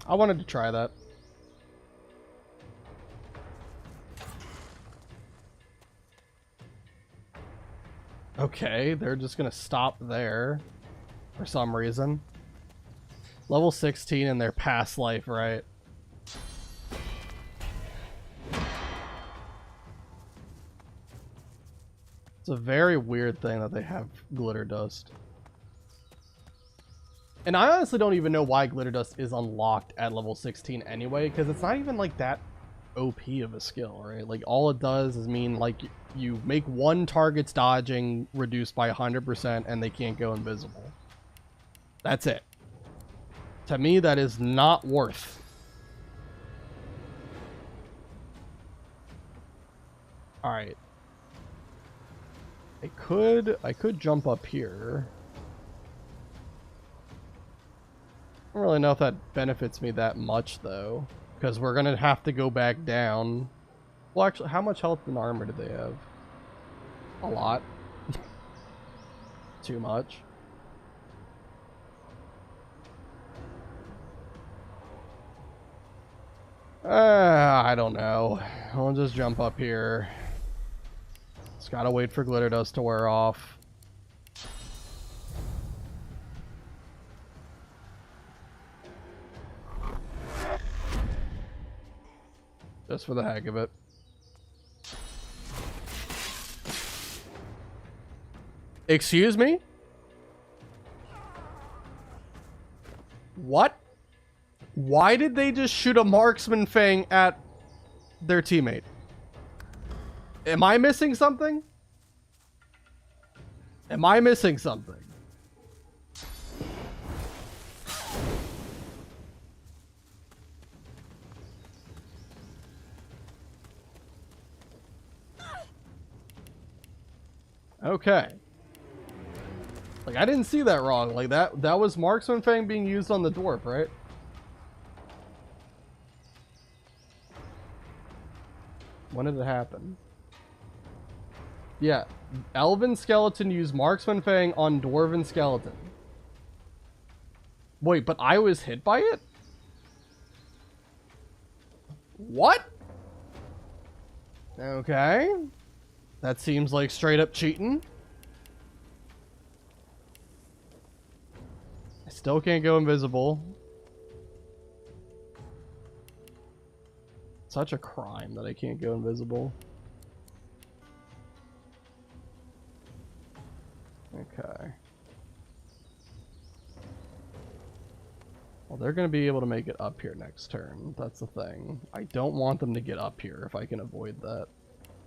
I wanted to try that. Okay, they're just gonna stop there for some reason. Level 16 in their past life, right? It's a very weird thing that they have glitter dust. And I honestly don't even know why glitter dust is unlocked at level 16 anyway, because it's not even like that OP of a skill, right? Like all it does is mean like you make one target's dodging reduced by 100% and they can't go invisible. That's it. To me, that is not worth. All right. I could jump up here. I don't really know if that benefits me that much though, because we're gonna have to go back down. Well, actually, how much health and armor do they have? A lot. Too much. I don't know. I'll just jump up here. Just gotta wait for glitter dust to wear off. Just for the heck of it. Excuse me? What? Why did they just shoot a marksman fang at their teammate? Am I missing something? Am I missing something? Okay. Like, I didn't see that wrong. Like, that was Marksman Fang being used on the dwarf, right? When did it happen? Yeah. Elven Skeleton used Marksman Fang on Dwarven Skeleton. Wait, but I was hit by it? What? Okay. That seems like straight up cheating. I still can't go invisible. Such a crime that I can't go invisible. Okay. Well, they're going to be able to make it up here next turn. That's the thing. I don't want them to get up here if I can avoid that.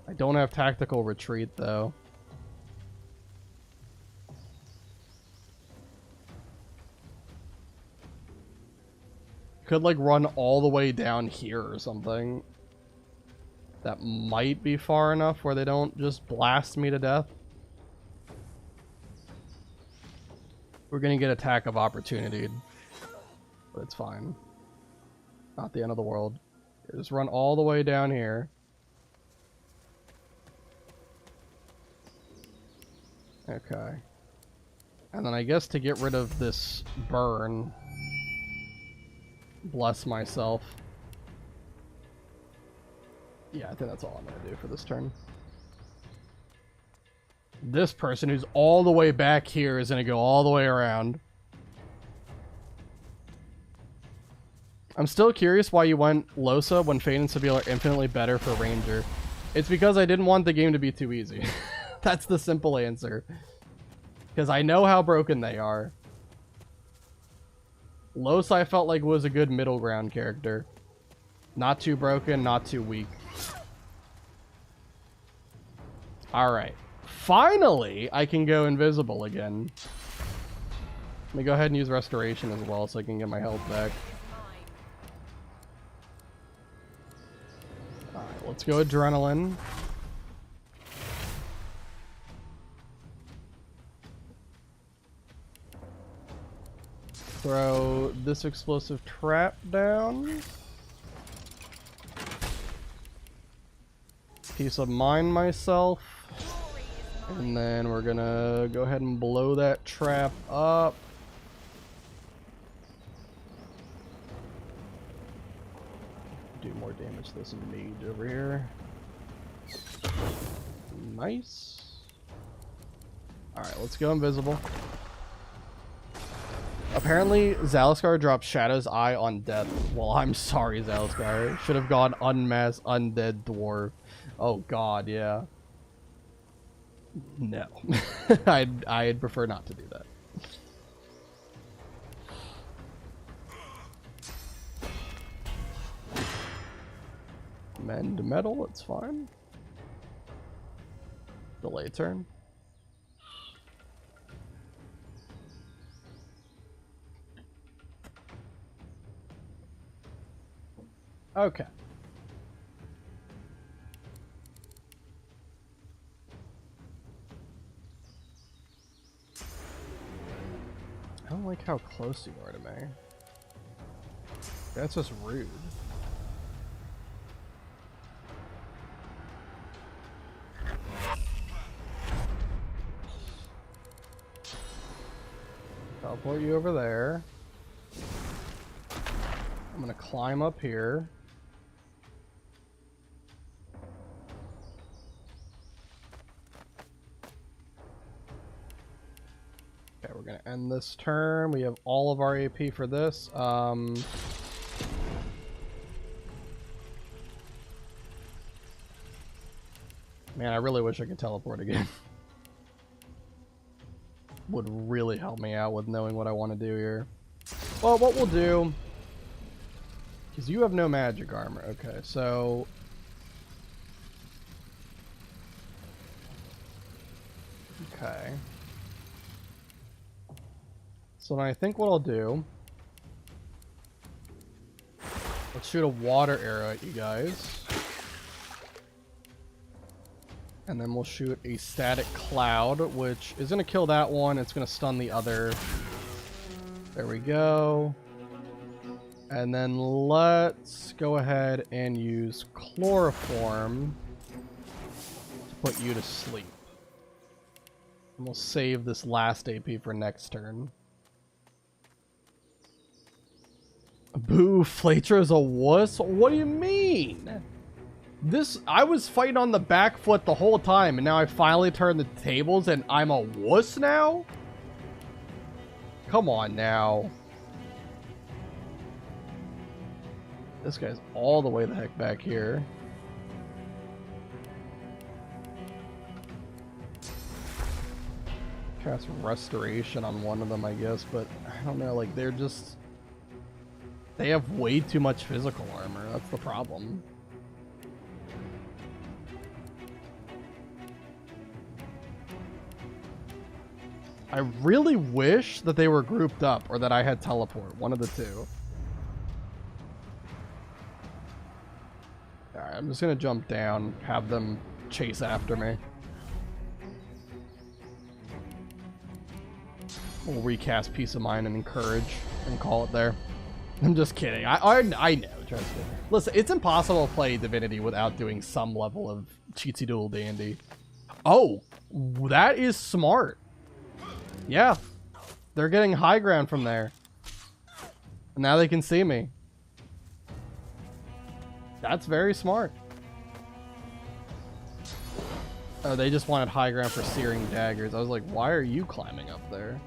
I don't have tactical retreat, though. Could, like, run all the way down here or something. That might be far enough where they don't just blast me to death. We're gonna get attack of opportunity. But it's fine. Not the end of the world. Just run all the way down here. Okay. And then I guess to get rid of this burn... Bless myself. Yeah, I think that's all I'm going to do for this turn. This person who's all the way back here is going to go all the way around. I'm still curious why you went Losa when Fane and Sybille are infinitely better for Ranger. It's because I didn't want the game to be too easy. That's the simple answer. Because I know how broken they are. Los, I felt like, was a good middle ground character. Not too broken, not too weak. Alright. Finally, I can go invisible again. Let me go ahead and use restoration as well so I can get my health back. Alright, let's go adrenaline. Throw this explosive trap down. Peace of mind myself. And then we're gonna go ahead and blow that trap up. Do more damage to this mage over here. Nice. Alright, let's go invisible. Apparently, Zaliskar dropped Shadow's Eye on death. Well, I'm sorry, Zaliskar. Should have gone Unmasked Undead Dwarf. Oh god, yeah. No. I'd prefer not to do that. Mend metal, it's fine. Delay turn. Okay. I don't like how close you are to me. That's just rude. Teleport you over there. I'm gonna climb up here. Okay, we're gonna end this turn. We have all of our AP for this. Man, I really wish I could teleport again. Would really help me out with knowing what I want to do here. Well, what we'll do, because you have no magic armor. Okay, so okay. So then I think what I'll do, let's shoot a water arrow at you guys. And then we'll shoot a static cloud, which is going to kill that one. It's going to stun the other. There we go. And then let's go ahead and use chloroform to put you to sleep. And we'll save this last AP for next turn. Boo, Flatro's a wuss? What do you mean? I was fighting on the back foot the whole time, and now I finally turned the tables, and I'm a wuss now? Come on now. This guy's all the way the heck back here. Cast restoration on one of them, I guess, but I don't know, like, they're just... They have way too much physical armor, that's the problem. I really wish that they were grouped up, or that I had teleport, one of the two. Alright, I'm just gonna jump down, have them chase after me. We'll recast Peace of Mind and Encourage, and call it there. I'm just kidding. I know, trust me. Listen, it's impossible to play Divinity without doing some level of cheatsy doodle dandy. Oh, that is smart. Yeah, they're getting high ground from there. And now they can see me. That's very smart. Oh, they just wanted high ground for searing daggers. I was like, why are you climbing up there?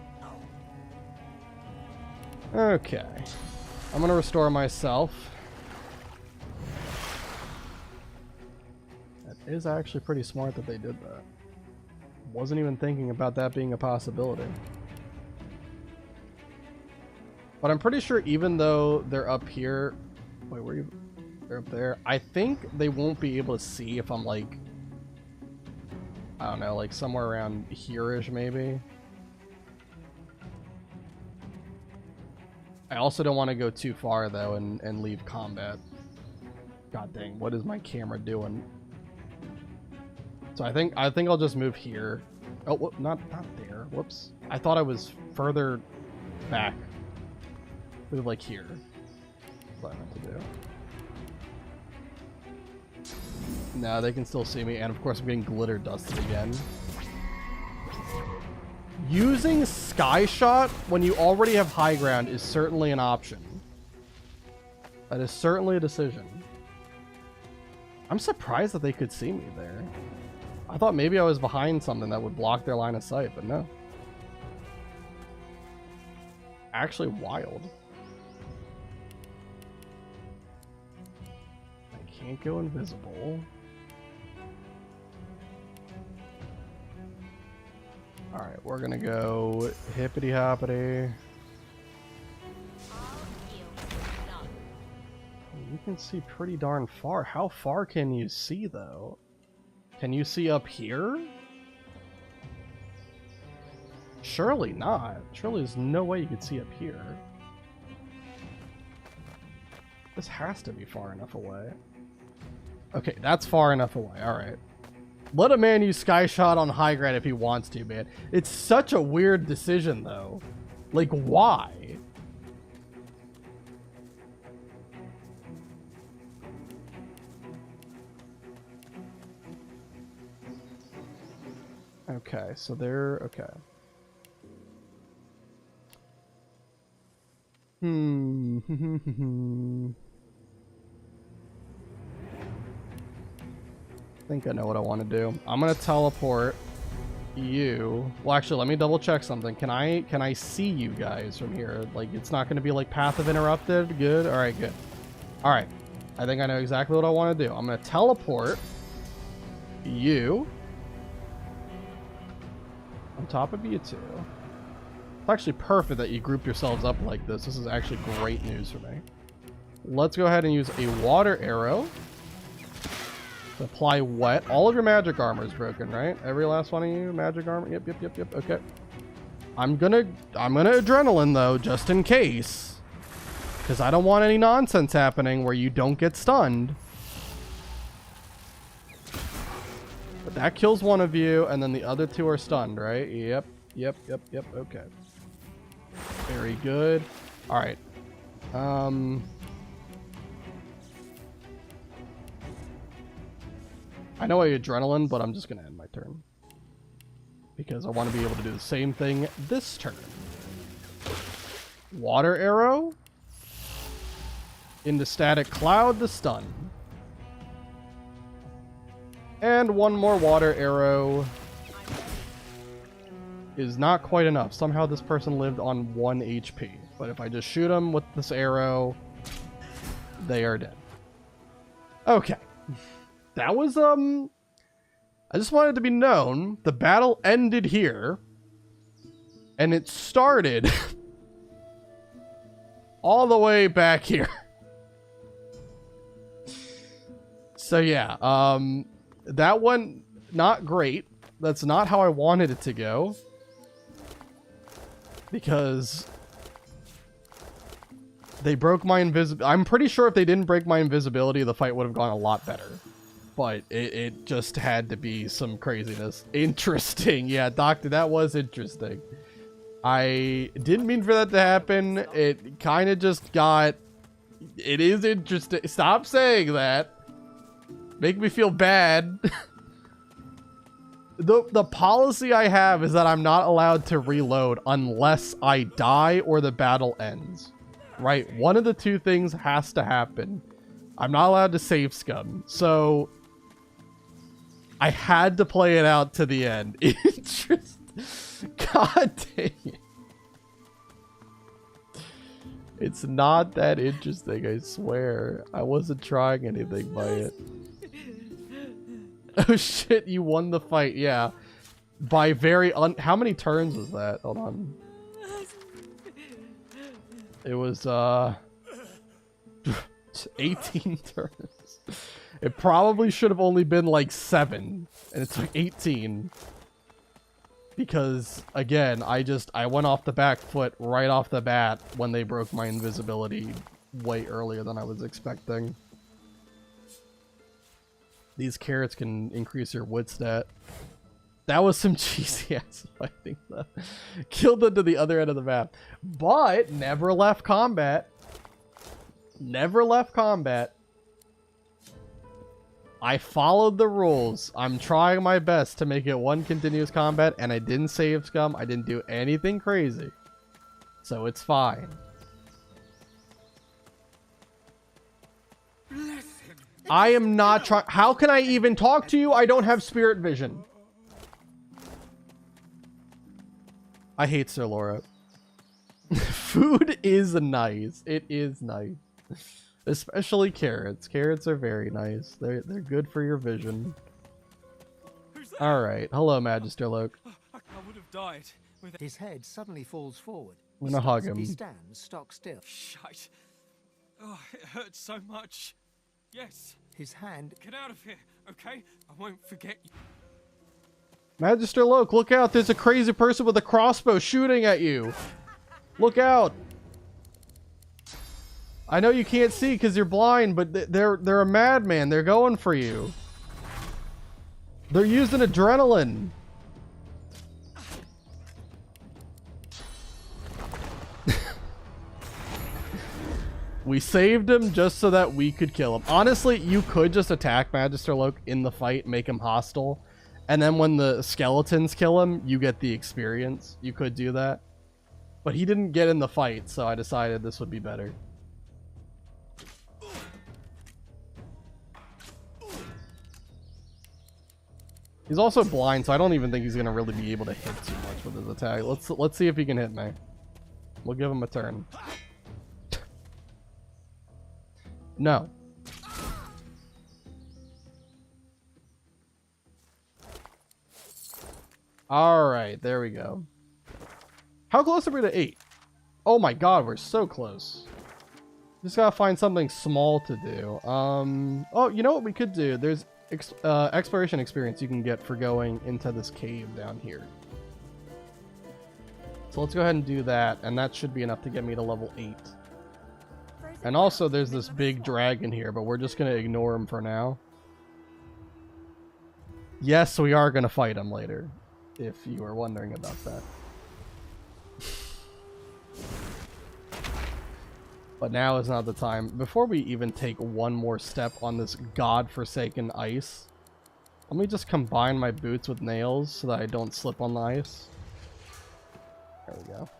Okay. I'm gonna restore myself. That is actually pretty smart that they did that. Wasn't even thinking about that being a possibility. But I'm pretty sure even though they're up here... Wait, where are you? They're up there. I think they won't be able to see if I'm like... I don't know, like somewhere around here-ish maybe. I also don't want to go too far though and leave combat. God dang, what is my camera doing? So I think I'll just move here. Oh, not there. Whoops. I thought I was further back. Move like here. That's what I meant to do. No, they can still see me, and of course I'm getting glitter dusted again. Using Sky Shot when you already have high ground is certainly an option. That is certainly a decision. I'm surprised that they could see me there. I thought maybe I was behind something that would block their line of sight, but no. Actually wild. I can't go invisible. Alright, we're gonna go hippity hoppity. You can see pretty darn far. How far can you see though? Can you see up here? Surely not. Surely there's no way you could see up here. This has to be far enough away. Okay, that's far enough away. Alright. Let a man use Sky Shot on high ground if he wants to, man. It's such a weird decision, though. Like, why? Okay, so they're... okay. I think I know what I want to do. I'm gonna teleport you. Well, actually, let me double check something. Can I see you guys from here? Like, it's not gonna be like path of interrupted. Good. All right. Good. All right. I think I know exactly what I want to do. I'm gonna teleport you on top of you two. It's actually perfect that you group yourselves up like this. This is actually great news for me. Let's go ahead and use a water arrow. Apply wet. All of your magic armor is broken, right? Every last one of you, magic armor. Yep. Okay. I'm gonna adrenaline though, just in case, because I don't want any nonsense happening where you don't get stunned. But that kills one of you, and then the other two are stunned, right? Yep. Okay. Very good. All right. I know I adrenaline, but I'm just going to end my turn. Because I want to be able to do the same thing this turn. Water arrow. Into static cloud to stun. And one more water arrow. Is not quite enough. Somehow this person lived on 1 HP. But if I just shoot them with this arrow, they are dead. Okay. That was, I just wanted to be known, the battle ended here, and it started all the way back here. So yeah, that one, not great. That's not how I wanted it to go. Because they broke my invisibility. I'm pretty sure if they didn't break my invisibility, the fight would have gone a lot better. But it just had to be some craziness. Interesting. Yeah, Doctor, that was interesting. I didn't mean for that to happen. It kind of just got... It is interesting. Stop saying that. Make me feel bad. The policy I have is that I'm not allowed to reload unless I die or the battle ends. Right? One of the two things has to happen. I'm not allowed to save scum. So... I had to play it out to the end. God dang it. It's not that interesting, I swear. I wasn't trying anything by it. Oh shit, you won the fight, yeah. By very how many turns was that? Hold on. It was 18 turns. It probably should have only been like 7, and it's like 18. Because again, I went off the back foot right off the bat when they broke my invisibility way earlier than I was expecting. These carrots can increase your wood stat. That was some cheesy ass fighting though. Killed them to the other end of the map. But never left combat. Never left combat. I followed the rules. I'm trying my best to make it one continuous combat, and I didn't save scum. I didn't do anything crazy. So it's fine. I am not trying. How can I even talk to you? I don't have spirit vision. I hate Sir Laura. Food is nice. It is nice. Especially carrots. Carrots are very nice. They're good for your vision. Alright. Hello, Magister Loke. I would have died with His head suddenly falls forward. I'm gonna hug him. He stands stock still. Shite. Oh, it hurts so much. Yes. His hand... Get out of here, okay? I won't forget you. Magister Loke, look out. There's a crazy person with a crossbow shooting at you. Look out. I know you can't see because you're blind, but they're a madman. They're going for you. They're using adrenaline. We saved him just so that we could kill him. Honestly, you could just attack Magister Loke in the fight, make him hostile, and then when the skeletons kill him, you get the experience. You could do that. But he didn't get in the fight, so I decided this would be better. He's also blind, so I don't even think he's gonna really be able to hit too much with his attack. Let's see if he can hit me. We'll give him a turn. No. Alright, there we go. How close are we to 8? Oh my god, we're so close. Just gotta find something small to do. Oh, you know what we could do? There's exploration experience you can get for going into this cave down here. So let's go ahead and do that, and that should be enough to get me to level 8. And also there's this big dragon here, but we're just gonna ignore him for now. Yes, we are gonna fight him later, if you were wondering about that. But now is not the time. Before we even take one more step on this godforsaken ice, let me just combine my boots with nails so that I don't slip on the ice. There we go.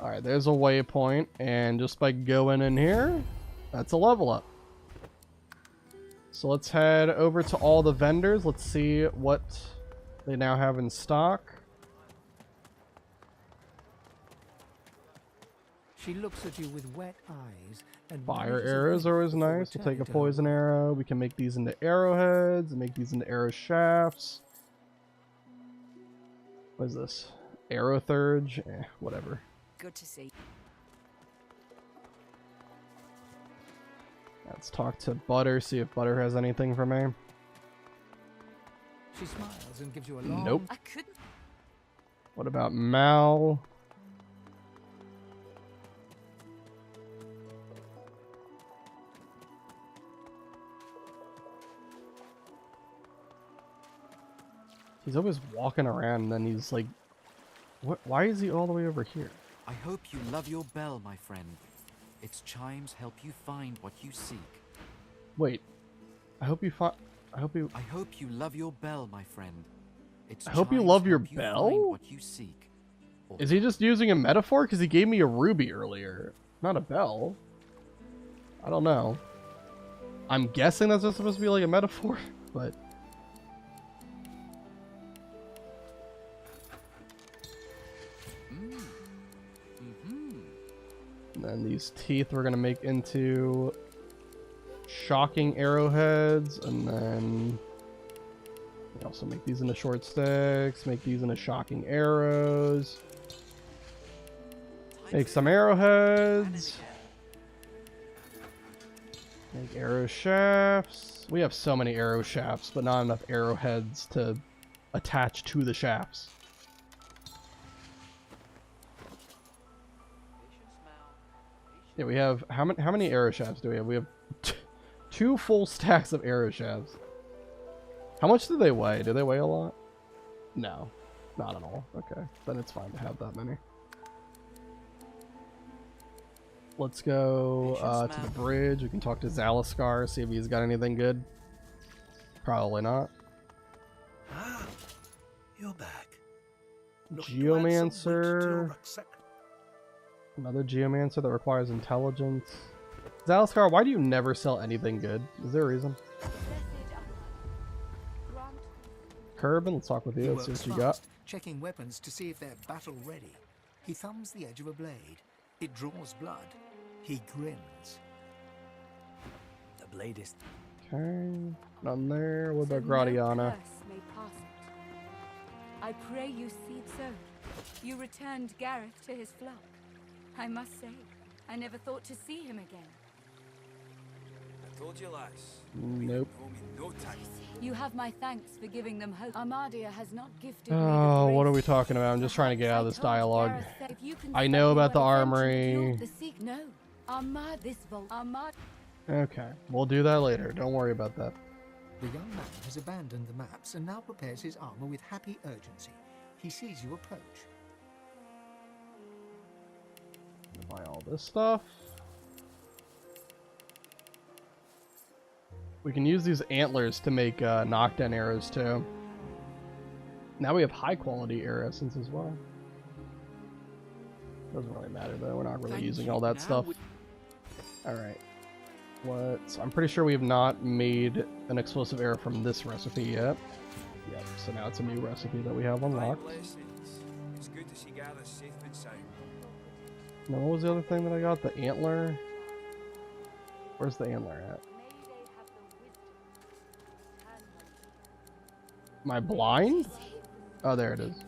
Alright, there's a waypoint, and just by going in here, that's a level up. So let's head over to all the vendors. Let's see what they now have in stock. She looks at you with wet eyes and Fire arrows are always nice. We'll take a poison arrow. We can make these into arrowheads and make these into arrow shafts. What is this? Arrow thurge? Whatever. Good to see. Let's talk to Butter, see if Butter has anything for me. She smiles and gives you a long... Nope. I couldn't. What about Mal? He's always walking around and then he's like, what? Why is he all the way over here? I hope you love your bell, my friend. Its chimes help you find what you seek. Wait. I hope you find... I hope you love your bell, my friend. I hope you love your bell? What you seek. Is he just using a metaphor? Because he gave me a ruby earlier. Not a bell. I don't know. I'm guessing that's just supposed to be like a metaphor, but... And then these teeth we're going to make into shocking arrowheads, and then Also make these into short sticks, make these into shocking arrows. Make some arrowheads. Make arrow shafts. We have so many arrow shafts, but not enough arrowheads to attach to the shafts. Yeah, we have how many arrow shafts do we have? We have 2 full stacks of arrow shafts. How much do they weigh? Do they weigh a lot? No, not at all. Okay, then it's fine to have that many. Let's go to the bridge. We can talk to Zalaskar, see if he's got anything good. Probably not. Ah, you're back. Geomancer. Another Geomancer that requires intelligence. Zalaskar, why do you never sell anything good? Is there a reason? Kerbin, let's talk with you. Let's see what you got. Checking weapons to see if they're battle ready. He thumbs the edge of a blade. It draws blood. He grins. The blade is... Okay, none there. What about Gratiana? I pray you see it so. You returned Gareth to his flock. I must say, I never thought to see him again. I told you, lass. Nope. No time. You have my thanks for giving them hope. Armadia has not gifted me Oh, what are we talking about? I'm just trying to get out of this dialogue. I know about the armory. No, Armad, this vault. Armad. Okay, we'll do that later. Don't worry about that. The young man has abandoned the maps and now prepares his armor with happy urgency. He sees you approach. Buy all this stuff. We can use these antlers to make knockdown arrows too. Now we have high quality arrow essence as well. Doesn't really matter though, we're not really using all that stuff. Alright. I'm pretty sure we have not made an explosive arrow from this recipe yet. Yep, so now it's a new recipe that we have unlocked. It's good to see Gareth safe and sound. Now what was the other thing that I got? The antler? Where's the antler at? Am I blind? Oh, there it is.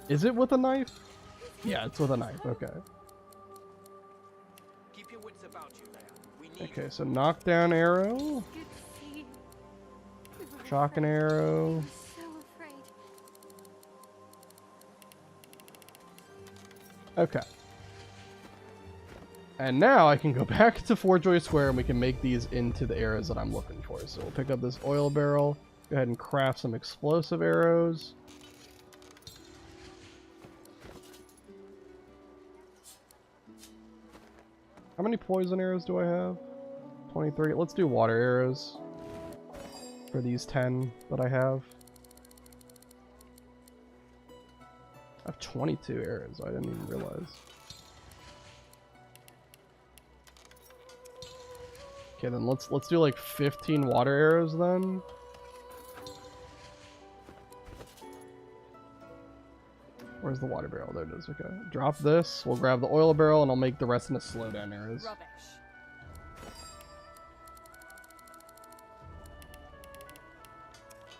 Is it with a knife? Yeah, it's with a knife. Okay. Keep your wits about you, lad. We need Okay, so knockdown arrow. Shock and arrow. Okay. And now I can go back to Fortjoy Square and we can make these into the arrows that I'm looking for. So we'll pick up this oil barrel. Go ahead and craft some explosive arrows. How many poison arrows do I have? 23. Let's do water arrows for these 10 that I have. I have 22 arrows. I didn't even realize. Okay, then let's do like 15 water arrows then. Where's the water barrel? There it is. Okay. Drop this. We'll grab the oil barrel and I'll make the rest into slowdown arrows. Rubbish.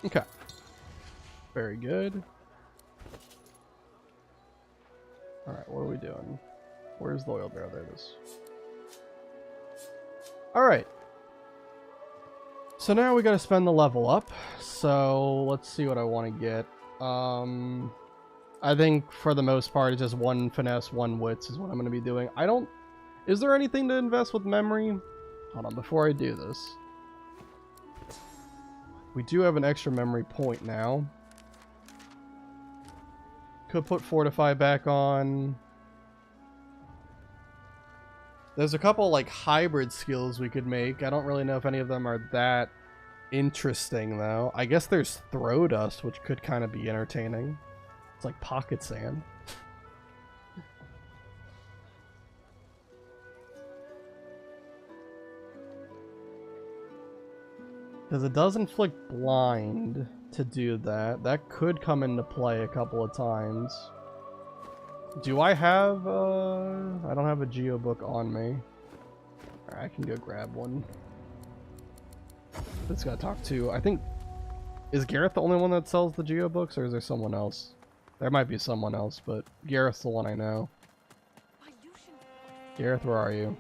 Okay. Very good. Alright, what are we doing? Where's the oil barrel? There it is. Alright. So now we gotta spend the level up. So let's see what I want to get. I think for the most part it's just 1 finesse, 1 wits is what I'm going to be doing. Is there anything to invest with memory? Hold on, before I do this. We do have an extra memory point now. Could put Fortify back on. There's a couple like hybrid skills we could make. I don't really know if any of them are that interesting though. I guess there's Throw Dust, which could kind of be entertaining. It's like pocket sand. Because it does inflict blind to do that. That could come into play a couple of times. Do I have, I don't have a Geo book on me. Alright, I can go grab one. It's gotta talk to, I think, Is Gareth the only one that sells the Geo books, or is there someone else? There might be someone else, but Gareth's the one I know. Gareth, where are you?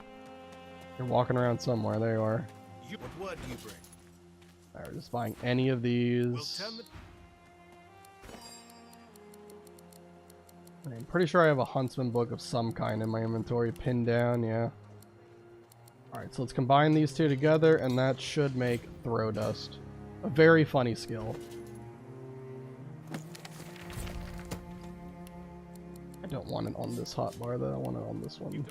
You're walking around somewhere. There you are. What word do you bring? Alright, we're just buying any of these. I'm pretty sure I have a Huntsman book of some kind in my inventory pinned down, yeah. Alright, so let's combine these two together, and that should make Throw Dust. A very funny skill. I don't want it on this hotbar, though. I want it on this one.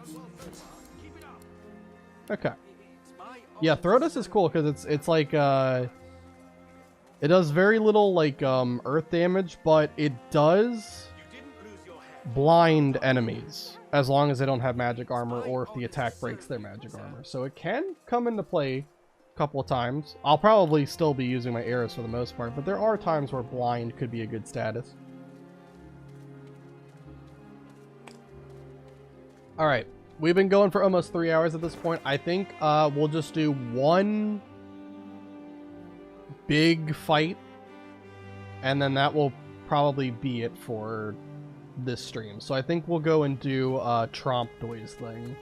Okay. Yeah, Throw Dust is cool, because it's like, it does very little, like, earth damage, but it does blind enemies as long as they don't have magic armor or if the attack breaks their magic armor. So it can come into play a couple of times. I'll probably still be using my arrows for the most part, but there are times where blind could be a good status. Alright, we've been going for almost 3 hours at this point. I think we'll just do one big fight, and then that will probably be it for this stream. So I think we'll go and do Trompdoy's thing.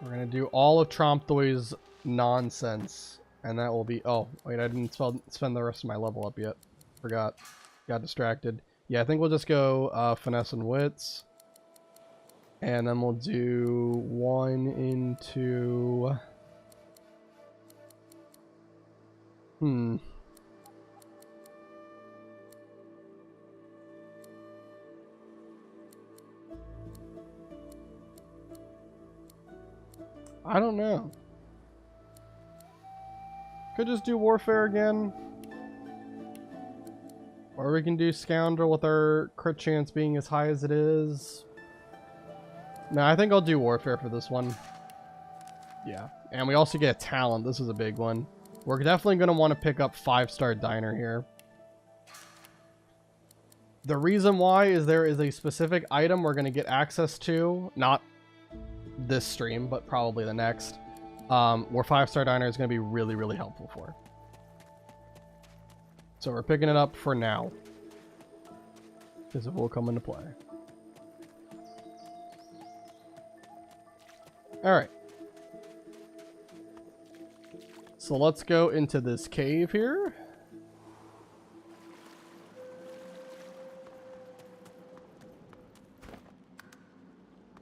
We're gonna do all of Trompdoy's nonsense, and that will be... Oh, wait, I didn't spend the rest of my level up yet. Forgot. Got distracted. Yeah, I think we'll just go Finesse and Wits. And then we'll do 1 into... I don't know. Could just do Warfare again. Or we can do Scoundrel with our crit chance being as high as it is. No, I think I'll do Warfare for this one. Yeah. And we also get Talent. This is a big one. We're definitely going to want to pick up 5-star Diner here. The reason why is there is a specific item we're going to get access to. Not this stream, but probably the next. Where 5-star Diner is going to be really, really helpful for. So we're picking it up for now. Because it will come into play. Alright. So let's go into this cave here.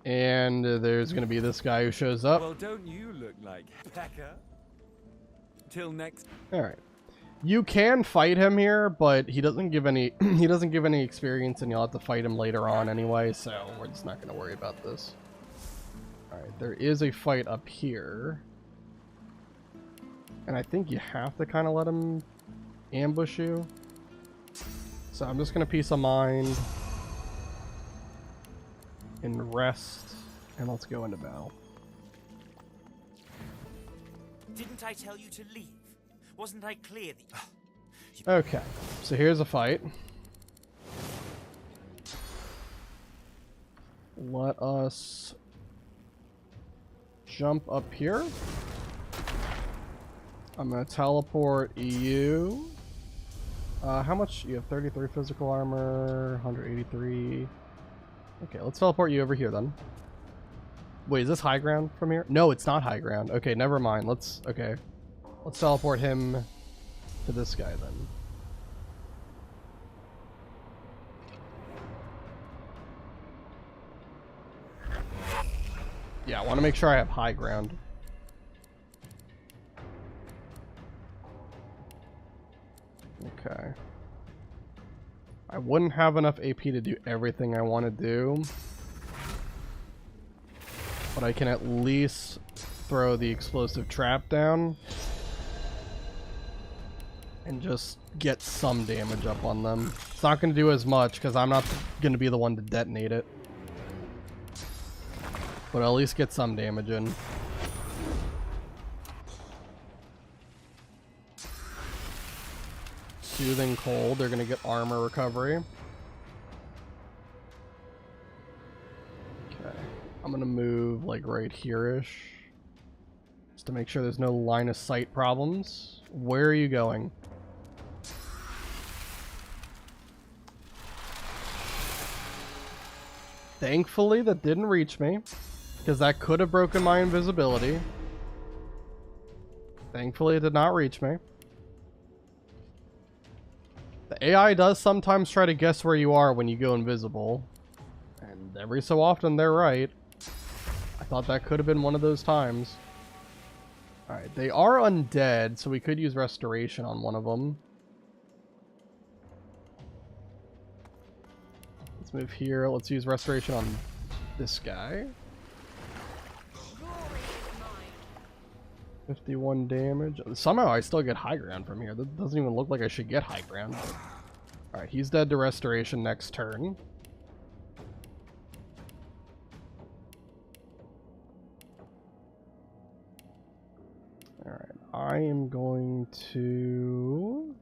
And there's going to be this guy who shows up. Well, don't you look like Becca? Till next. Alright. You can fight him here, but he doesn't give any he doesn't give any experience, and you'll have to fight him later on anyway, so we're just not going to worry about this. Alright, there is a fight up here. And I think you have to kind of let him ambush you. So I'm just going to Peace of Mind. And rest. And let's go into battle. Didn't I tell you to leave? Wasn't I clear that... Okay, so here's a fight. Let us jump up here. I'm going to teleport you. How much? You have 33 physical armor, 183. Okay, let's teleport you over here then. Wait, is this high ground from here? No, it's not high ground. Okay, never mind. Let's teleport him to this guy then. Yeah, I want to make sure I have high ground. Okay. I wouldn't have enough AP to do everything I want to do. But I can at least throw the explosive trap down. And just get some damage up on them. It's not going to do as much because I'm not going to be the one to detonate it. But I'll at least get some damage in. Soothing Cold, they're going to get armor recovery. Okay, I'm going to move like right here-ish. Just to make sure there's no line of sight problems. Where are you going? Thankfully, that didn't reach me, because that could have broken my invisibility. Thankfully, it did not reach me. The AI does sometimes try to guess where you are when you go invisible, and every so often they're right. I thought that could have been one of those times. Alright, they are undead, so we could use restoration on one of them. Let's move here. Let's use restoration on this guy. 51 damage. Somehow I still get high ground from here. That doesn't even look like I should get high ground. Alright, he's dead to restoration next turn. Alright, I am going to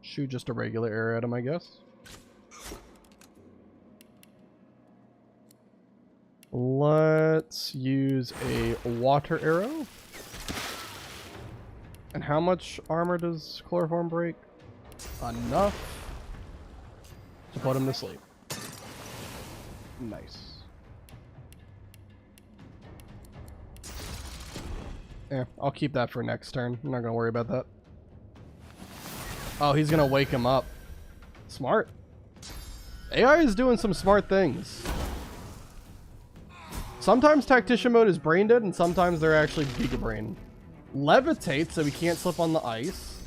shoot just a regular arrow at him, I guess. Let's use a water arrow. And how much armor does chloroform break? Enough to put him to sleep. Nice. Yeah, I'll keep that for next turn. I'm not gonna worry about that. Oh, he's gonna wake him up. Smart. AI is doing some smart things. Sometimes tactician mode is brain dead, and sometimes they're actually giga brain. Levitate, so we can't slip on the ice.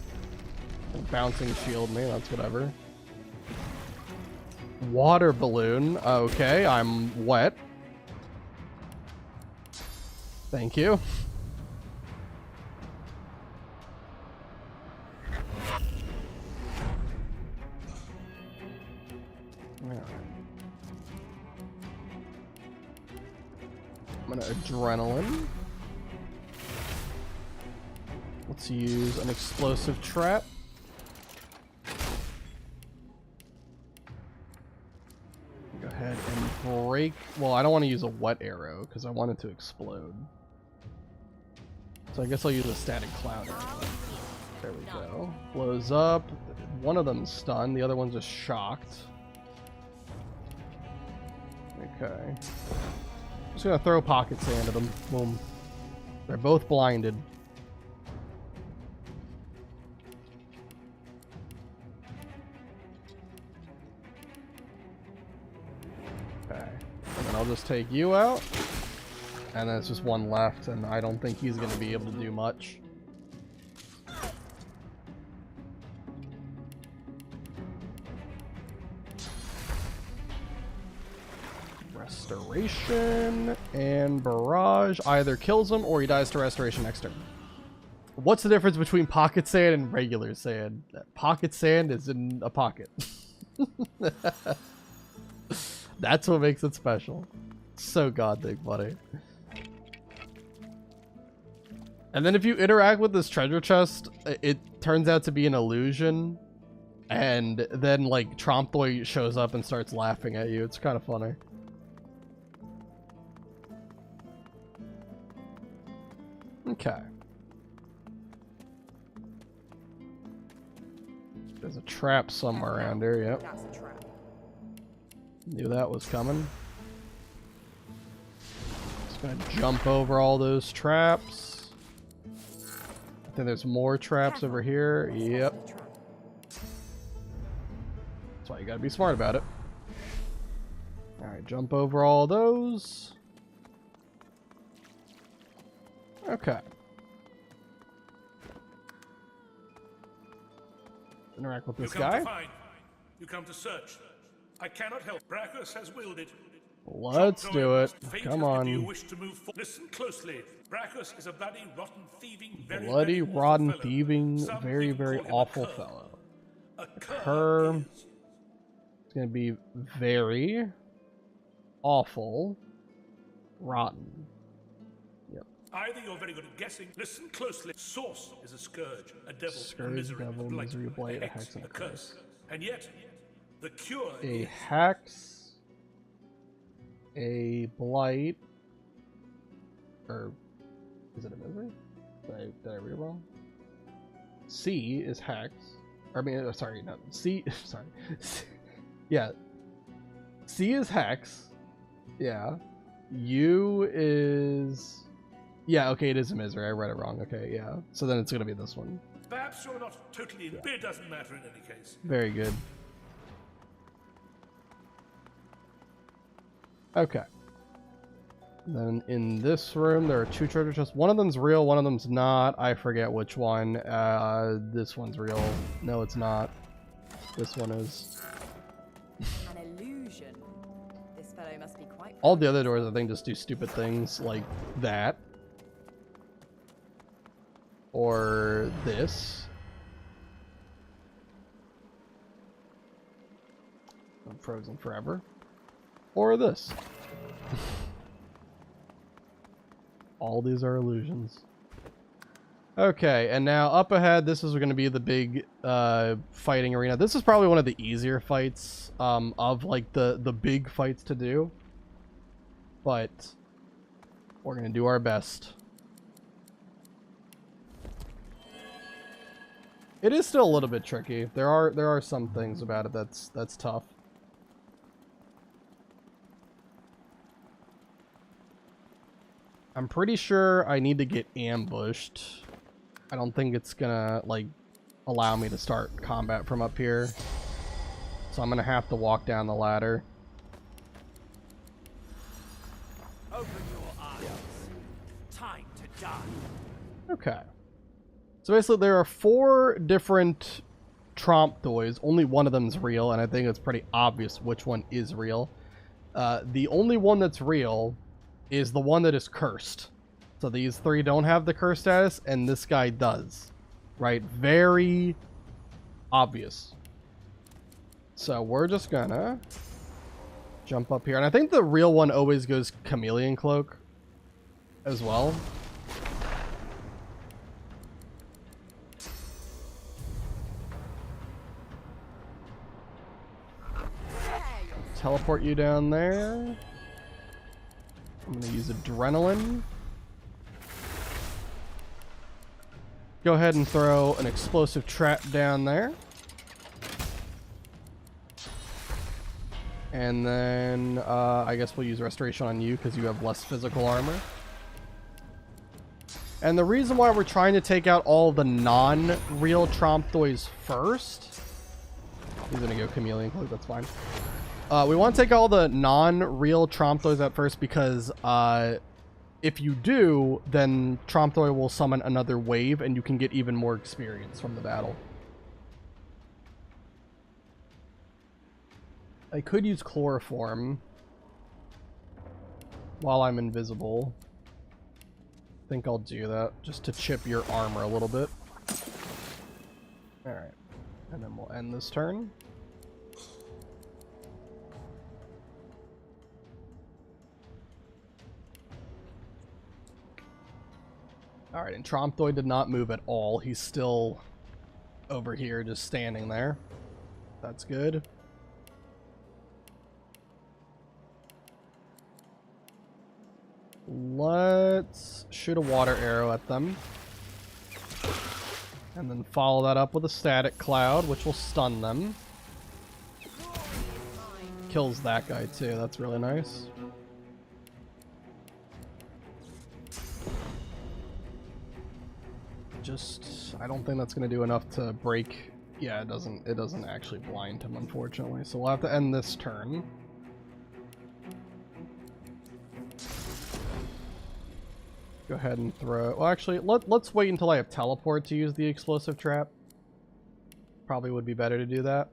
Bouncing shield me, that's whatever. Water balloon. Okay, I'm wet. Thank you. I'm gonna adrenaline. Let's use an explosive trap. Go ahead and break. Well, I don't want to use a wet arrow because I want it to explode. So I guess I'll use a static cloud arrow. There we go. Blows up. One of them's stunned. The other one's just shocked. Okay. Just gonna throw pocket sand at them. Boom. They're both blinded. Okay. And then I'll just take you out. And then it's just one left, and I don't think he's gonna be able to do much. Restoration and barrage either kills him or he dies to restoration next turn. What's the difference between pocket sand and regular sand? Pocket sand is in a pocket. That's what makes it special. So goddamn funny. And then if you interact with this treasure chest, it turns out to be an illusion. And then like Tromptoy shows up and starts laughing at you. It's kind of funny. Okay. There's a trap somewhere around here, yep. That's a trap. Knew that was coming. Just gonna jump over all those traps. I think there's more traps over here. Yep. That's why you gotta be smart about it. Alright, jump over all those. Okay. Interact with this guy. You come to find. You come to search. I cannot help. Brachus has willed it. Let's do it. Come on. Do you wish to move forward? Listen closely. Brachus is a bloody, rotten, thieving, bloody, rotten, thieving, very, very awful fellow. A cur. It's gonna be very awful, rotten. Either you're very good at guessing. Listen closely. Source is a scourge, a devil, scourge, a misery, devil, a blight, misery, a blight, a hex, hex, and a curse. And yet, the cure a is hex, a blight, or is it a misery? Did I read it wrong? C is hex. I mean, sorry, no. C, sorry. Yeah. C is hex. Yeah. U is... Yeah, okay, it is a misery. I read it wrong. Okay, yeah. So then it's going to be this one. Perhaps you're not totally in, but it doesn't matter in any case. Very good. Okay. Then in this room, there are 2 treasure chests. One of them's real, one of them's not. I forget which one. This one's real. No, it's not. This one is. An illusion. This fellow must be quite... All the other doors, I think, just do stupid things like that. Or this. I'm frozen forever. Or this. All these are illusions. Okay, and now up ahead, this is going to be the big fighting arena. This is probably one of the easier fights of like the big fights to do. But we're going to do our best. It is still a little bit tricky. There are some things about it that's tough. I'm pretty sure I need to get ambushed. I don't think it's gonna, like, allow me to start combat from up here. So I'm gonna have to walk down the ladder. Open your eyes. Time to die. Okay. So basically there are 4 different Tromptoys. Only one of them's real, and I think it's pretty obvious which one is real. The only one that's real is the one that is cursed. So these 3 don't have the curse status, and this guy does. Right? Very obvious. So we're just gonna jump up here. And I think the real one always goes Chameleon Cloak as well. Teleport you down there. I'm going to use Adrenaline. Go ahead and throw an explosive trap down there. And then I guess we'll use Restoration on you because you have less physical armor. And the reason why we're trying to take out all the non-real Tromptoys first... He's going to go Chameleon Cloak, that's fine. We want to take all the non-real Tromptoys out first because if you do, then Tromptoy will summon another wave and you can get even more experience from the battle. I could use Chloroform while I'm invisible. I think I'll do that just to chip your armor a little bit. Alright, and then we'll end this turn. Alright, and Tromptoy did not move at all. He's still over here, just standing there. That's good. Let's shoot a water arrow at them. And then follow that up with a static cloud, which will stun them. Kills that guy too, that's really nice. I don't think that's going to do enough to break. Yeah, it doesn't actually blind him, unfortunately. So we'll have to end this turn. Go ahead and throw... Well, actually, let's wait until I have teleport to use the explosive trap. Probably would be better to do that.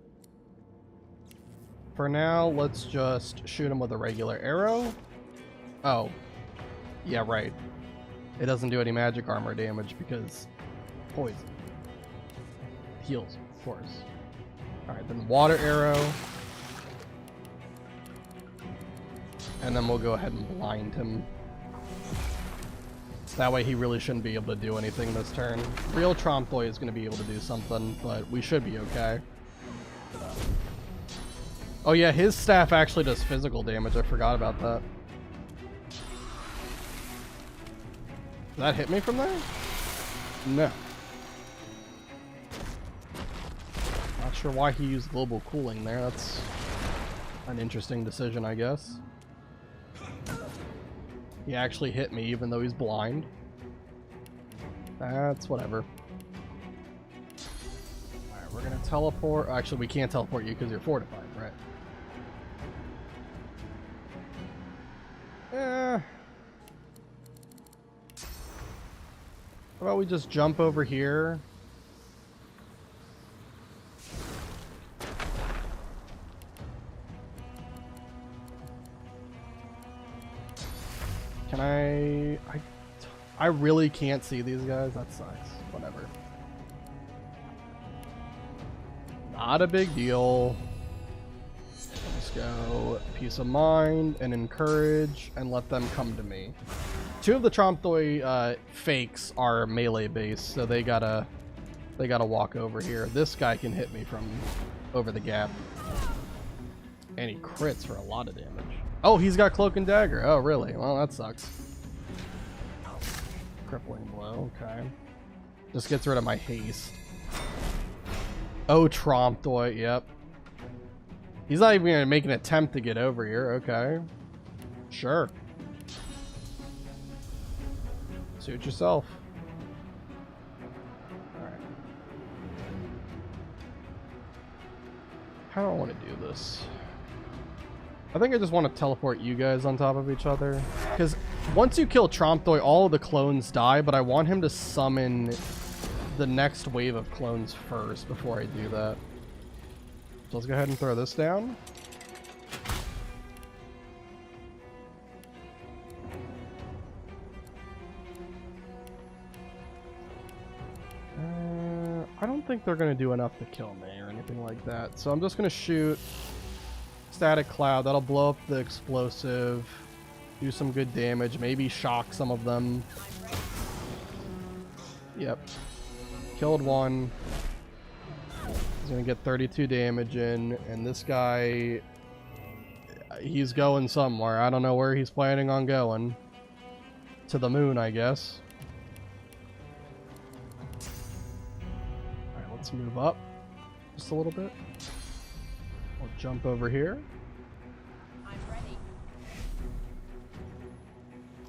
For now, let's just shoot him with a regular arrow. Oh. Yeah, right. It doesn't do any magic armor damage because... poison. Heals, of course. Alright, then water arrow. And then we'll go ahead and blind him. That way he really shouldn't be able to do anything this turn. Real Tromptoy is going to be able to do something, but we should be okay. Oh yeah, his staff actually does physical damage. I forgot about that. Did that hit me from there? No. Not sure why he used global cooling there. That's an interesting decision, I guess. He actually hit me even though he's blind. That's whatever. Alright, we're gonna teleport. Actually, we can't teleport you because you're fortified, right? How about we just jump over here? Can I really can't see these guys? That sucks. Whatever. Not a big deal. Let's go peace of mind and encourage and let them come to me. Two of the Trompdoi fakes are melee based, so they gotta walk over here. This guy can hit me from over the gap. And he crits for a lot of damage. Oh, he's got Cloak and Dagger. Oh, really? Well, that sucks. Crippling blow. Okay. Just gets rid of my haste. Oh, Trompdoi. Yep. He's not even gonna make an attempt to get over here. Okay. Sure. Suit yourself. Alright. How do I want to do this? I think I just want to teleport you guys on top of each other. Because once you kill Trompdoi, all of the clones die, but I want him to summon the next wave of clones first before I do that. So let's go ahead and throw this down. I don't think they're going to do enough to kill me or anything like that. So I'm just going to shoot Static Cloud. That'll blow up the explosive, do some good damage, maybe shock some of them. Yep. Killed one. He's going to get 32 damage in, and this guy, he's going somewhere. I don't know where he's planning on going. To the moon, I guess. Alright, let's move up just a little bit. We'll jump over here. I'm ready.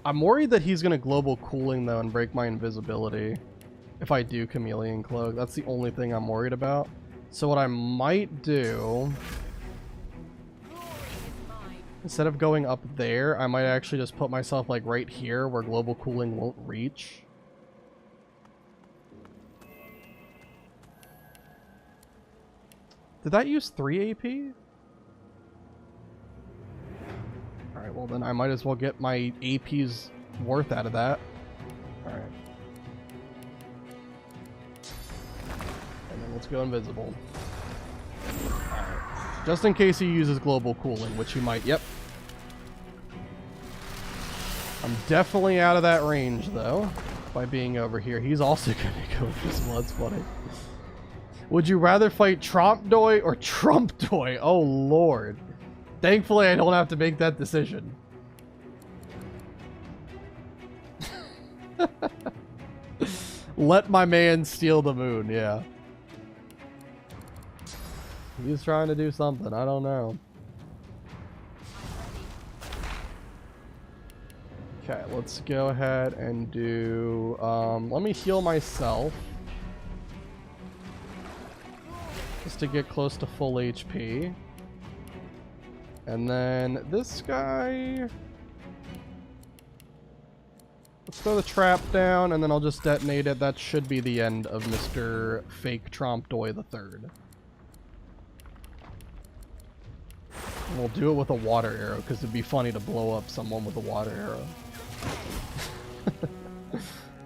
I'm worried that he's going to global cooling, though, and break my invisibility. If I do Chameleon Cloak. That's the only thing I'm worried about. So what I might do, instead of going up there, I might actually just put myself like right here where global cooling won't reach. Did that use 3 AP? Alright, well then I might as well get my AP's worth out of that. Alright. And then let's go invisible. Alright. Just in case he uses global cooling, which he might. Yep. I'm definitely out of that range, though, by being over here. He's also going to go invisible. That's funny. Would you rather fight Trompdoi or Trumpdoi? Oh, Lord. Thankfully, I don't have to make that decision. Let my man steal the moon, yeah. He's trying to do something, I don't know. Okay, let's go ahead and do... let me heal myself. Just to get close to full HP. And then this guy... Let's throw the trap down, and then I'll just detonate it. That should be the end of Mr. Fake Trompdoi III. And we'll do it with a water arrow, because it'd be funny to blow up someone with a water arrow.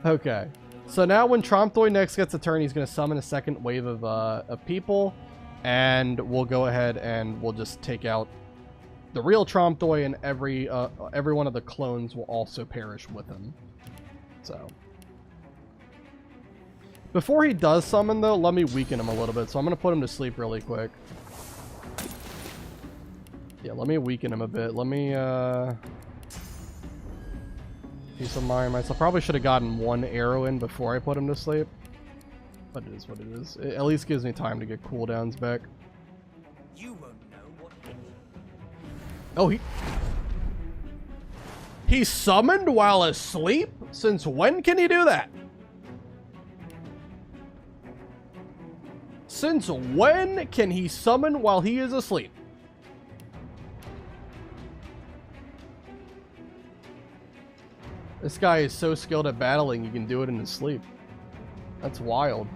Okay. So now when Trompdoi next gets a turn, he's going to summon a second wave of people, and we'll go ahead and we'll just take out the real Trompdoi, and every one of the clones will also perish with him. So before he does summon, though, let me weaken him a little bit. So I'm going to put him to sleep really quick. Yeah, let me weaken him a bit. Let me Peace of mind myself. Probably should have gotten one arrow in before I put him to sleep. But it is what it is. It at least gives me time to get cooldowns back. You won't know what hit you. Oh, He's summoned while asleep? Since when can he do that? Since when can he summon while he is asleep? This guy is so skilled at battling, he can do it in his sleep. That's wild.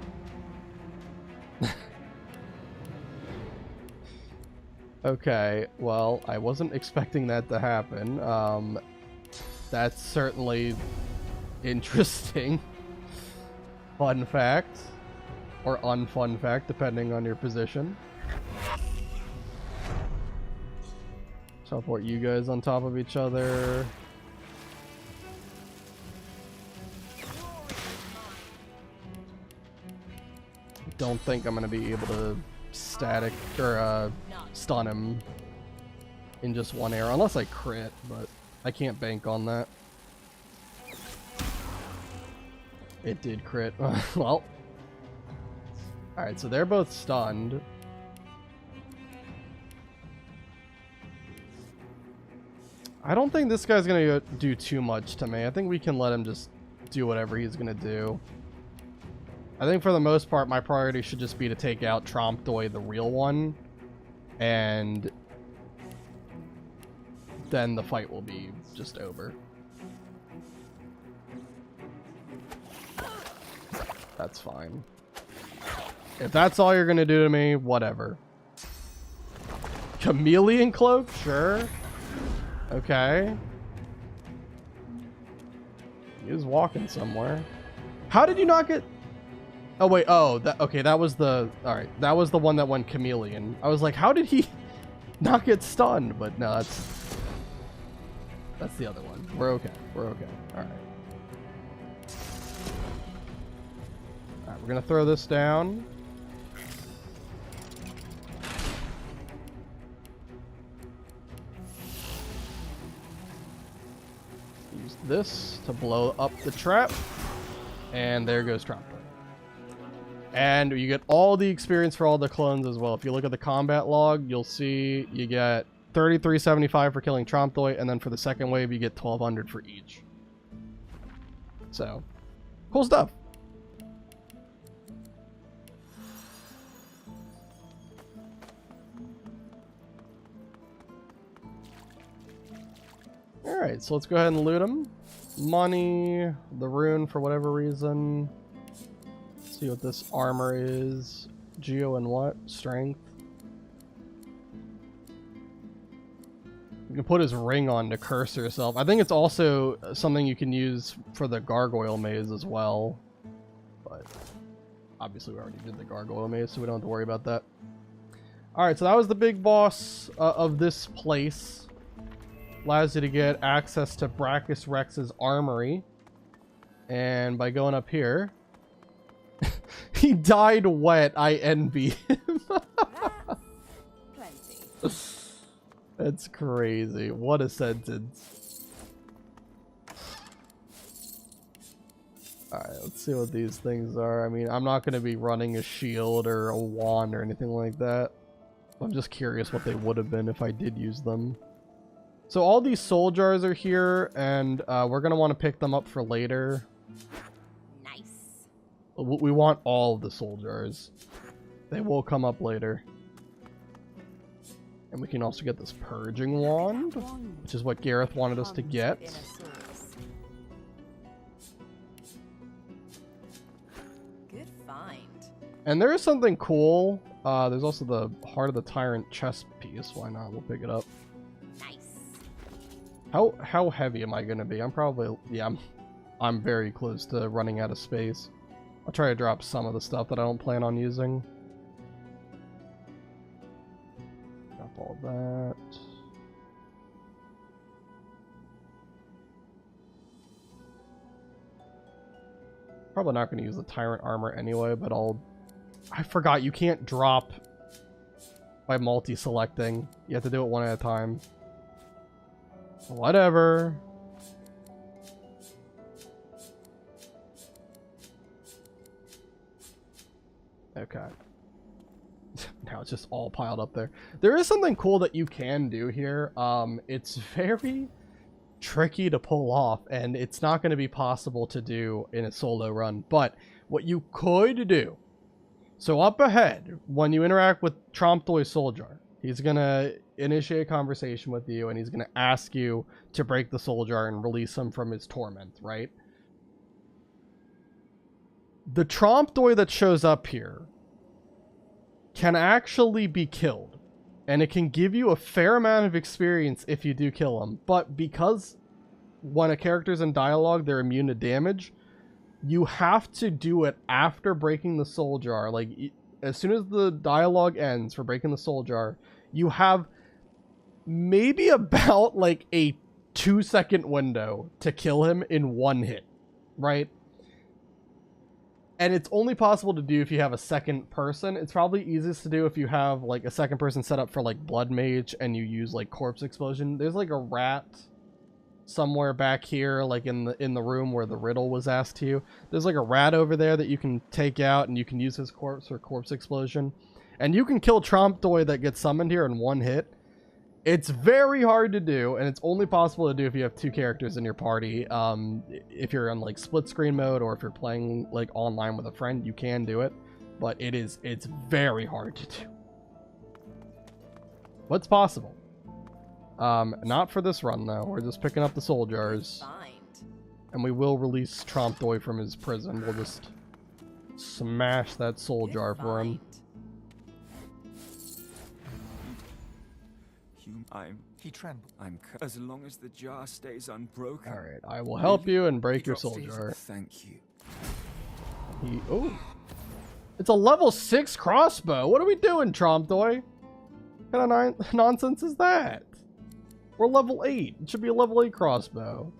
Okay, well, I wasn't expecting that to happen. That's certainly interesting. Fun fact. Or unfun fact, depending on your position. Teleport you guys on top of each other. Don't think I'm gonna be able to static or stun him in just one arrow, unless I crit, but I can't bank on that. It did crit. Well, alright, so they're both stunned. I don't think this guy's gonna do too much to me. I think we can let him just do whatever he's gonna do. I think for the most part, my priority should just be to take out Trompdoy, the real one, and then the fight will be just over. That's fine. If that's all you're gonna do to me, whatever. Chameleon cloak? Sure. Okay. He was walking somewhere. How did you not get... Oh wait, oh, okay, that was the... Alright, that was the one that went chameleon. I was like, how did he not get stunned? But no, that's the other one. We're okay. We're okay. Alright. Alright, we're gonna throw this down. Use this to blow up the trap. And there goes Trompdoy. And you get all the experience for all the clones as well. If you look at the combat log, you'll see you get 3375 for killing Trompdoy, and then for the second wave, you get 1200 for each. So, cool stuff. Alright, so let's go ahead and loot them. Money, the rune for whatever reason. See what this armor is. Geo and what? Strength. You can put his ring on to curse yourself. I think it's also something you can use for the gargoyle maze as well. But obviously we already did the gargoyle maze, so we don't have to worry about that. Alright, so that was the big boss of this place. Allows you to get access to Brachus Rex's armory. And by going up here... He died wet. I envy him. That's crazy. What a sentence. Alright, let's see what these things are. I mean, I'm not going to be running a shield or a wand or anything like that. I'm just curious what they would have been if I did use them. So all these soul jars are here, and we're going to want to pick them up for later. We want all of the soul jars. They will come up later. And we can also get this purging wand, which is what Gareth wanted us to get. Good find. And there is something cool. There's also the Heart of the Tyrant chest piece. Why not? We'll pick it up. Nice. How heavy am I going to be? I'm probably... Yeah, I'm very close to running out of space. I'll try to drop some of the stuff that I don't plan on using. Drop all that. Probably not going to use the Tyrant armor anyway, but I forgot you can't drop by multi-selecting. You have to do it one at a time. Whatever. Okay. Now it's just all piled up there. There is something cool that you can do here. It's very tricky to pull off, and it's not going to be possible to do in a solo run. But what you could do, so up ahead, when you interact with Tromptoy Soldier, he's going to initiate a conversation with you, and he's going to ask you to break the Soldier and release him from his torment, right? The Tromptoy that shows up here can actually be killed, and it can give you a fair amount of experience if you do kill him. But because when a character's in dialogue, they're immune to damage, you have to do it after breaking the soul jar. Like, as soon as the dialogue ends for breaking the soul jar, you have maybe about like a 2-second window to kill him in one hit, right? And it's only possible to do if you have a second person. It's probably easiest to do if you have like a second person set up for like Blood Mage and you use like Corpse Explosion. There's like a rat somewhere back here, like in the room where the riddle was asked to you. There's like a rat over there that you can take out, and you can use his corpse for Corpse Explosion. And you can kill Tromptoy that gets summoned here in one hit. It's very hard to do, and it's only possible to do if you have 2 characters in your party. If you're on like split screen mode, or if you're playing like online with a friend, you can do it, but it's very hard to do. What's possible? Not for this run though. We're just picking up the soul jars, and we will release Tromptoy from his prison. We'll just smash that soul jar for him. He trembled. As long as the jar stays unbroken. All right, I will help you and break your soul jar. Thank you. Oh, it's a level 6 crossbow. What are we doing, Tromptoy? What kind of nonsense is that? We're level 8. It should be a level 8 crossbow.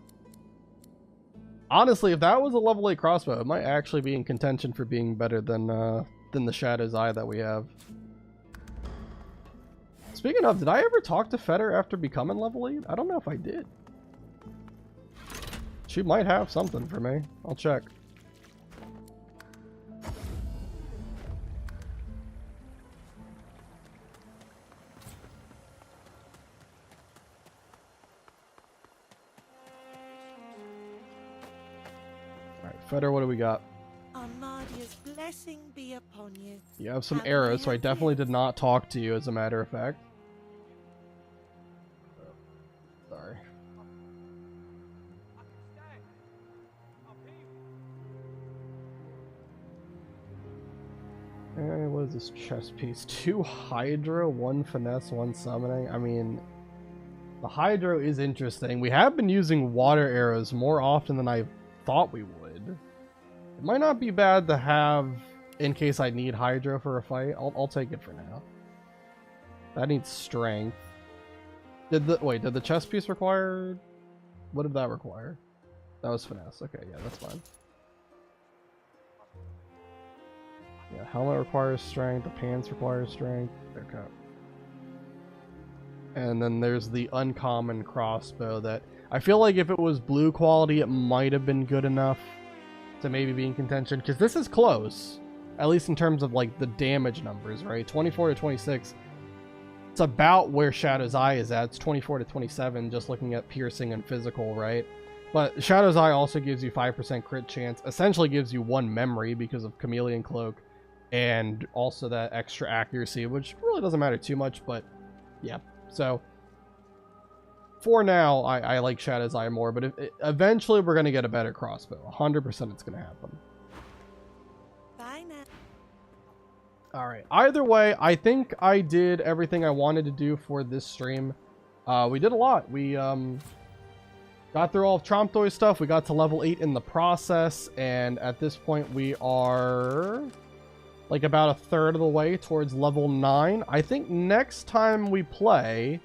Honestly, if that was a level 8 crossbow, it might actually be in contention for being better than the Shadow's Eye that we have. Speaking of, did I ever talk to Feder after becoming level 8? I don't know if I did. She might have something for me. I'll check. Alright, Feder, what do we got? Armadia's blessing be upon you. You have some arrows, so I definitely did not talk to you, as a matter of fact. Sorry. What is this chest piece? 2 Hydro, 1 Finesse, 1 Summoning. I mean, the Hydro is interesting. We have been using water arrows more often than I thought we would. It might not be bad to have in case I need Hydro for a fight. I'll take it for now. That needs strength. Did the chest piece require... What did that require? That was finesse. Okay, yeah, that's fine. Yeah, helmet requires strength. The pants requires strength. Okay. And then there's the uncommon crossbow that... I feel like if it was blue quality, it might have been good enough to maybe be in contention. Because this is close. At least in terms of, like, the damage numbers, right? 24 to 26. It's about where Shadow's Eye is at. It's 24 to 27, just looking at piercing and physical, right? But Shadow's Eye also gives you 5% crit chance. Essentially gives you 1 memory because of Chameleon Cloak. And also that extra accuracy, which really doesn't matter too much, but yeah. So, for now, I like Shadow's Eye more, but eventually we're going to get a better crossbow. 100% it's going to happen. Alright, either way, I think I did everything I wanted to do for this stream. We did a lot. We got through all of Tromptoy's stuff. We got to level 8 in the process, and at this point we are like about a third of the way towards level 9. I think next time we play,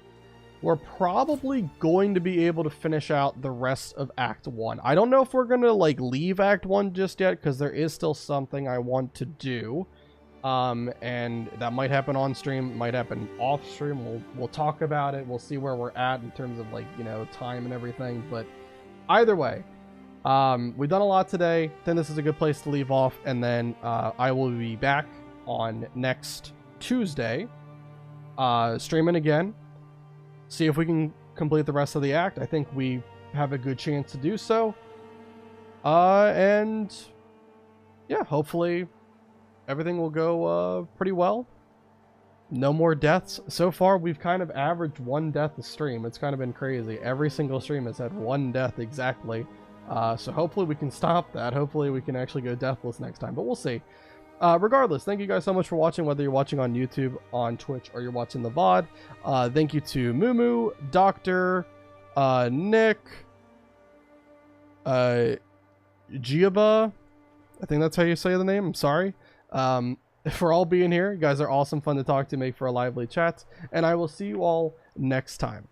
we're probably going to be able to finish out the rest of Act 1. I don't know if we're going to like leave Act 1 just yet, because there is still something I want to do. And that might happen on stream, might happen off stream. We'll talk about it. We'll see where we're at in terms of, like, you know, time and everything. But either way, we've done a lot today. I think this is a good place to leave off, and then I will be back on next Tuesday, streaming again, see if we can complete the rest of the act. I think we have a good chance to do so. And yeah, hopefully everything will go pretty well. No more deaths. So far, we've kind of averaged 1 death a stream. It's kind of been crazy. Every single stream has had 1 death exactly. So hopefully we can stop that. Hopefully we can actually go deathless next time, but we'll see. Regardless, thank you guys so much for watching, whether you're watching on YouTube, on Twitch, or you're watching the VOD. Thank you to Mumu, Doctor, Nick, Giaba, I think that's how you say the name, I'm sorry, for all being here. You guys are awesome, fun to talk to, make for a lively chat, and I will see you all next time.